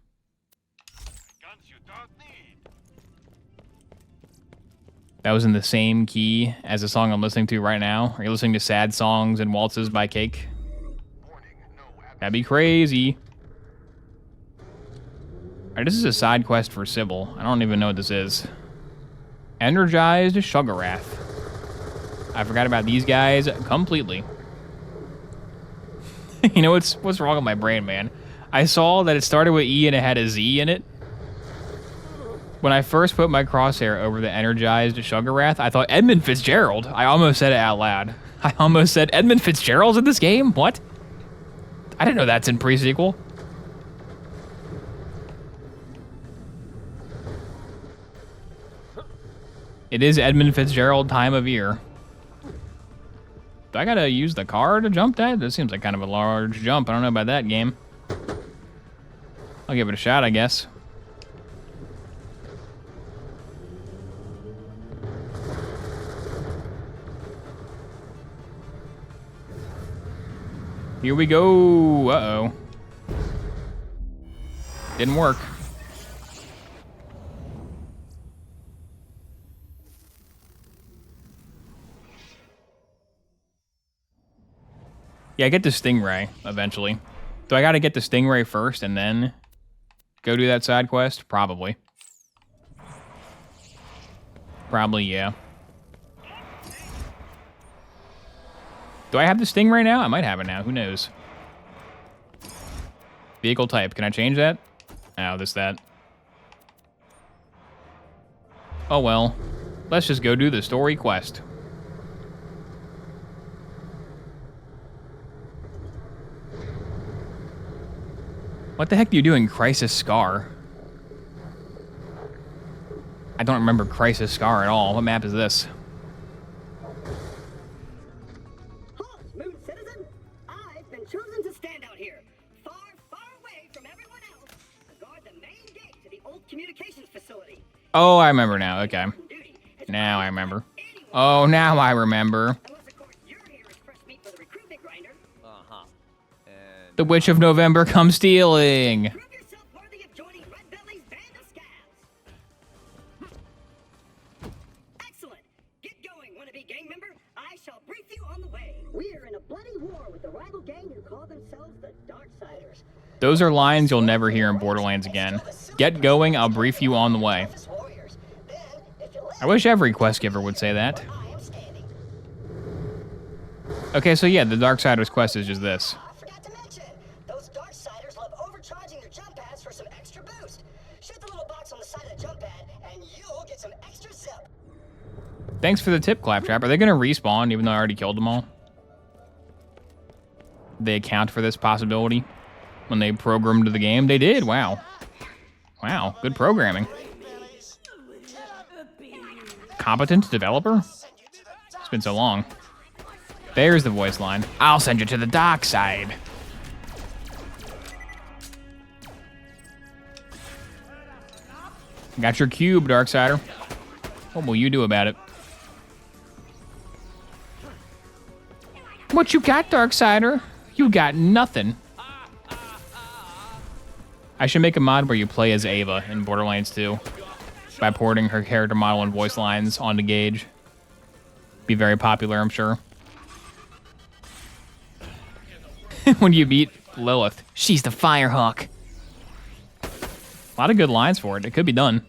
Speaker 1: That was in the same key as the song I'm listening to right now. Are you listening to Sad Songs and Waltzes by Cake? That'd be crazy. Alright, this is a side quest for Sybil. I don't even know what this is. Energized Sugarrath. I forgot about these guys completely. You know what's wrong with my brain, man? I saw that it started with E and it had a Z in it. When I first put my crosshair over the Energized Sugarrath, I thought Edmund Fitzgerald. I almost said it out loud. I almost said Edmund Fitzgerald's in this game? What? I didn't know that's in pre-sequel. It is Edmund Fitzgerald time of year. Do I gotta use the car to jump that? That seems like kind of a large jump. I don't know about that game. I'll give it a shot, I guess. Here we go. Uh-oh. Didn't work. Yeah, I get the Stingray eventually. Do I gotta get the Stingray first and then go do that side quest? Probably. Probably, yeah. Do I have the Stingray now? I might have it now. Who knows? Vehicle type. Can I change that? Oh, that. Oh, well. Let's just go do the story quest. What the heck do you do in Crisis Scar? I don't remember Crisis Scar at all. What map is this?
Speaker 11: Smooth citizen, I've been chosen to stand out here, far, far away from everyone else, to guard the main gate to the old communications facility.
Speaker 1: Oh, I remember now. Okay. Now I remember. Oh, now I remember.
Speaker 2: Uh-huh.
Speaker 1: The Witch of November comes stealing.
Speaker 11: Prove yourself worthy of joining Red Belly's band of scabs. Excellent. Get going, wannabe gang member. I shall brief you on the way. We're in a bloody war with the rival gang who call themselves the Darksiders.
Speaker 1: Those are lines you'll never hear in Borderlands again. Get going, I'll brief you on the way. I wish every quest giver would say that. Okay, so yeah, the Darksiders quest is just this.
Speaker 11: I forgot to mention, those Darksiders love overcharging their jump pads for some extra boost. Shoot the little box on the side of the jump pad, and you'll get some extra zip.
Speaker 1: Thanks for the tip, Claptrap. Are they gonna respawn even though I already killed them all? They account for this possibility when they programmed the game? They did, wow. Wow, good programming. Competent developer? It's been so long. There's the voice line. I'll send you to the dark side. Got your cube, Darksider. What will you do about it? What you got, Darksider? You got nothing. I should make a mod where you play as Ava in Borderlands 2 by porting her character model and voice lines onto Gage. Be very popular, I'm sure. When you beat Lilith, she's the Firehawk. A lot of good lines for it. It could be done.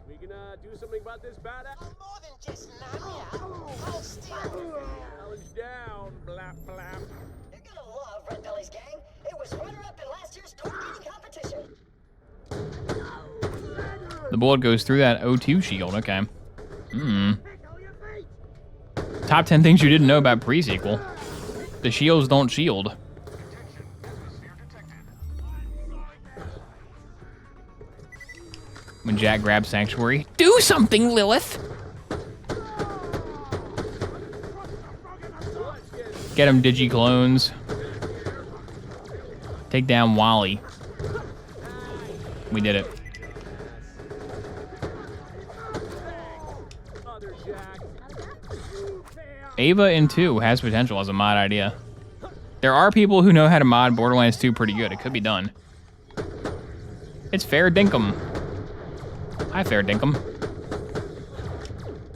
Speaker 2: We can do something about this badass.
Speaker 11: More than just hold still.
Speaker 2: Challenge down, blap blap.
Speaker 11: You're gonna love Red Belly's gang. It was runner-up in last year's torque eating competition.
Speaker 1: The bullet goes through that O2 shield. Okay. Top 10 things you didn't know about pre-sequel. The shields don't shield. When Jack grabs Sanctuary, do something, Lilith! Get him, Digi-clones. Take down Wally. We did it. Ava in 2 has potential as a mod idea. There are people who know how to mod Borderlands 2 pretty good. It could be done. It's Fair Dinkum. Hi, Fair Dinkum.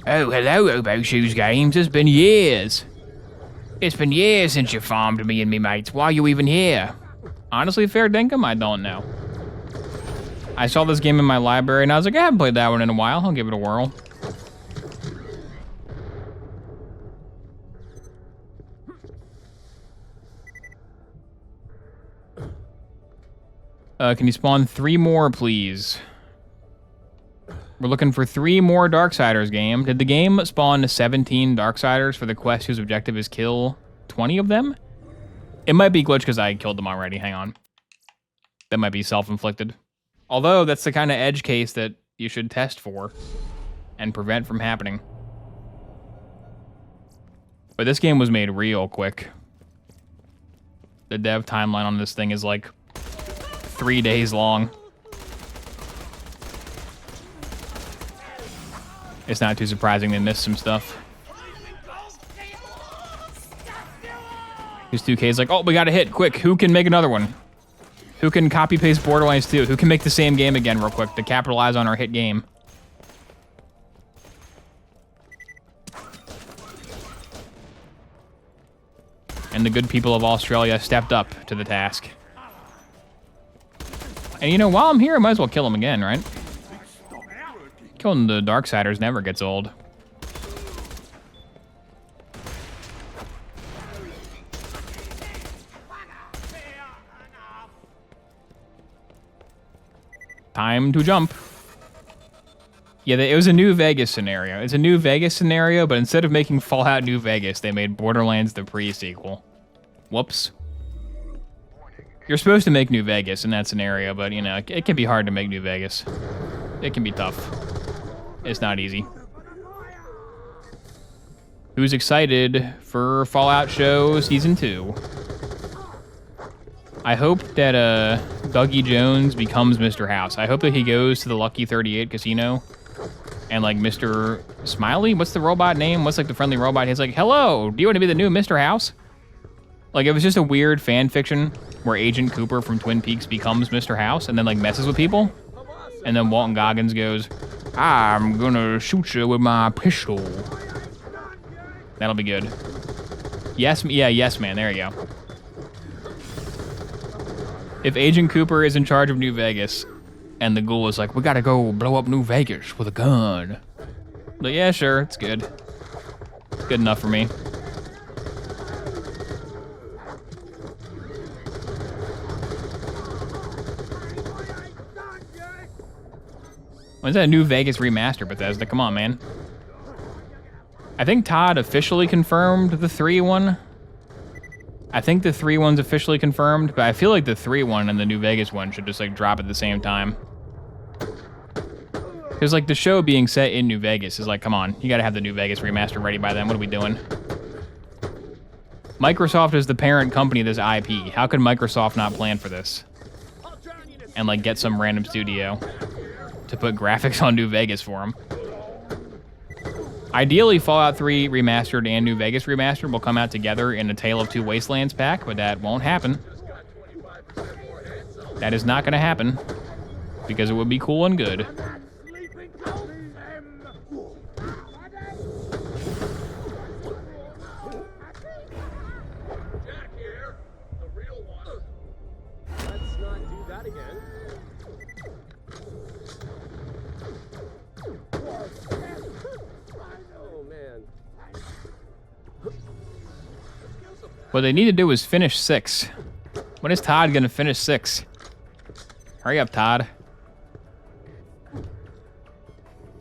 Speaker 1: Oh, hello, Obo Shoes Games. It's been years. It's been years since you farmed me and me mates. Why are you even here? Honestly, Fair Dinkum, I don't know. I saw this game in my library and I was like, I haven't played that one in a while. I'll give it a whirl. Can you spawn 3 more, please? We're looking for 3 more Darksiders, game. Did the game spawn 17 Darksiders for the quest whose objective is kill 20 of them? It might be glitched because I killed them already. Hang on. That might be self-inflicted. Although, that's the kind of edge case that you should test for and prevent from happening. But this game was made real quick. The dev timeline on this thing is like 3 days long. It's not too surprising they missed some stuff. Because 2K's like, oh, we got a hit, quick, who can make another one? Who can copy-paste Borderlands 2? Who can make the same game again real quick to capitalize on our hit game? And the good people of Australia stepped up to the task. And you know, while I'm here, I might as well kill him again, right? Killing the Darksiders never gets old. Time to jump. Yeah, it was a New Vegas scenario. It's a New Vegas scenario, but instead of making Fallout New Vegas, they made Borderlands the pre-sequel. Whoops. You're supposed to make New Vegas in that scenario, but, you know, it can be hard to make New Vegas. It can be tough. It's not easy. Who's excited for Fallout Show Season 2? I hope that Dougie Jones becomes Mr. House. I hope that he goes to the Lucky 38 Casino And like Mr. Smiley, what's the robot name? What's like the friendly robot? He's like, hello, do you want to be the new Mr. House? Like it was just a weird fan fiction where Agent Cooper from Twin Peaks becomes Mr. House and then like messes with people. And then Walton Goggins goes, I'm gonna shoot you with my pistol. That'll be good. Yes, yeah, yes, man, there you go. If Agent Cooper is in charge of New Vegas, and the ghoul is like, we gotta go blow up New Vegas with a gun. But yeah, sure, it's good. It's good enough for me. When's that New Vegas remaster, Bethesda? Come on, man. I think Todd officially confirmed the 3 one. I think the 3 one's officially confirmed, but I feel like the 3 one and the New Vegas one should just like drop at the same time. Because like the show being set in New Vegas is like, come on, you gotta have the New Vegas remaster ready by then. What are we doing? Microsoft is the parent company of this IP. How could Microsoft not plan for this? And like get some random studio to put graphics on New Vegas for them. Ideally, Fallout 3 Remastered and New Vegas Remastered will come out together in a Tale of Two Wastelands pack, but that won't happen. That is not going to happen, because it would be cool and good.
Speaker 2: Let's not do that again. Oh, man.
Speaker 1: What they need to do is finish 6. When is Todd going to finish 6? Hurry up, Todd.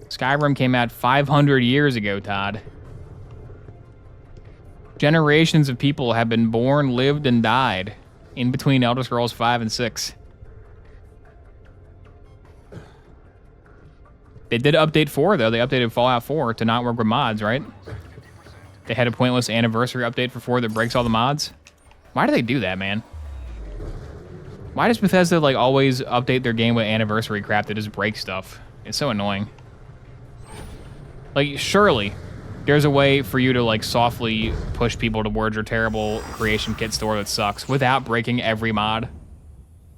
Speaker 1: Skyrim came out 500 years ago, Todd. Generations of people have been born, lived, and died in between Elder Scrolls 5 and 6. They did update 4, though. They updated Fallout 4 to not work with mods, right? They had a pointless anniversary update for 4 that breaks all the mods. Why do they do that, man? Why does Bethesda like always update their game with anniversary crap that just breaks stuff? It's so annoying. Like, surely there's a way for you to like softly push people towards your terrible creation kit store that sucks without breaking every mod.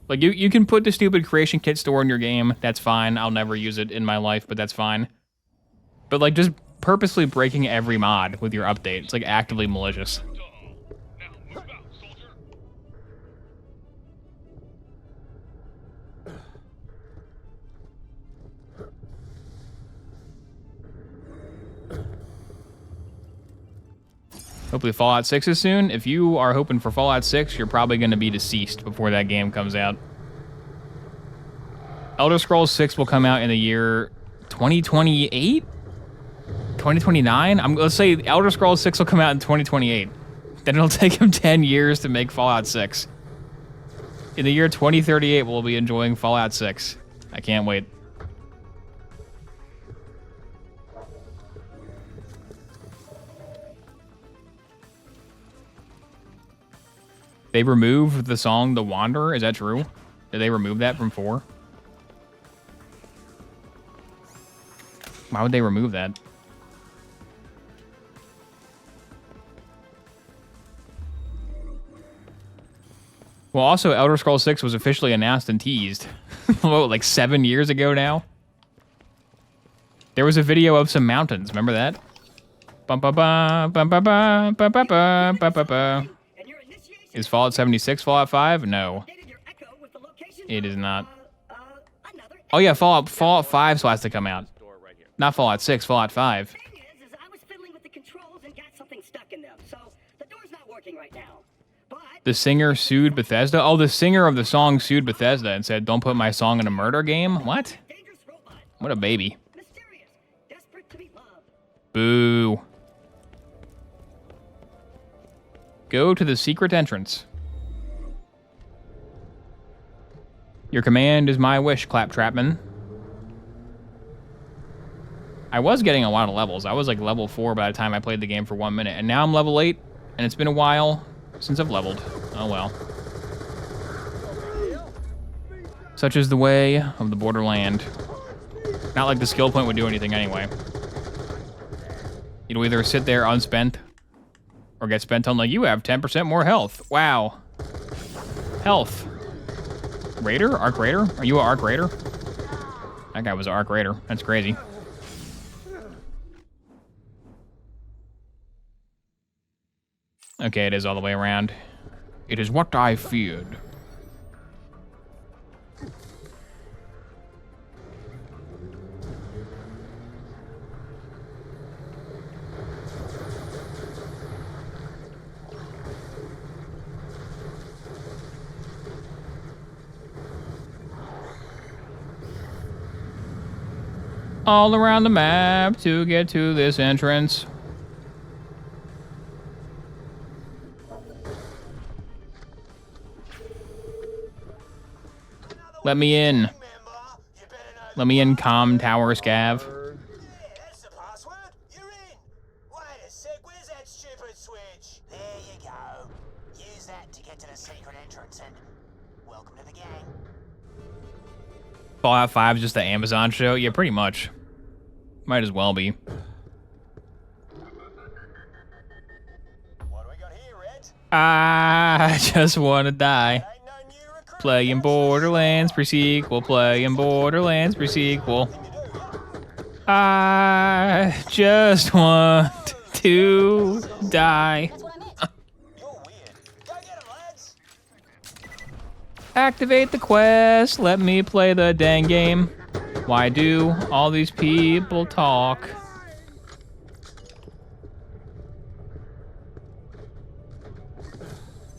Speaker 1: Like, you can put the stupid creation kit store in your game. That's fine. I'll never use it in my life, but that's fine. But like, just purposely breaking every mod with your update. It's like actively malicious. Hopefully Fallout 6 is soon. If you are hoping for Fallout 6, you're probably going to be deceased before that game comes out. Elder Scrolls 6 will come out in the year 2028? 2029? Let's say Elder Scrolls 6 will come out in 2028. Then it'll take him 10 years to make Fallout 6. In the year 2038, we'll be enjoying Fallout 6. I can't wait. They removed the song The Wanderer. Is that true? Did they remove that from 4? Why would they remove that? Well, also, Elder Scrolls 6 was officially announced and teased. What, like 7 years ago now? There was a video of some mountains. Remember that? Is Fallout 76 Fallout 5? No. It is not. Oh yeah, Fallout 5 still has to come out. Not Fallout 6, Fallout 5. The singer sued Bethesda? Oh, the singer of the song sued Bethesda and said, don't put my song in a murder game? What? What a baby. Boo. Go to the secret entrance. Your command is my wish, Claptrapman. I was getting a lot of levels. I was like level 4 by the time I played the game for 1 minute. And now I'm level 8, and it's been a while since I've leveled. Oh well. Such is the way of the borderland. Not like the skill point would do anything anyway. You'd either sit there unspent or get spent on like, you have 10% more health. Wow. Health. Raider? Arc Raider? Are you an Arc Raider? That guy was an Arc Raider. That's crazy. Okay, it is all the way around. It is what I feared. All around the map to get to this entrance. Let me in. Let me in, Com Tower Scav.
Speaker 5: That's the password. You're in. Wait a sec. Where's that stupid switch? There you go. Use that to get to the secret entrance and welcome to the gang.
Speaker 1: Fallout 5 is just the Amazon show? Yeah, pretty much. Might as well be.
Speaker 5: What do we got here, Red?
Speaker 1: I just want to die. Playing Borderlands pre-sequel, playing Borderlands pre-sequel. I just want to die. Activate the quest, let me play the dang game. Why do all these people talk?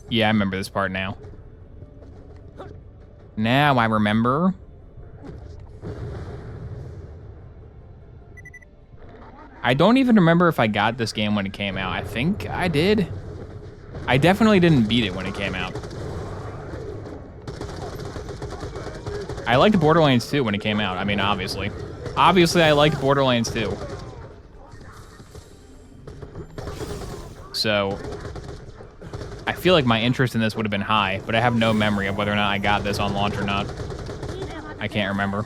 Speaker 1: Yeah, I remember this part now. Now I remember. I don't even remember if I got this game when it came out. I think I did. I definitely didn't beat it when it came out. I liked Borderlands 2 when it came out. I mean, obviously. Obviously, I liked Borderlands 2. So, I feel like my interest in this would have been high, but I have no memory of whether or not I got this on launch or not. I can't remember.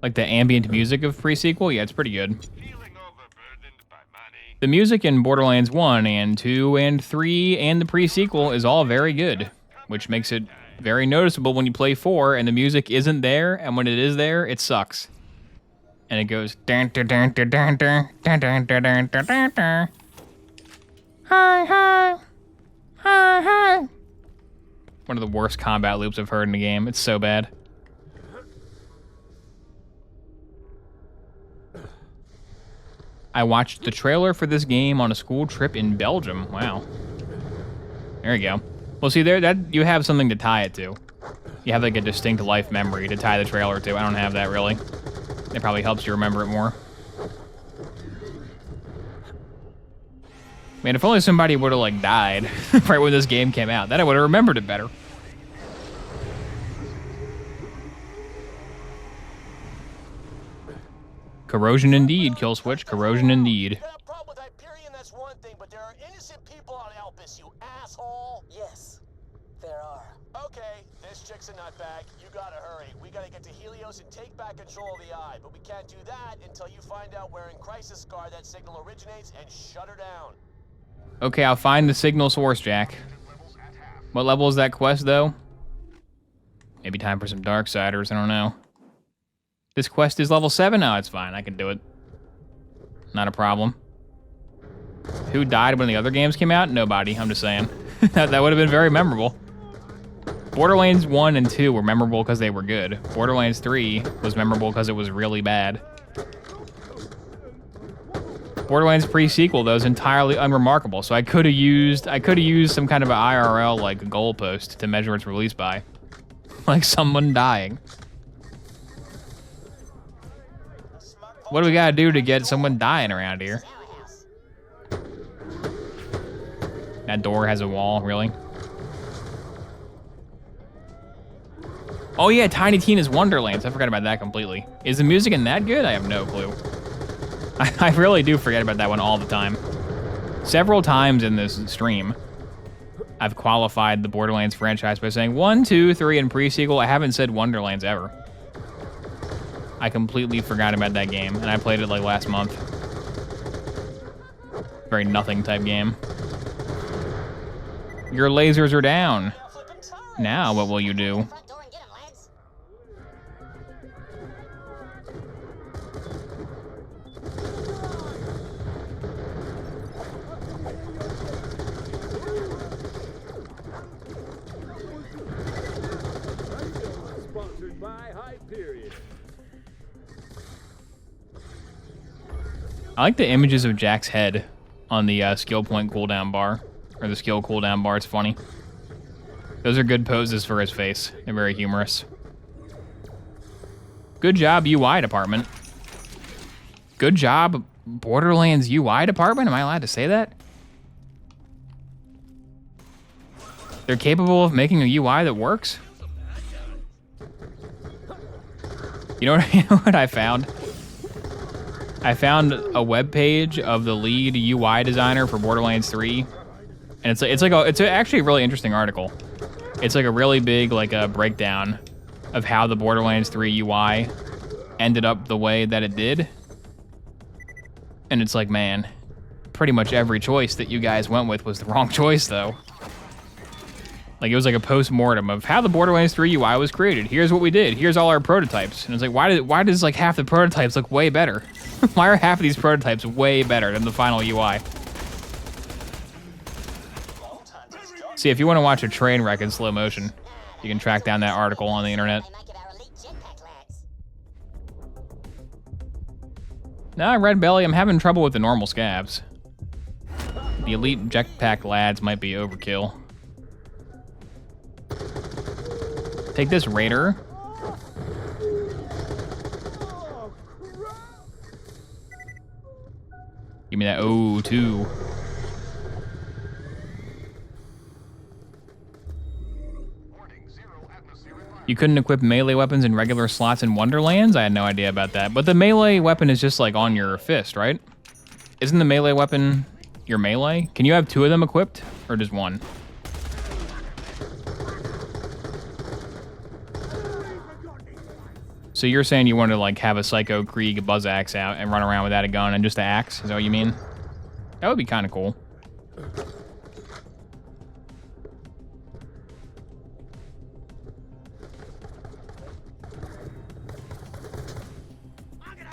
Speaker 1: Like the ambient music of pre-sequel? Yeah, it's pretty good. The music in Borderlands 1 and 2 and 3 and the pre-sequel is all very good, which makes it very noticeable when you play 4 and the music isn't there, and when it is there, it sucks. And it goes dun dun dun dun dun dun dun dun dun dun dun dun. Hi hi. Hi hi. One of the worst combat loops I've heard in the game. It's so bad. I watched the trailer for this game on a school trip in Belgium. Wow. There you go. Well, see, there that you have something to tie it to. You have like a distinct life memory to tie the trailer to. I don't have that really. It probably helps you remember it more. Man, if only somebody would have like died right when this game came out, then I would have remembered it better. Corrosion indeed, kill switch. Corrosion indeed.
Speaker 5: Problem with Hyperion, that's one thing, but there are innocent people on Elpis, you asshole. Yes, there are. Okay, this chick's a nutbag. You gotta hurry. We gotta get to Helios and take back control of the Eye, but we can't do that until you find out where in Crisis Scar that signal originates and shut her down.
Speaker 1: Okay, I'll find the signal source, Jack. What level is that quest, though? Maybe time for some Darksiders, I don't know. This quest is level 7? No, it's fine. I can do it. Not a problem. Who died when the other games came out? Nobody. I'm just saying. that would have been very memorable. Borderlands 1 and 2 were memorable because they were good. Borderlands 3 was memorable because it was really bad. Borderlands pre-sequel, though, is entirely unremarkable. So I could have used some kind of an IRL like a goalpost to measure its release by. Like someone dying. What do we gotta do to get someone dying around here? That door has a wall, really? Oh yeah, Tiny Tina's Wonderlands. I forgot about that completely. Is the music in that good? I have no clue. I really do forget about that one all the time. Several times in this stream. I've qualified the Borderlands franchise by saying 1, 2, 3, and pre-sequel. I haven't said Wonderlands ever. I completely forgot about that game, and I played it like last month. Very nothing type game. Your lasers are down. Now what will you do?
Speaker 2: Sponsored by Hyperion.
Speaker 1: I like the images of Jack's head on the skill point cooldown bar, or the skill cooldown bar. It's funny. Those are good poses for his face. They're very humorous. Good job, UI department. Good job, Borderlands UI department. Am I allowed to say that? They're capable of making a UI that works? You know what I found? I found a web page of the lead UI designer for Borderlands 3, and it's actually a really interesting article. It's like a really big breakdown of how the Borderlands 3 UI ended up the way that it did. And it's like, man, pretty much every choice that you guys went with was the wrong choice, though. Like, it was like a post-mortem of how the Borderlands 3 UI was created. Here's what we did. Here's all our prototypes. And it's like, why does like half the prototypes look way better? Why are half of these prototypes way better than the final UI? See, if you want to watch a train wreck in slow motion, you can track down that article on the internet. Nah, Red Belly, I'm having trouble with the normal scabs. The elite jetpack lads might be overkill. Take this, Raider. Give me that O2. You couldn't equip melee weapons in regular slots in Wonderlands? I had no idea about that. But the melee weapon is just like on your fist, right? Isn't the melee weapon your melee? Can you have two of them equipped or just one? So you're saying you want to like have a Psycho Krieg buzz axe out and run around without a gun and just an axe? Is that what you mean? That would be kind of cool.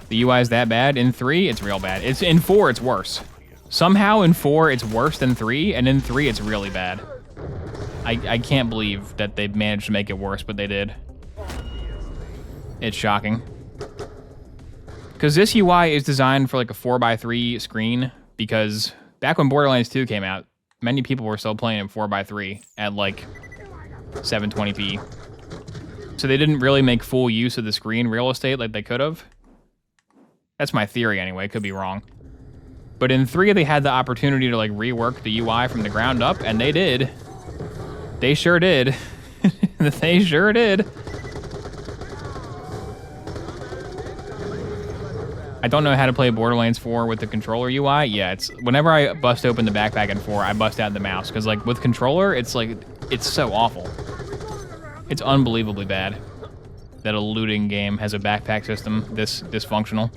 Speaker 1: The UI is that bad? In 3, it's real bad. It's in 4, it's worse. Somehow in 4, it's worse than 3, and in 3, it's really bad. I can't believe that they managed to make it worse, but they did. It's shocking. Because this UI is designed for like a 4x3 screen, because back when Borderlands 2 came out, many people were still playing in 4x3 at like 720p. So they didn't really make full use of the screen real estate like they could have. That's my theory anyway, could be wrong. But in 3, they had the opportunity to like rework the UI from the ground up, and they did. They sure did. They sure did. I don't know how to play Borderlands 4 with the controller UI. Yeah, it's whenever I bust open the backpack in 4, I bust out the mouse, because like with controller, it's like, it's so awful. It's unbelievably bad that a looting game has a backpack system this dysfunctional.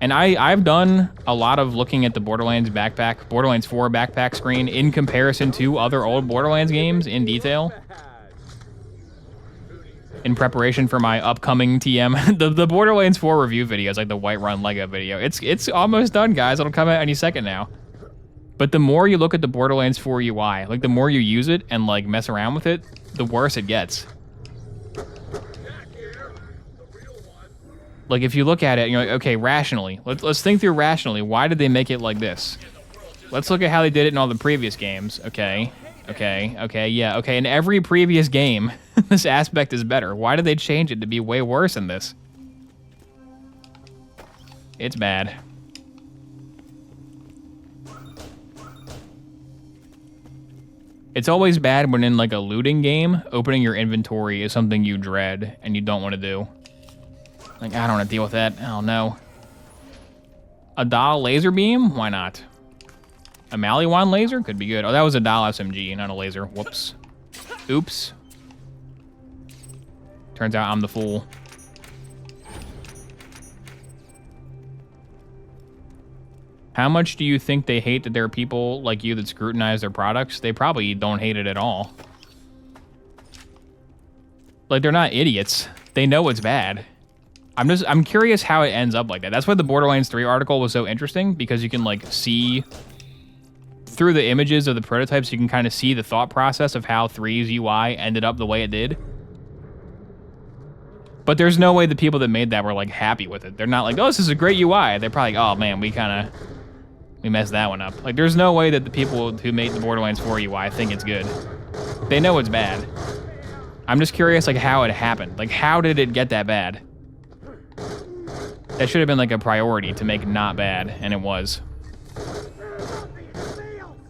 Speaker 1: And I've done a lot of looking at the Borderlands 4 backpack screen in comparison to other old Borderlands games in detail. In preparation for my upcoming TM, the Borderlands 4 review video is like the Whiterun Lego video. It's almost done, guys. It'll come out any second now. But the more you look at the Borderlands 4 UI, like the more you use it and like mess around with it, the worse it gets. Like if you look at it, you're like, okay, rationally, let's think through rationally. Why did they make it like this? Let's look at how they did it in all the previous games. Okay. In every previous game, this aspect is better. Why did they change it to be way worse in this? It's bad. It's always bad when in like a looting game, opening your inventory is something you dread and you don't want to do. Like, I don't want to deal with that. Oh no. A doll laser beam? Why not? A Maliwan laser could be good. Oh, that was a Dial SMG, not a laser. Whoops. Oops. Turns out I'm the fool. How much do you think they hate that there are people like you that scrutinize their products? They probably don't hate it at all. Like, they're not idiots. They know it's bad. I'm curious how it ends up like that. That's why the Borderlands 3 article was so interesting, because you can like see through the images of the prototypes, you can kind of see the thought process of how 3's UI ended up the way it did. But there's no way the people that made that were like happy with it. They're not like, oh, this is a great UI. They're probably like, oh man, we messed that one up. Like, there's no way that the people who made the Borderlands 4 UI think it's good. They know it's bad. I'm just curious like how it happened. Like, how did it get that bad? That should have been like a priority to make not bad, and it was.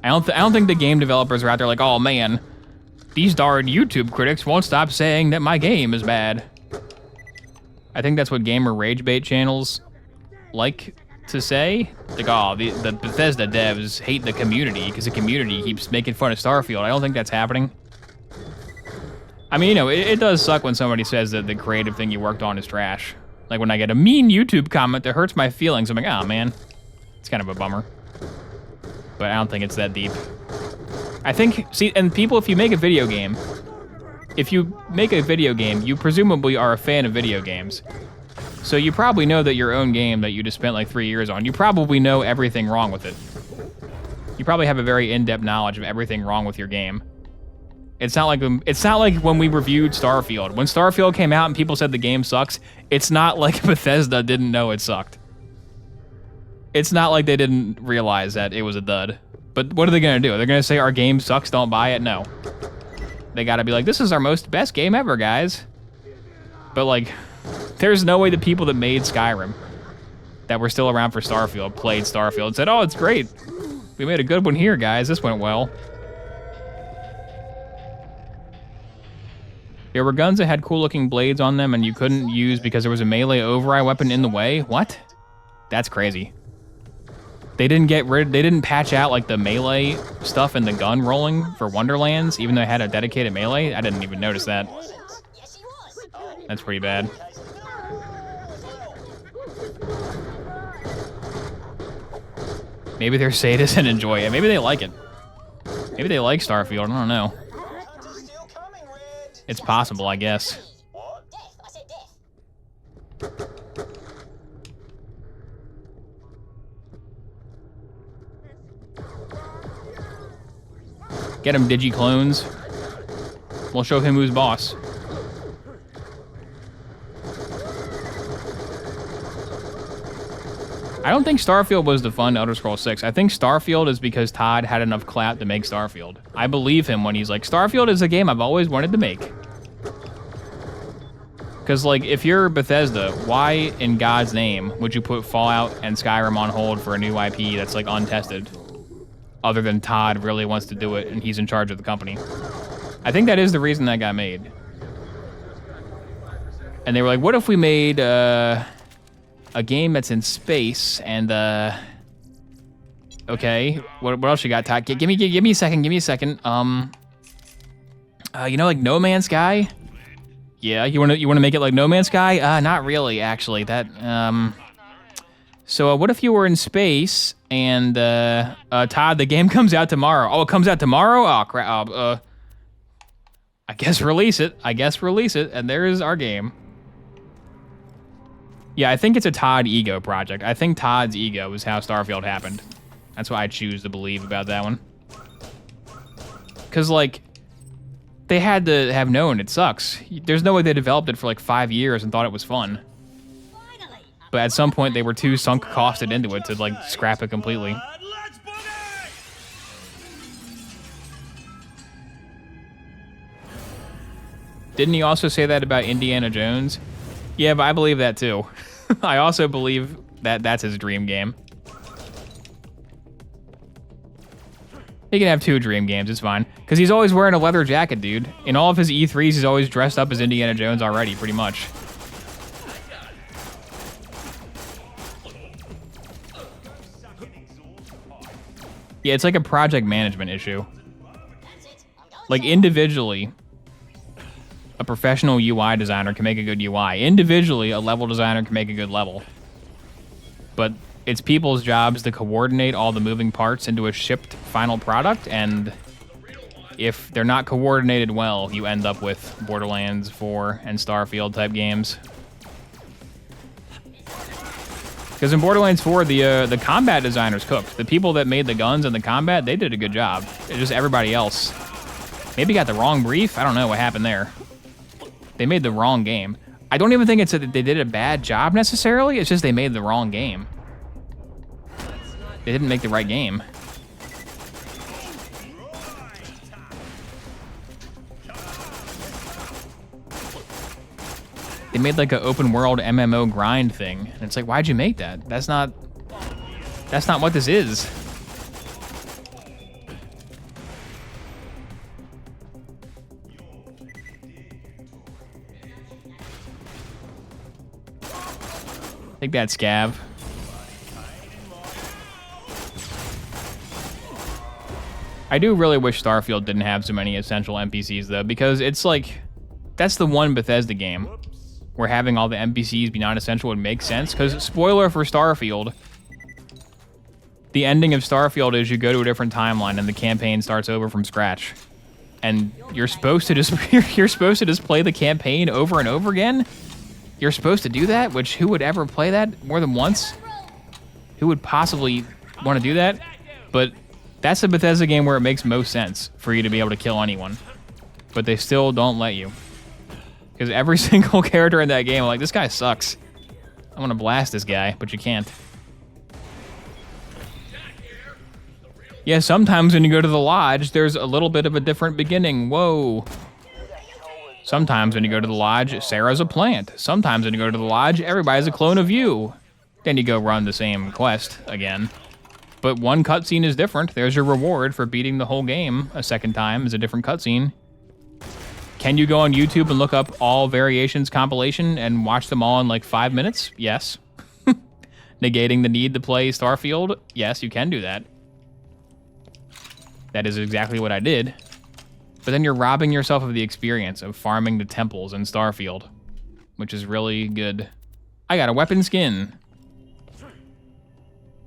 Speaker 1: I don't think the game developers are out there like, oh man, these darn YouTube critics won't stop saying that my game is bad. I think that's what gamer rage bait channels like to say. Like, oh, the Bethesda devs hate the community because the community keeps making fun of Starfield. I don't think that's happening. I mean, you know, it does suck when somebody says that the creative thing you worked on is trash. Like when I get a mean YouTube comment that hurts my feelings, I'm like, oh man, it's kind of a bummer. But I don't think it's that deep. I think, see, and people, if you make a video game, you presumably are a fan of video games. So you probably know that your own game that you just spent like 3 years on, you probably know everything wrong with it. You probably have a very in-depth knowledge of everything wrong with your game. It's not like when we reviewed Starfield. When Starfield came out and people said the game sucks, it's not like Bethesda didn't know it sucked. It's not like they didn't realize that it was a dud. But what are they gonna do? They're gonna say our game sucks, don't buy it? No. They gotta be like, this is our best game ever, guys. But like, there's no way the people that made Skyrim, that were still around for Starfield, played Starfield and said, oh, it's great. We made a good one here, guys. This went well. There were guns that had cool looking blades on them and you couldn't use because there was a melee override weapon in the way. What? That's crazy. They didn't patch out like the melee stuff and the gun rolling for Wonderlands, even though it had a dedicated melee. I didn't even notice that. That's pretty bad. Maybe they're sadists and enjoy it. Maybe they like it. Maybe they like Starfield. I don't know. It's possible, I guess. Get him, Digi-clones. We'll show him who's boss. I don't think Starfield was the fun Elder Scrolls 6. I think Starfield is because Todd had enough clout to make Starfield. I believe him when he's like, Starfield is a game I've always wanted to make. Because, like, if you're Bethesda, why in God's name would you put Fallout and Skyrim on hold for a new IP that's, like, untested? Other than Todd really wants to do it and he's in charge of the company. I think that is the reason that got made. And they were like, what if we made a game that's in space and okay, what else you got, Todd? Give me a second. You know, like No Man's Sky? Yeah, you wanna make it like No Man's Sky? Not really, actually. So what if you were in space and Todd, the game comes out tomorrow. Oh, it comes out tomorrow? Oh crap. I guess release it. And there's our game. Yeah, I think it's a Todd ego project. I think Todd's ego is how Starfield happened. That's what I choose to believe about that one. Because, like, they had to have known it sucks. There's no way they developed it for, like, 5 years and thought it was fun. But at some point, they were too sunk costed into it to, like, scrap it completely. Didn't he also say that about Indiana Jones? Yeah, but I believe that too. I also believe that that's his dream game. He can have 2 dream games, it's fine. Because he's always wearing a leather jacket, dude. In all of his E3s, he's always dressed up as Indiana Jones already, pretty much. Yeah, it's like a project management issue. Like, individually, a professional UI designer can make a good UI. Individually, a level designer can make a good level. But it's people's jobs to coordinate all the moving parts into a shipped final product, and if they're not coordinated well, you end up with Borderlands 4 and Starfield type games. Because in Borderlands 4, the combat designers cooked. The people that made the guns and the combat, they did a good job. It's just everybody else maybe got the wrong brief. I don't know what happened there. They made the wrong game. I don't even think it's that they did a bad job necessarily. It's just they made the wrong game. They didn't make the right game. They made like an open world MMO grind thing. And it's like, why'd you make that? That's not what this is. Take that, Scav. I do really wish Starfield didn't have so many essential NPCs though, because it's like, that's the one Bethesda game where having all the NPCs be non-essential would make sense. Because, spoiler for Starfield, the ending of Starfield is you go to a different timeline and the campaign starts over from scratch. And you're supposed to just play the campaign over and over again? You're supposed to do that? Which, who would ever play that more than once? Who would possibly want to do that? But that's a Bethesda game where it makes most sense for you to be able to kill anyone. But they still don't let you. Because every single character in that game, I'm like, this guy sucks. I want to blast this guy, but you can't. Yeah, sometimes when you go to the lodge, there's a little bit of a different beginning. Whoa. Sometimes when you go to the lodge, Sarah's a plant. Sometimes when you go to the lodge, everybody's a clone of you. Then you go run the same quest again. But one cutscene is different. There's your reward for beating the whole game a second time is a different cutscene. Can you go on YouTube and look up all variations compilation and watch them all in like 5 minutes? Yes. Negating the need to play Starfield? Yes, you can do that. That is exactly what I did. But then you're robbing yourself of the experience of farming the temples in Starfield, which is really good. I got a weapon skin.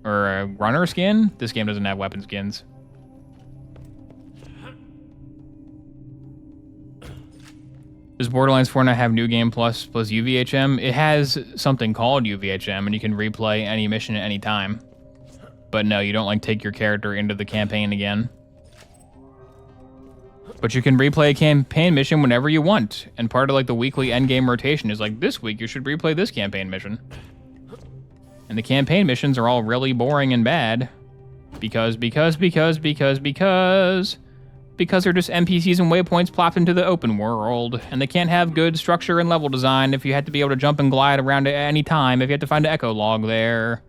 Speaker 1: Or a runner skin? This game doesn't have weapon skins. Does Borderlands 4 not have New Game Plus UVHM? It has something called UVHM, and you can replay any mission at any time. But no, you don't like take your character into the campaign again. But you can replay a campaign mission whenever you want. And part of like the weekly endgame rotation is like, this week you should replay this campaign mission. And the campaign missions are all really boring and bad. Because they're just NPCs and waypoints plopped into the open world. And they can't have good structure and level design if you had to be able to jump and glide around at any time, if you had to find an echo log there.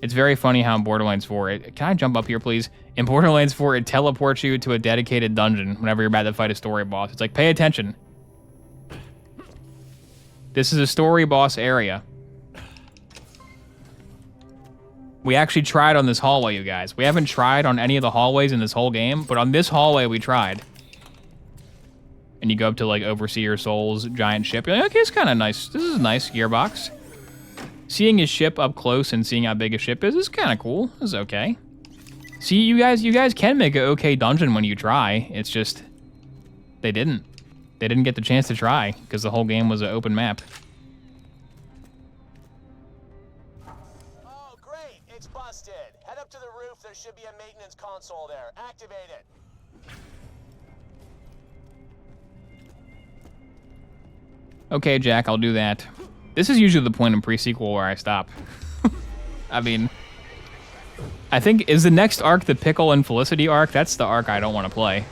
Speaker 1: It's very funny how in Borderlands 4, can I jump up here, please? In Borderlands 4, it teleports you to a dedicated dungeon whenever you're about to fight a story boss. It's like, pay attention. This is a story boss area. We actually tried on this hallway, you guys. We haven't tried on any of the hallways in this whole game, but on this hallway, we tried. And you go up to, like, Overseer Soul's giant ship. You're like, okay, it's kind of nice. This is a nice gearbox. Seeing his ship up close and seeing how big a ship is kind of cool. This is okay. See, you guys can make an okay dungeon when you try. It's just, they didn't. They didn't get the chance to try because the whole game was an open map.
Speaker 5: Oh, great. It's busted. Head up to the roof. There should be a maintenance console there. Activate it.
Speaker 1: Okay, Jack, I'll do that. This is usually the point in pre-sequel where I stop. I mean, I think, is the next arc the Pickle and Felicity arc? That's the arc I don't want to play.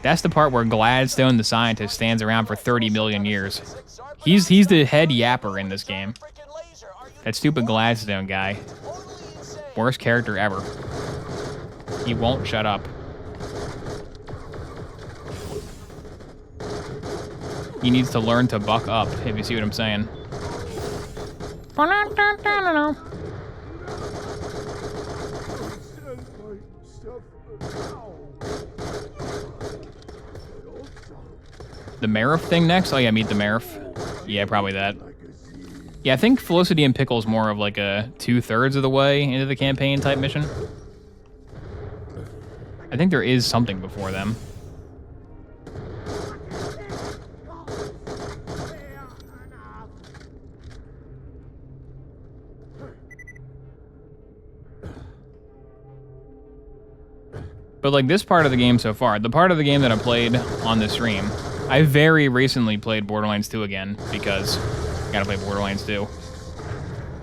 Speaker 1: That's the part where Gladstone, the scientist, stands around for 30 million years. He's the head yapper in this game. That stupid Gladstone guy. Worst character ever. He won't shut up. He needs to learn to buck up, if you see what I'm saying. The Marif thing next? Oh yeah, meet the Marif. Yeah, probably that. Yeah, I think Felicity and Pickle's more of like a 2/3 of the way into the campaign type mission. I think there is something before them. But like this part of the game so far, the part of the game that I played on the stream, I very recently played Borderlands 2 again because I gotta play Borderlands 2.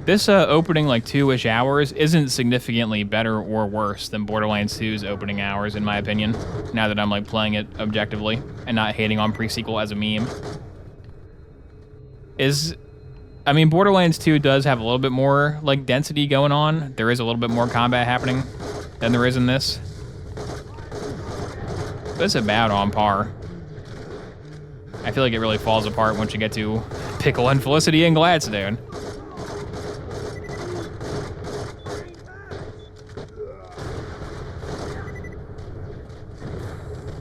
Speaker 1: This opening like 2-ish hours isn't significantly better or worse than Borderlands 2's opening hours in my opinion, now that I'm like playing it objectively and not hating on pre-sequel as a meme. I mean, Borderlands 2 does have a little bit more like density going on. There is a little bit more combat happening than there is in this. But it's about on par. I feel like it really falls apart once you get to Pickle and Felicity and Gladstone.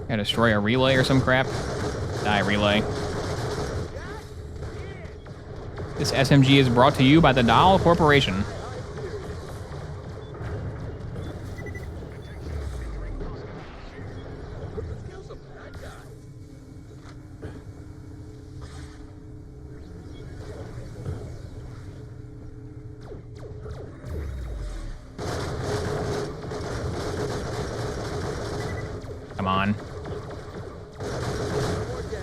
Speaker 1: Gotta destroy a relay or some crap. Die, relay. This SMG is brought to you by the Dahl Corporation. Come on.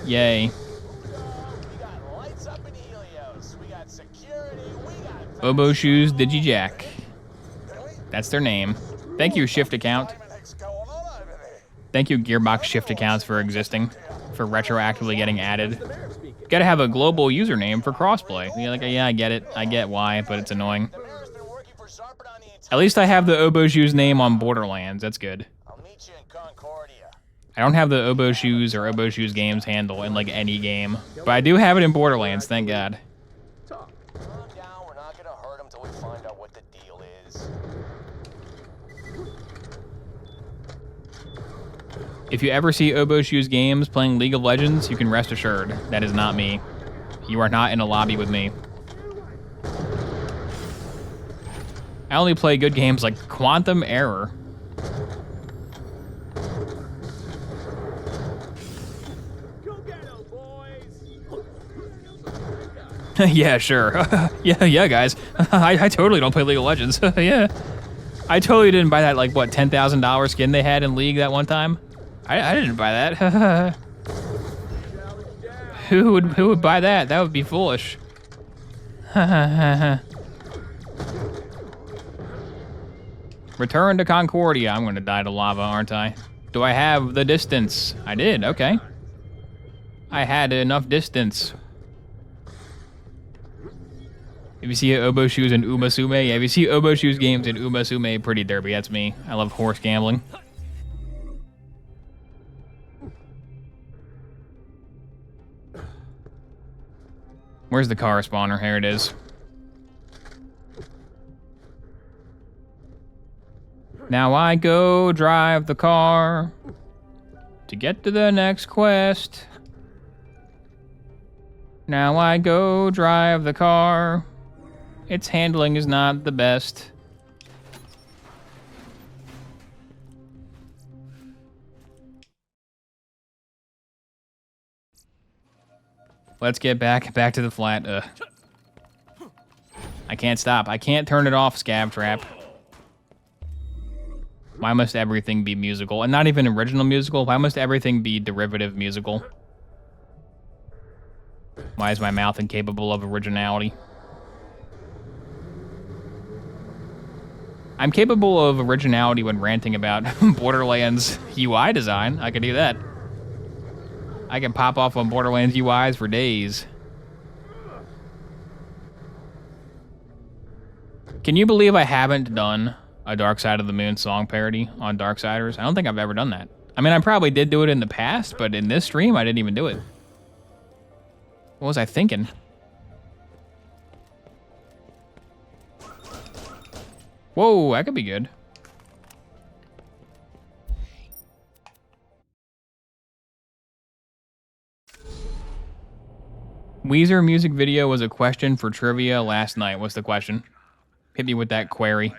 Speaker 1: Yay. Oboe Shoes Digijack. That's their name. Thank you, Shift Account. Thank you, Gearbox Shift Accounts, for existing, for retroactively getting added. Gotta have a global username for crossplay. Yeah, like, yeah, I get it. I get why, but it's annoying. At least I have the Oboe Shoes name on Borderlands. That's good. I don't have the Oboe Shoes or Oboe Shoes Games handle in like any game, but I do have it in Borderlands, thank God. If you ever see Oboe Shoes Games playing League of Legends, you can rest assured that is not me. You are not in a lobby with me. I only play good games like Quantum Error. Yeah, sure. yeah, guys. I totally don't play League of Legends. Yeah. I totally didn't buy that, like, what, $10,000 skin they had in League that one time? I didn't buy that. Who would buy that? That would be foolish. Return to Concordia. I'm gonna die to lava, aren't I? Do I have the distance? I did, okay. I had enough distance. If you see Oboe Shoes and Umasume, yeah, if you see Oboe Shoes Games and Umasume Pretty Derby, that's me. I love horse gambling. Where's the car spawner? Here it is. Now I go drive the car to get to the next quest. Now I go drive the car. Its handling is not the best. Let's get back to the flat. I can't stop. I can't turn it off, Scab Trap. Why must everything be musical? And not even original musical? Why must everything be derivative musical? Why is my mouth incapable of originality? I'm capable of originality when ranting about Borderlands UI design. I can do that. I can pop off on Borderlands UIs for days. Can you believe I haven't done a Dark Side of the Moon song parody on Darksiders? I don't think I've ever done that. I mean, I probably did do it in the past, but in this stream, I didn't even do it. What was I thinking? Whoa, that could be good. Weezer music video was a question for trivia last night. What's the question? Hit me with that query.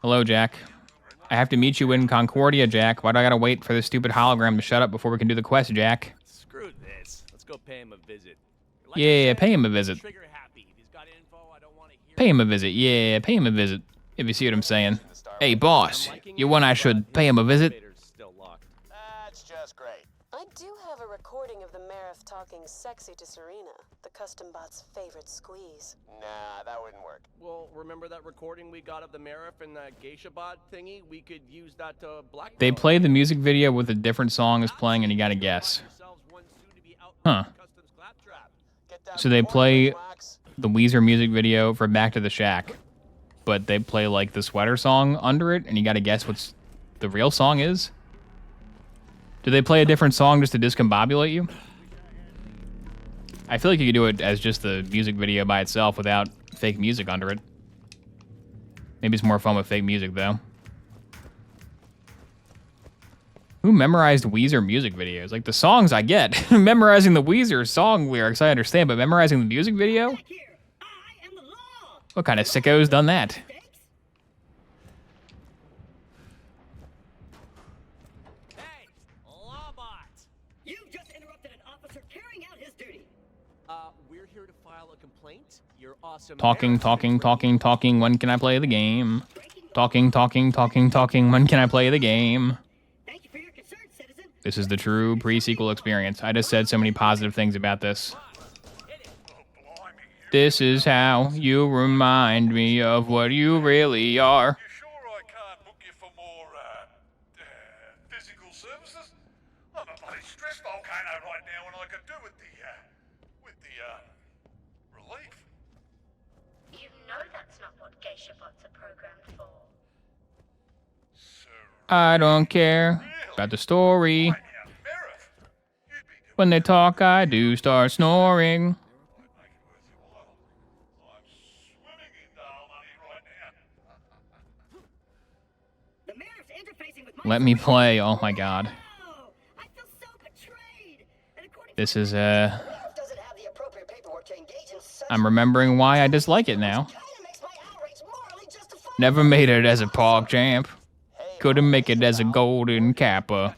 Speaker 1: Hello, Jack. I have to meet you in Concordia, Jack. Why do I gotta wait for this stupid hologram to shut up before we can do the quest, Jack?
Speaker 2: Screw this. Let's go pay him a visit. Like
Speaker 1: Yeah,
Speaker 2: said,
Speaker 1: pay him a visit.
Speaker 2: trigger happy. If he's got info I don't want to hear.
Speaker 1: Pay him a visit. Yeah, pay him a visit. If you see what I'm saying. Hey, boss. You want I should pay him a visit?
Speaker 5: That's just great.
Speaker 6: I do have a recording of the Marif talking sexy to Serena, the custom bot's favorite squeeze.
Speaker 5: Nah, that wouldn't work.
Speaker 2: Well, remember that recording we got of the Marif and the Geisha bot thingy? We could use that to blackmail.
Speaker 1: They play the music video with a different song is playing, and you gotta guess. Huh. So they play the Weezer music video for Back to the Shack, but they play like the sweater song under it, and you gotta guess what's the real song is? Do they play a different song just to discombobulate you? I feel like you could do it as just the music video by itself without fake music under it. Maybe it's more fun with fake music, though. Who memorized Weezer music videos? Like, the songs I get. Memorizing the Weezer song lyrics, I understand, but memorizing the music video? What kind of sicko's done that?
Speaker 11: You've just interrupted an officer carrying out his duty.
Speaker 2: We're here to file a complaint. Your awesome
Speaker 1: Talking, when can I play the game? Talking, when can I play the game? This is the true pre-sequel experience. I just said so many positive things about this. This is how you remind me of what you really are.
Speaker 10: Physical services? I'm a bloody stress volcano right now, and I could do with the relief.
Speaker 7: You know that's not what geisha bots are programmed for.
Speaker 1: I don't care about the story. When they talk, I do start snoring. Let me play. Oh my god. This is I'm remembering why I dislike it now. Never made it as a Pog champ. Couldn't make it as a golden kappa.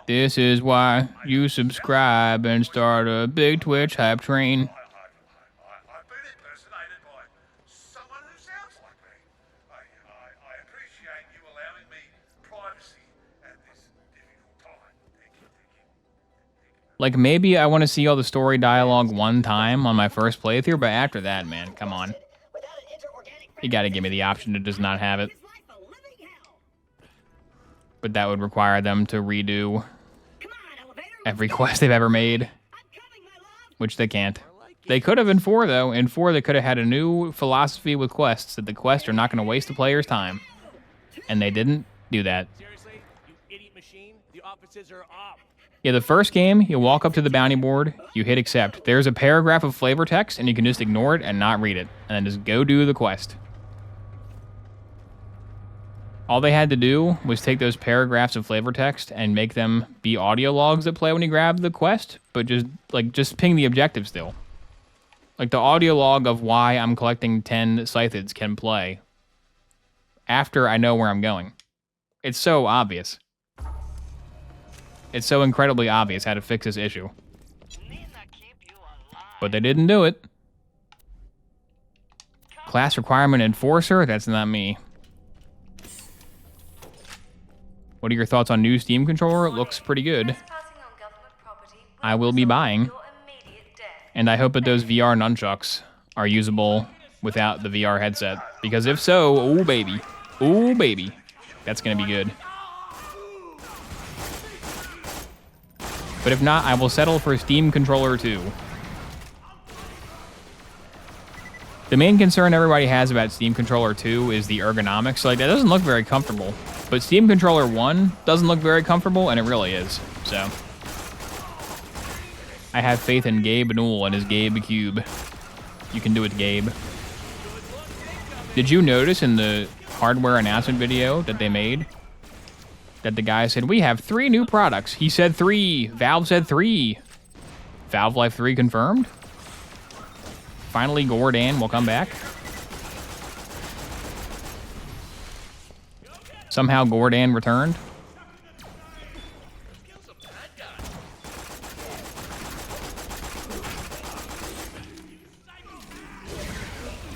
Speaker 1: This is why you subscribe and start a big Twitch hype train. Like, maybe I want to see all the story dialogue one time on my first playthrough, but after that, man, come on. You gotta give me the option to just not have it. But that would require them to redo every quest they've ever made. Which they can't. They could have in 4, though. In 4, they could have had a new philosophy with quests, that the quests are not going to waste the player's time. And they didn't do that.
Speaker 2: Seriously, you idiot machine? The offices are up.
Speaker 1: Yeah, the first game, you walk up to the bounty board, you hit accept. There's a paragraph of flavor text, and you can just ignore it and not read it. And then just go do the quest. All they had to do was take those paragraphs of flavor text and make them be audio logs that play when you grab the quest, but just ping the objective still. Like, the audio log of why I'm collecting 10 scythids can play after I know where I'm going. It's so obvious. It's so incredibly obvious how to fix this issue. But they didn't do it. Class requirement enforcer? That's not me. What are your thoughts on new Steam controller? It looks pretty good. I will be buying. And I hope that those VR nunchucks are usable without the VR headset. Because if so, oh baby. Oh baby. That's gonna be good. But if not, I will settle for Steam Controller 2. The main concern everybody has about Steam Controller 2 is the ergonomics. Like, that doesn't look very comfortable. But Steam Controller 1 doesn't look very comfortable, and it really is. So I have faith in Gabe Newell and his Gabe Cube. You can do it, Gabe. Did you notice in the hardware announcement video that they made that the guy said, we have 3 new products? He said 3. Valve said 3. Valve Life 3 confirmed? Finally, Gordon will come back. Somehow Gordon returned.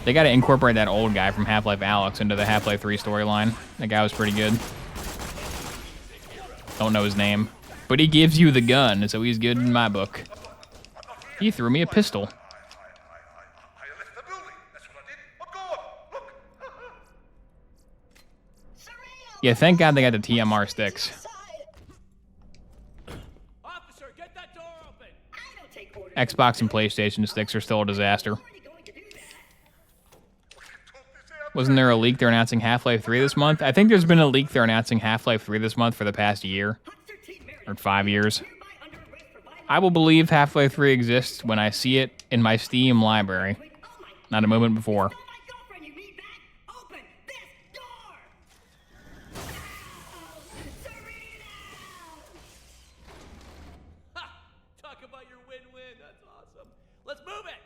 Speaker 1: They got to incorporate that old guy from Half-Life Alyx into the Half-Life 3 storyline. That guy was pretty good. Don't know his name. But he gives you the gun, so he's good in my book. He threw me a pistol. Yeah, thank God they got the TMR sticks. Xbox and PlayStation sticks are still a disaster. Wasn't there a leak they're announcing Half-Life 3 this month? I think there's been a leak they're announcing Half-Life 3 this month for the past year. Or 5 years. I will believe Half-Life 3 exists when I see it in my Steam library. Not a moment before.
Speaker 2: Talk about your win-win. That's awesome. Let's move it.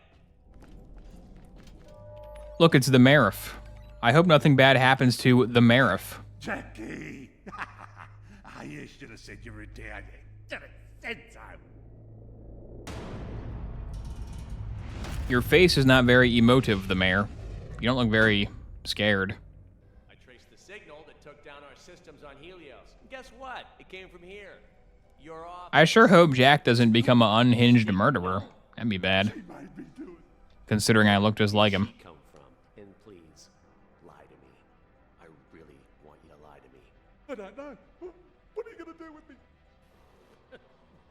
Speaker 1: Look, it's the Marif. I hope nothing bad happens to the Marif.
Speaker 10: Jackie! I should have said you were dead. Should have said so.
Speaker 1: Your face is not very emotive, the mayor. You don't look very scared.
Speaker 2: I traced the signal that took down our systems on Helios. And guess what? It came from here. You're off.
Speaker 1: I sure hope Jack doesn't become an unhinged murderer. That'd be bad. Considering I look just like him.
Speaker 2: Come from, and please lie to me. I really want you to lie to me.
Speaker 4: I don't know. What are you gonna do with me?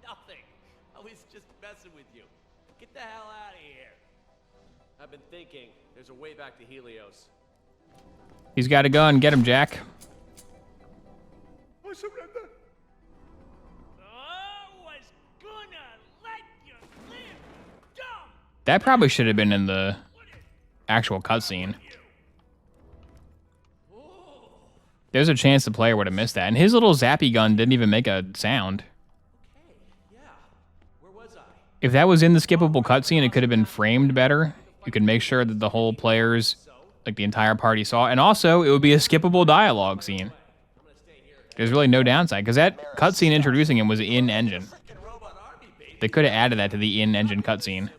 Speaker 2: Nothing. I was just messing with you. Get the hell out of here. I've been thinking. There's a way back to Helios.
Speaker 1: He's got a gun. Get him, Jack.
Speaker 4: I surrender.
Speaker 2: I was gonna let you live, dumb.
Speaker 1: That probably should have been in the actual cutscene. There's a chance the player would have missed that. And his little zappy gun didn't even make a sound.
Speaker 2: Yeah. Where was I?
Speaker 1: If that was in the skippable cutscene, it could have been framed better. You could make sure that the whole players, like the entire party saw it. And also, it would be a skippable dialogue scene. There's really no downside, because that cutscene introducing him was in-engine. They could have added that to the in-engine cutscene.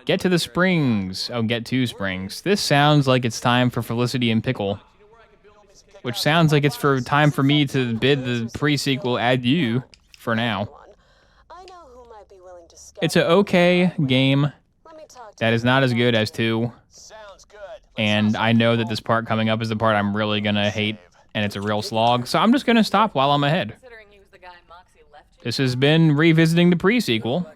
Speaker 1: Get to the springs. Oh, get to springs. This sounds like it's time for Felicity and Pickle. Which sounds like it's time for me to bid the pre-sequel adieu for now. It's an okay game that is not as good as 2. And I know that this part coming up is the part I'm really going to hate, and it's a real slog. So I'm just going to stop while I'm ahead. This has been Revisiting the Pre-Sequel.